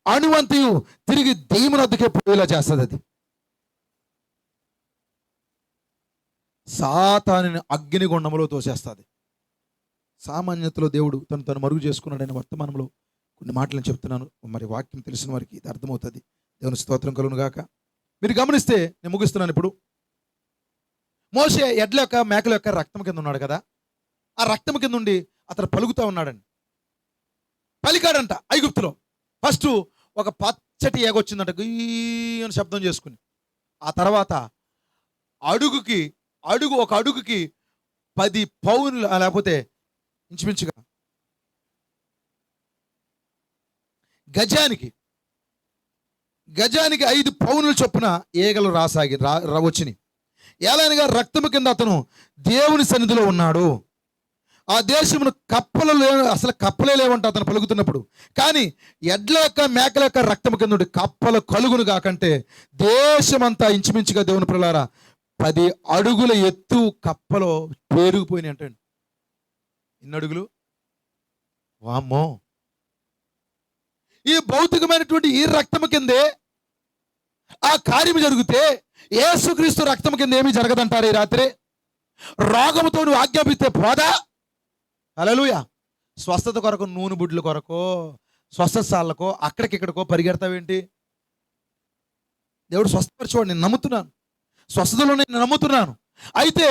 అణువంతయు తిరిగి దెయ్యమున వద్దకే పోయేలా చేస్తుంది అది. సాతానుని అగ్నిగుండంలో తోసేస్తుంది. సామాన్యతలో దేవుడు తను మరుగు చేసుకున్నాడని వర్తమానంలో కొన్ని మాటలను చెప్తున్నాను. మరి వాక్యం తెలిసిన వారికి ఇది అర్థమవుతుంది. దేవుని స్తోత్రం కలుగును గాక. మీరు గమనిస్తే నేను ముగిస్తున్నాను ఇప్పుడు. మోషే ఎడ్ల యొక్క, మేకల యొక్క రక్తం కింద ఉన్నాడు కదా. ఆ రక్తం కింద ఉండి అతను పలుకుతూ ఉన్నాడండి. పలికాడంట ఐగుప్తులో. ఫస్ట్ ఒక పచ్చటి ఏగొచ్చిందంట, అని శబ్దం చేసుకుని. ఆ తర్వాత ఒక అడుగుకి 10 పౌనులు, లేకపోతే ఇంచుమించుగా గజానికి 5 పౌనుల చొప్పున ఈగలు వచ్చినాయి. ఏలైనగా రక్తము కింద అతను దేవుని సన్నిధిలో ఉన్నాడు. ఆ దేశమును అసలు కప్పలే లేవంట అతను పలుకుతున్నప్పుడు. కానీ ఎడ్ల యొక్క, మేకల యొక్క రక్తము కింద ఉండి కప్పలు కలుగును కాకంటే దేశమంతా ఇంచుమించుగా దేవుని పిల్లారా 10 అడుగుల ఎత్తు కప్పలో పేరుకుపోయినాయి అంటండి. ఎన్ని అడుగులు? వామ్మో. ఈ భౌతికమైనటువంటి ఈ రక్తము కిందే ఆ కార్యము జరిగితే యేసుక్రీస్తు రక్తము కింద ఏమీ జరగదంటారు ఈ రాత్రి? రోగముతో నువ్వు ఆజ్ఞాపిస్తే పోదా? హల్లెలూయా. స్వస్థత కొరకు, నూనె బుడ్ల కొరకో, స్వస్థశాలకో, అక్కడికిక్కడికో పరిగెడతావేంటి? దేవుడు స్వస్థపరచువాడు. నేను నమ్ముతున్నాను, స్వస్థతలో నేను నమ్ముతున్నాను. అయితే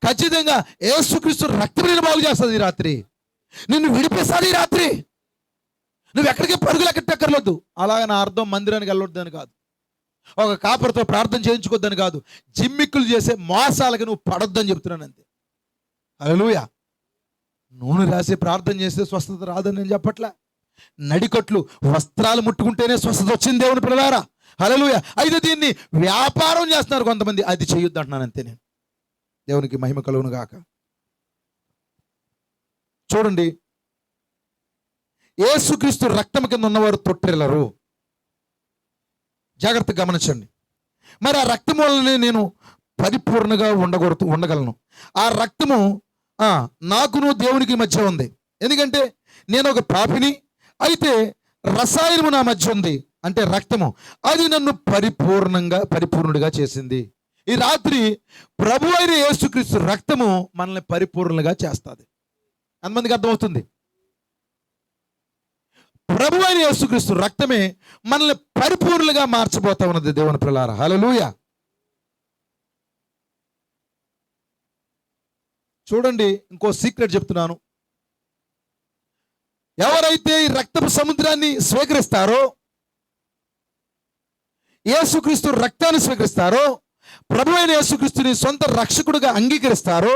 ఖచ్చితంగా యేసుక్రీస్తు రక్తం నిన్ను బాగు చేస్తుంది ఈ రాత్రి. నిన్ను విడిపిస్తుంది ఈ రాత్రి. నువ్వు ఎక్కడికి పరుగులు ఎక్కర్లేదు. అలాగే నా అర్థం మందిరానికి వెళ్ళొద్దని కాదు, ఒక కాపరితో ప్రార్థన చేయించుకోవద్దని కాదు, జిమ్మిక్కులు చేసే మోసాలకి నువ్వు పడొద్దని చెప్తున్నాను అంతే. హల్లెలూయా. నూనె రాసి ప్రార్థన చేస్తే స్వస్థత రాదని నేను చెప్పట్లే. నడికట్లు, వస్త్రాలు ముట్టుకుంటేనే స్వస్థత వచ్చింది దేవుని పిల్లలారా. హల్లెలూయా. అయితే దీన్ని వ్యాపారం చేస్తున్నారు కొంతమంది, అది చేయొద్దు అంటున్నాను అంతే నేను. దేవునికి మహిమ కలుగును గాక. చూడండి, యేసుక్రీస్తు రక్తం కింద ఉన్నవారు తొట్టిల్లరు. జాగ్రత్తగా గమనించండి. మరి ఆ రక్తం వల్లనే నేను పరిపూర్ణంగా ఉండగలను. ఆ రక్తము నాకును దేవునికి మధ్య ఉంది. ఎందుకంటే నేను ఒక పాపిని, అయితే రసాయనము నా మధ్య ఉంది, అంటే రక్తము. అది నన్ను పరిపూర్ణుడిగా చేసింది. ఈ రాత్రి ప్రభు అయిన యేసుక్రీస్తు రక్తము మనల్ని పరిపూర్ణంగా చేస్తుంది. అంతమందికి అర్థమవుతుంది? ప్రభు అయిన యేసుక్రీస్తు రక్తమే మనల్ని పరిపూర్ణంగా మార్చబోతా ఉన్నది. దేవుని ప్రియులారా, హల్లెలూయా. చూడండి, ఇంకో సీక్రెట్ చెప్తున్నాను. ఎవరైతే ఈ రక్తపు సముద్రాన్ని స్వీకరిస్తారో, యేసుక్రీస్తు రక్తాన్ని స్వీకరిస్తారో, ప్రభు అయిన యేసుక్రీస్తుని సొంత రక్షకుడిగా అంగీకరిస్తారో,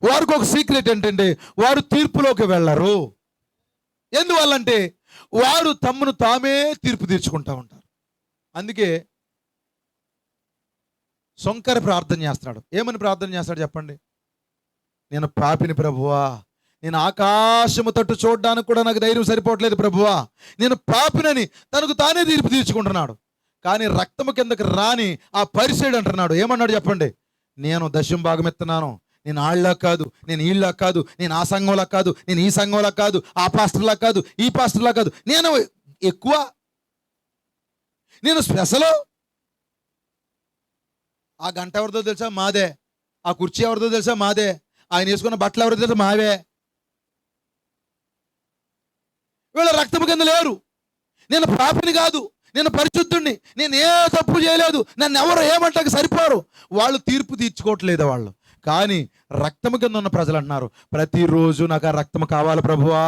వారికి ఒక సీక్రెట్ ఏంటంటే వారు తీర్పులోకి వెళ్ళరు. ఎందువల్లంటే వారు తమను తామే తీర్పు తీర్చుకుంటా ఉంటారు. అందుకే సొంకర ప్రార్థన చేస్తున్నాడు. ఏమని ప్రార్థన చేస్తాడు చెప్పండి? నేను పాపిని ప్రభువా, నేను ఆకాశము తట్టు చూడడానికి కూడా నాకు ధైర్యం సరిపోవట్లేదు ప్రభువా, నేను పాపినని తనకు తానే తీర్పు తీర్చుకుంటున్నాడు. కానీ రక్తము కిందకి రాని ఆ పరిసైడు అంటున్నాడు. ఏమన్నాడు చెప్పండి? నేను దశం భాగం ఎత్తున్నాను, నేను ఆళ్ళ కాదు, నేను ఈళ్ళ కాదు, నేను ఆ సంఘంలా కాదు, నేను ఈ సంఘంలా కాదు, ఆ పాస్టర్లా కాదు, ఈ పాస్టర్లా కాదు, నేను ఎక్కువ, నేను స్పెషల్. ఆ గంట ఎవరిదో తెలుసా? మాదే. ఆ కుర్చీ ఎవరిదో తెలుసా? మాదే. ఆయన వేసుకున్న బట్టలు ఎవరిదో తెలుసా? మావే. వీళ్ళ రక్తము కింద లేరు. నేను పాపిని కాదు, నేను పరిశుద్ధుణ్ణి, నేను ఏ తప్పు చేయలేదు, నన్ను ఎవరు ఏమంటాక సరిపోరు. వాళ్ళు తీర్పు తీర్చుకోవట్లేదు వాళ్ళు. కానీ రక్తము కింద ఉన్న ప్రజలు అంటున్నారు, ప్రతిరోజు నాకు ఆ రక్తము కావాలి ప్రభువా,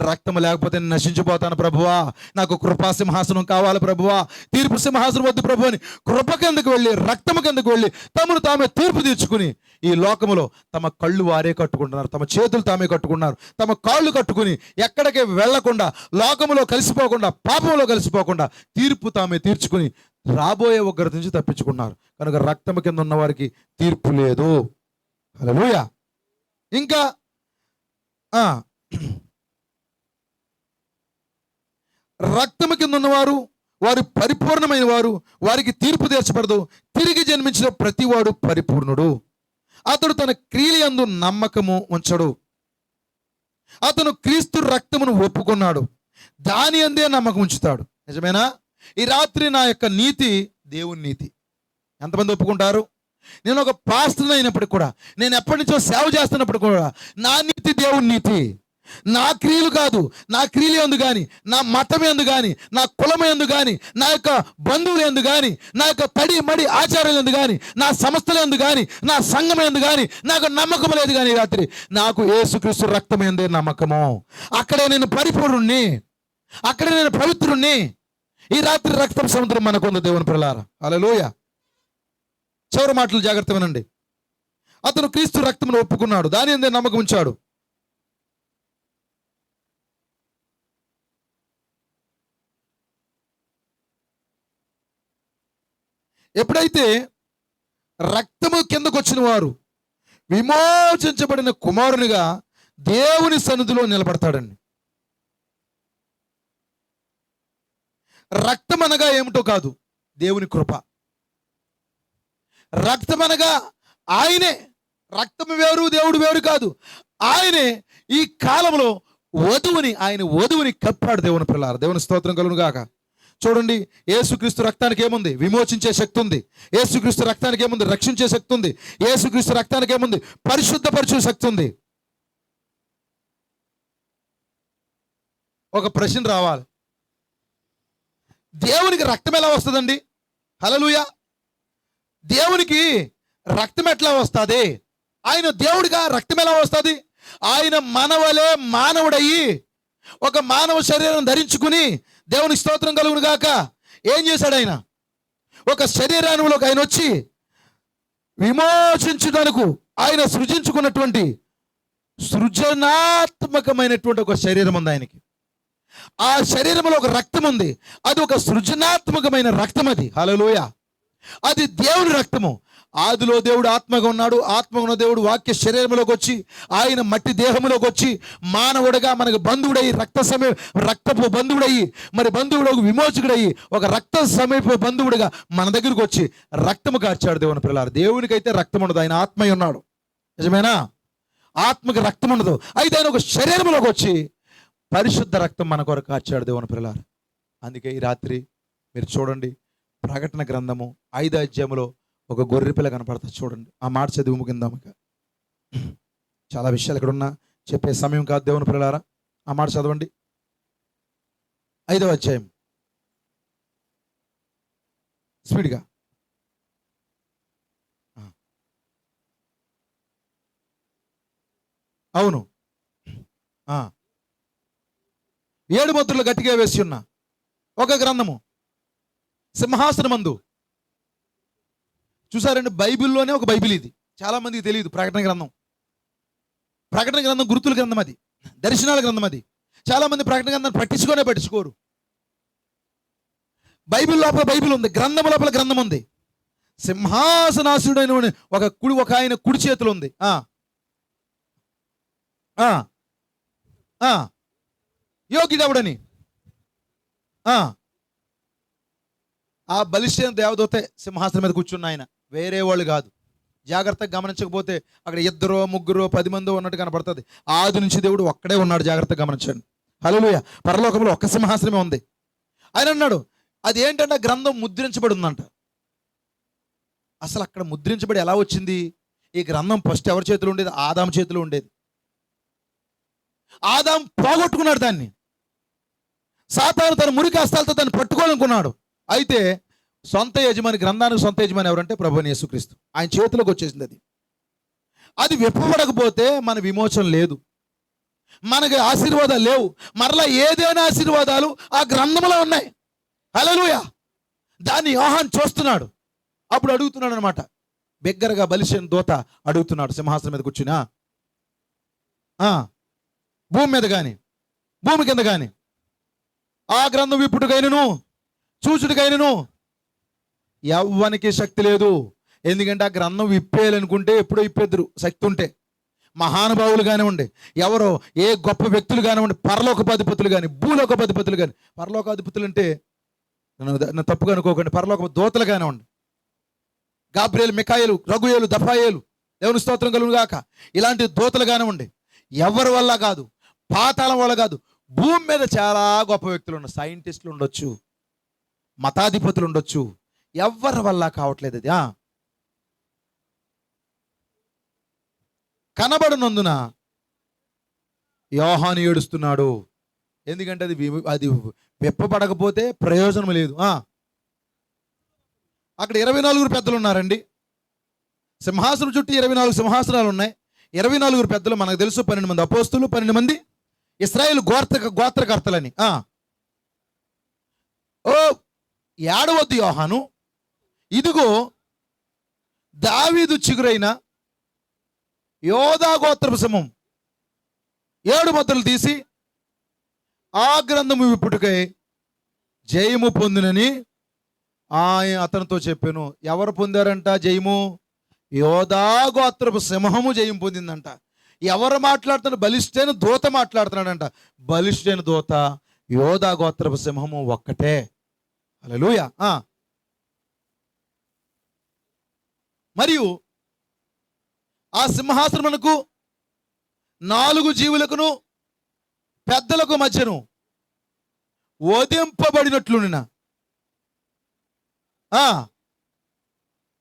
రక్తము లేకపోతే నేను నశించిపోతాను ప్రభువా, నాకు కృపా సింహాసనం కావాలి ప్రభువా, తీర్పు సింహాసనం వద్దు ప్రభు అని కృప కిందకు వెళ్ళి, రక్తము కిందకు వెళ్ళి తమను తామే తీర్పు తీర్చుకుని ఈ లోకములో తమ కళ్ళు వారే కట్టుకుంటున్నారు, తమ చేతులు తామే కట్టుకున్నారు, తమ కాళ్ళు కట్టుకుని ఎక్కడికి వెళ్లకుండా, లోకములో కలిసిపోకుండా, పాపంలో కలిసిపోకుండా తీర్పు తామే తీర్చుకుని రాబోయే ఉగ్రత నుంచి తప్పించుకున్నారు. కనుక రక్తము కింద ఉన్న వారికి తీర్పు లేదు. హల్లెలూయా. ఇంకా రక్తము కింద ఉన్నవారు వారు పరిపూర్ణమైన వారు, వారికి తీర్పు తీర్చబడదు. తిరిగి జన్మించిన ప్రతివాడు పరిపూర్ణుడు. అతడు తన క్రియలందు నమ్మకము ఉంచడు. అతను క్రీస్తు రక్తమును ఒప్పుకున్నాడు, దాని అందే నమ్మకం ఉంచుతాడు. నిజమేనా? ఈ రాత్రి నా యొక్క నీతి దేవుని నీతి. ఎంతమంది ఒప్పుకుంటారు? నేను ఒక పాస్టర్ అయినప్పటికి కూడా, నేను ఎప్పటి నుంచో సేవ చేస్తున్నప్పుడు కూడా నా నీతి దేవుని నీతి. నా క్రియలు కాదు, నా క్రియలు ఎందు కానీ, నా మతం ఎందు కానీ, నా కులం ఎందు కానీ, నా యొక్క బంధువులు ఎందు కానీ, నా యొక్క తడి మడి ఆచారాలు ఎందు కానీ, నా సంస్థల ఎందు కానీ, నా సంఘం ఎందు కానీ నాకు నమ్మకం లేదు. కానీ రాత్రి నాకు యేసుక్రీస్తు రక్తం ఎందే నమ్మకము. అక్కడే నేను పరిపూర్ణుణ్ణి, అక్కడే నేను పవిత్రుణ్ణి. ఈ రాత్రి రక్తం సముద్రం మనకుంది. దేవుని ప్రియులారా, హల్లెలూయా. చివరి మాటలు జాగ్రత్త వినండి. అతను క్రీస్తు రక్తమును ఒప్పుకున్నాడు, దాని అందే నమ్మకం ఉంచాడు. ఎప్పుడైతే రక్తము కిందకు వచ్చిన వారు విమోచించబడిన కుమారునిగా దేవుని సన్నిధిలో నిలబడతాడండి. రక్తం అనగా ఏమిటో కాదు, దేవుని కృప. రక్తం అనగా ఆయనే. రక్తము వేరు, దేవుడు వేరు కాదు. ఆయనే ఈ కాలంలో ఆయన వధువుని కప్పాడు. దేవుని పిల్లారు, దేవుని స్తోత్రం కలుగును గాక. చూడండి, యేసుక్రీస్తు రక్తానికి ఏముంది? విమోచించే శక్తి ఉంది. యేసుక్రీస్తు రక్తానికి ఏముంది? రక్షించే శక్తి ఉంది. యేసుక్రీస్తు రక్తానికి ఏముంది? పరిశుద్ధపరిచే శక్తి ఉంది. ఒక ప్రశ్న రావాలి, దేవునికి రక్తం ఎలా వస్తుందండి? హల్లెలూయా. దేవునికి రక్తం ఎట్లా వస్తుంది? ఆయన దేవుడిగా రక్తం ఎలా వస్తుంది? ఆయన మనవలే మానవుడయ్యి ఒక మానవ శరీరం ధరించుకుని, దేవునికి స్తోత్రం కలుగును గాక, ఏం చేశాడు? ఆయన ఒక శరీరానికి ఆయన వచ్చి విమోచించడానికి ఆయన సృజించుకున్నటువంటి సృజనాత్మకమైనటువంటి ఒక శరీరం ఉంది ఆయనకి. ఆ శరీరంలో ఒక రక్తం ఉంది, అది ఒక సృజనాత్మకమైన రక్తం. అది హల్లెలూయా, అది దేవుని రక్తము. ఆదిలో దేవుడు ఆత్మగా ఉన్నాడు, ఆత్మగా ఉన్న దేవుడు వాక్య శరీరంలోకి వచ్చి ఆయన మట్టి దేహంలోకి వచ్చి మానవుడిగా మనకు బంధువుడై రక్తపు బంధువుడయ్యి, మరి బంధువుడు విమోచకుడయ్యి ఒక రక్త సమీప బంధువుడిగా మన దగ్గరకు వచ్చి రక్తము కార్చాడు దేవుని పిల్లలు. దేవునికైతే రక్తం ఉండదు, ఆయన ఆత్మయ్య ఉన్నాడు. నిజమేనా? ఆత్మకి రక్తం ఉండదు, అయితే ఆయన ఒక శరీరంలోకి వచ్చి పరిశుద్ధ రక్తం మన కొరకు కార్చాడు దేవుని పిల్లలు. అందుకే ఈ రాత్రి మీరు చూడండి, ప్రకటన గ్రంథము 5వ అధ్యాయంలో ఒక గొర్రె పిల్ల కనపడుతుంది. చూడండి, ఆ మాట చదివి ముగిందాం. ఇక చాలా విషయాలు ఇక్కడ ఉన్నా, చెప్పే సమయం కాదు దేవుని పిల్లలారా. ఆ మాట చదవండి, 5వ అధ్యాయం స్పీడ్గా. అవును, 7 ముద్రలు గట్టిగా వేసి ఉన్న ఒక గ్రంథము సింహాసనమందు. చూసారండి, బైబిల్లోనే ఒక బైబిల్ ఇది. చాలా మందికి తెలియదు. ప్రకటన గ్రంథం గుర్తుల గ్రంథం, అది దర్శనాల గ్రంథం. అది చాలా మంది ప్రకటన గ్రంథాన్ని పట్టించుకోరు. బైబిల్ లోపల బైబిల్ ఉంది, గ్రంథం లోపల గ్రంథం ఉంది. సింహాసనాసుడైన ఒక ఆయన కుడి చేతులు ఉంది. యోగ్యుడెవడని ఆ బలిష్ఠైన దేవదూతే సింహాసనం మీద కూర్చున్న ఆయన, వేరే వాళ్ళు కాదు. జాగ్రత్తగా గమనించకపోతే అక్కడ 2, 3, 10 మంది ఉన్నట్టు కనపడుతుంది. ఆది నుంచి దేవుడు ఒక్కడే ఉన్నాడు, జాగ్రత్తగా గమనించండి. హల్లెలూయా. పరలోకంలో ఒక్క సింహాసనమే ఉంది. ఆయన అన్నాడు, అది ఏంటంటే గ్రంథం ముద్రించబడి ఉందంట. అసలు అక్కడ ముద్రించబడి ఎలా వచ్చింది? ఈ గ్రంథం ఫస్ట్ ఎవరి చేతిలో ఉండేది? ఆదాము చేతిలో ఉండేది. ఆదాం పోగొట్టుకున్నాడు దాన్ని. సాతాను తన మురికి హస్తాలతో దాన్ని పట్టుకోవాలనుకున్నాడు. అయితే సొంత యజమాని, గ్రంథానికి సొంత యజమాని ఎవరంటే ప్రభువైన యేసుక్రీస్తు. ఆయన చేతిలోకి వచ్చేసింది. అది విప్పబడకపోతే మన విమోచన లేదు, మనకి ఆశీర్వాదాలు లేవు. మరలా ఏదైనా ఆశీర్వాదాలు ఆ గ్రంథంలో ఉన్నాయి. హల్లెలూయా. దాన్ని యోహాను చూస్తున్నాడు. అప్పుడు అడుగుతున్నాడు అనమాట, బిగ్గరగా బలిష్ఠైన దూత అడుగుతున్నాడు సింహాసనం మీద కూర్చుని, భూమి మీద కానీ భూమి కింద కానీ ఆ గ్రంథం విప్పుడుకైనను చూచుడికైనను ఎవ్వనికి శక్తి లేదు. ఎందుకంటే ఆ గ్రంథం విప్పేయాలనుకుంటే ఎప్పుడో ఇప్పేద్దరు, శక్తి ఉంటే. మహానుభావులు కానివ్వండి, ఎవరో ఏ గొప్ప వ్యక్తులు కానివ్వండి, పరలోకపాధిపతులు కానీ భూలోకపాధిపతులు కానీ. పరలోకాధిపతులు అంటే నన్ను తప్పుగా అనుకోకండి, పరలోక దూతలు కానివ్వండి, గాబ్రియేలు, మికాయేలు, రగుయేలు, దఫాయేలు, దేవుని స్తోత్రం కలుగును గాక, ఇలాంటి దూతలు కానివ్వండి, ఎవరి వల్ల కాదు, పాతాళం వల్ల కాదు. భూమి మీద చాలా గొప్ప వ్యక్తులు ఉన్నారు, సైంటిస్టులు ఉండొచ్చు, మతాధిపతులు ఉండొచ్చు, ఎవరి వల్ల కావట్లేదు. అది కనబడనందున యోహాను ఏడుస్తున్నాడు. ఎందుకంటే అది విప్పబడకపోతే ప్రయోజనం లేదు. అక్కడ 24 పెద్దలు ఉన్నారండి. సింహాసనం చుట్టూ 24 సింహాసనాలు ఉన్నాయి. 24 పెద్దలు మనకు తెలుసు. 12 మంది అపోస్తులు, 12 మంది ఇశ్రాయేలు గోత్రకర్తలని. ఏడవద్దు యోహాను, ఇదిగో దావీదు చిగురైన యోధా గోత్రపు సమూహం 7 ముద్రలు తీసి ఆ గ్రంథము విప్పుటకై జయము పొందినని ఆయన అతనితో చెప్పాను. ఎవరు పొందారంట జయము? యోధా గోత్రపు సింహము జయం పొందిందంట. ఎవరు మాట్లాడుతున్నారు? బలిష్ఠైన దూత మాట్లాడుతున్నాడంట. బలిష్ఠైన దూత, యోధా గోత్రపు సింహము ఒక్కటే. హల్లెలూయా. మరియు ఆ సింహాసనమునకు 4 జీవులకును పెద్దలకు మధ్యను వధింపబడినట్లున్న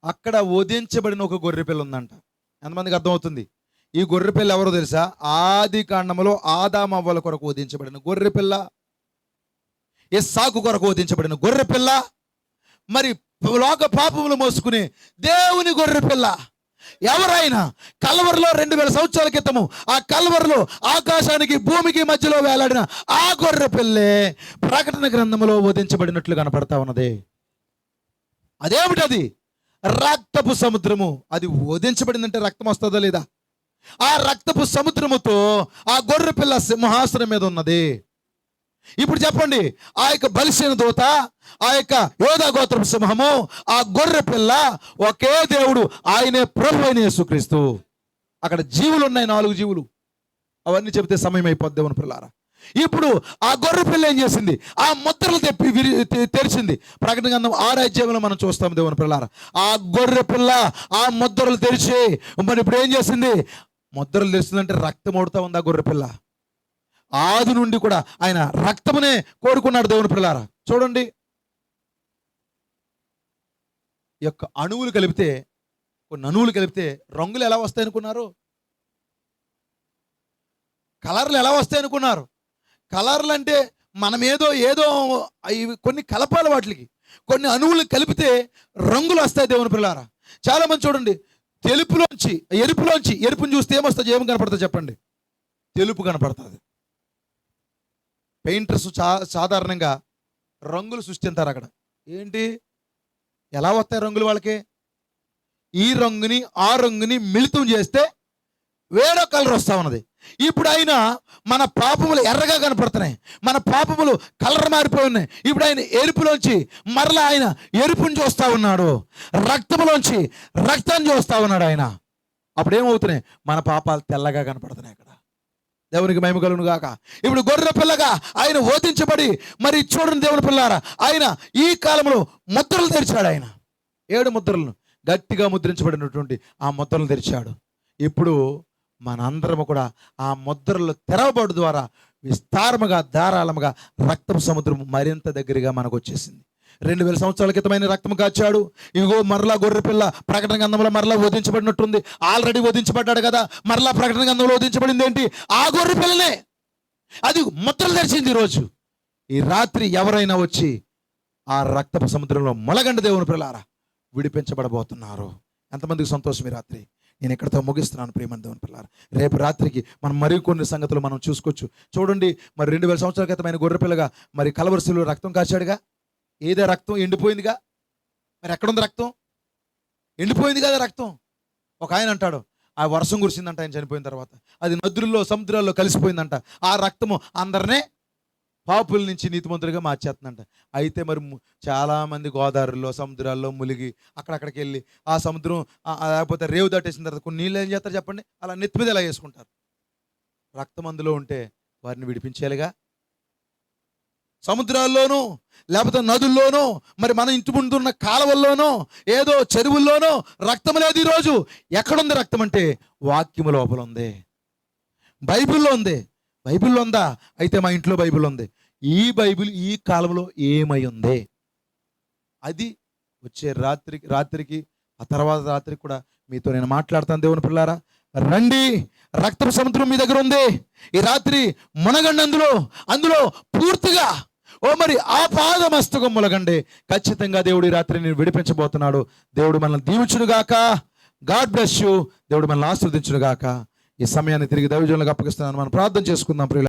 అక్కడ వధించబడిన ఒక గొర్రెపిల్ల ఉందంట. ఎంతమందికి అర్థమవుతుంది? ఈ గొర్రెపిల్ల ఎవరో తెలుసా? ఆది కాండములో ఆదాము అవ్వల కొరకు వధించబడిన గొర్రెపిల్ల, ఇస్సాకు కొరకు వధించబడిన గొర్రెపిల్ల, మరి లోక పాపములు మోసుకునే దేవుని గొర్రెపిల్ల. ఎవరైనా కల్వరిలో 2000 సంవత్సరాల క్రితము ఆ కల్వరిలో ఆకాశానికి భూమికి మధ్యలో వేలాడిన ఆ గొర్రెపిల్లే ప్రకటన గ్రంథములో వధించబడినట్లు కనపడతా ఉన్నది. అదేమిటది? రక్తపు సముద్రము. అది వధించబడిందంటే రక్తం వస్తుందా లేదా? ఆ రక్తపు సముద్రముతో ఆ గొర్రెపిల్ల సింహాసనం మీద ఉన్నది. ఇప్పుడు చెప్పండి, ఆ యొక్క బలిసిన దూత, ఆ యొక్క యోధా గోత్రపు సింహము, ఆ గొర్రె పిల్ల, ఒకే దేవుడు, ఆయనే ప్రభు అయిన యేసుక్రీస్తు. అక్కడ జీవులు ఉన్నాయి, 4 జీవులు. అవన్నీ చెబితే సమయం అయిపోద్ది దేవుని పిల్లారా. ఇప్పుడు ఆ గొర్రె పిల్ల ఏం చేసింది? ఆ ముద్రలు తెరిచింది. ప్రకటన గ్రంథం 6వ అధ్యాయంలో మనం చూస్తాం దేవుని పిల్లారా. ఆ గొర్రె పిల్ల ఆ ముద్రలు తెరిచి మరి ఇప్పుడు ఏం చేసింది? ముద్రలు తెరిచిందంటే రక్తం ఓడుతా ఉంది ఆ గొర్రె పిల్ల. ఆది నుండి కూడా ఆయన రక్తమునే కోరుకున్నాడు దేవుని పిల్లారా. చూడండి, ఈ యొక్క అణువులు కలిపితే, కొన్ని అణువులు కలిపితే రంగులు ఎలా వస్తాయి అనుకున్నారు? కలర్లు ఎలా వస్తాయి అనుకున్నారు? కలర్లు అంటే మనం ఏదో ఇవి కొన్ని కలపాలి, వాటికి కొన్ని అణువులు కలిపితే రంగులు వస్తాయి దేవుని పిల్లారా. చాలా మంది చూడండి, తెలుపులోంచి ఎరుపుని చూస్తే ఏమొస్తుంది? ఏం కనపడుతుంది చెప్పండి? తెలుపు కనపడుతుంది. పెయింటర్స్ సాధారణంగా రంగులు సృష్టించారు అక్కడ. ఏంటి, ఎలా వస్తాయి రంగులు వాళ్ళకి? ఈ రంగుని ఆ రంగుని మిళితం చేస్తే వేరే కలర్ వస్తా ఉన్నది. ఇప్పుడు ఆయన మన పాపములు ఎర్రగా కనపడుతున్నాయి, మన పాపములు కలర్ మారిపోయి ఉన్నాయి. ఇప్పుడు ఆయన ఎరుపులోంచి మరలా ఆయన ఎరుపుని చూస్తా ఉన్నాడు, రక్తములోంచి రక్తాన్ని చూస్తా ఉన్నాడు ఆయన. అప్పుడు ఏమవుతున్నాయి? మన పాపాలు తెల్లగా కనపడుతున్నాయి. అక్కడ దేవునికి మహిమ కలుగును గాక. ఇప్పుడు గొర్రె పిల్లగా ఆయన ఓదించబడి, మరి చూడండి దేవుని పిల్లారా, ఆయన ఈ కాలంలో ముద్రలు తెరిచాడు. ఆయన 7 ముద్రలను గట్టిగా ముద్రించబడినటువంటి ఆ ముద్రలు తెరిచాడు. ఇప్పుడు మనందరము కూడా ఆ ముద్రలు తెరవబడు ద్వారా విస్తారముగా, ధారాళముగా రక్తపు సముద్రం మరింత దగ్గరగా మనకు వచ్చేసింది. 2000 సంవత్సరాల క్రితమైన రక్తం కాచాడు. ఇగో మరలా గొర్రె పిల్ల ప్రకటన గ్రంథంలో మరలా వధించబడినట్టుంది. ఆల్రెడీ వధించబడ్డాడు కదా, మరలా ప్రకటన గ్రంథంలో వధించబడింది ఏంటి? ఆ గొర్రె పిల్లనే. అది ముద్రలు తెరిచింది. ఈరోజు ఈ రాత్రి ఎవరైనా వచ్చి ఆ రక్తపు సముద్రంలో మొలగండి దేవుని పిల్లారా, విడిపించబడబోతున్నారు. ఎంతమందికి సంతోషం ఈ రాత్రి? నేను ఎక్కడితో ముగిస్తున్నాను ప్రియమైన దేవుని పిల్లారా. రేపు రాత్రికి మనం మరికొన్ని సంగతులు మనం చూసుకోవచ్చు. చూడండి, మరి 2000 సంవత్సరాల క్రితమైన గొర్రె పిల్లగా మరి కలవరిశిలో రక్తం కాచాడుగా. ఏదే రక్తం ఎండిపోయిందిగా. మరి ఎక్కడుంది రక్తం? ఎండిపోయింది కదా రక్తం. ఒక ఆయన అంటాడు, ఆ వర్షం కురిసిందంట ఆయన చనిపోయిన తర్వాత, అది నదుల్లో సముద్రాల్లో కలిసిపోయిందంట. ఆ రక్తము అందరినే పాపుల నుంచి నీతిమంతులుగా మార్చేస్తుందంట. అయితే మరి చాలామంది గోదావరిలో, సముద్రాల్లో ములిగి అక్కడికి వెళ్ళి ఆ సముద్రం లేకపోతే రేవు దాటేసిన తర్వాత కొన్ని నీళ్ళు ఏం చేస్తారు చెప్పండి? అలా నెత్తి మీద ఎలా వేసుకుంటారు. రక్తం అందులో ఉంటే వారిని విడిపించేయాలిగా. సముద్రాల్లోనూ లేకపోతే నదుల్లోనూ, మరి మన ఇంటి ముందు ఉన్న కాలువల్లోనూ, ఏదో చెరువుల్లోనూ రక్తం లేదు. ఈరోజు ఎక్కడుంది రక్తం అంటే వాక్యము లోపల ఉంది, బైబిల్లో ఉంది. బైబిల్లో ఉందా? అయితే మా ఇంట్లో బైబిల్ ఉంది. ఈ బైబిల్ ఈ కాలంలో ఏమై ఉంది? అది వచ్చే రాత్రికి ఆ తర్వాత రాత్రికి కూడా మీతో నేను మాట్లాడతాను దేవుని పిల్లారా. రండి, రక్తపు సముద్రం మీ దగ్గర ఉంది. ఈ రాత్రి మునగండి అందులో పూర్తిగా. మరి ఆ పాదమస్తకం ములగండి. ఖచ్చితంగా దేవుడు ఈ రాత్రి నేను విడిపించబోతున్నాడు. దేవుడు మనల్ని దీవించును గాక. God bless you. దేవుడు మనల్ని ఆశీర్వదించును గాక. ఈ సమయాన్ని తిరిగి దైవజనులకు అప్పగిస్తున్నాను. మనం ప్రార్థన చేసుకుందాం ప్రియులారా.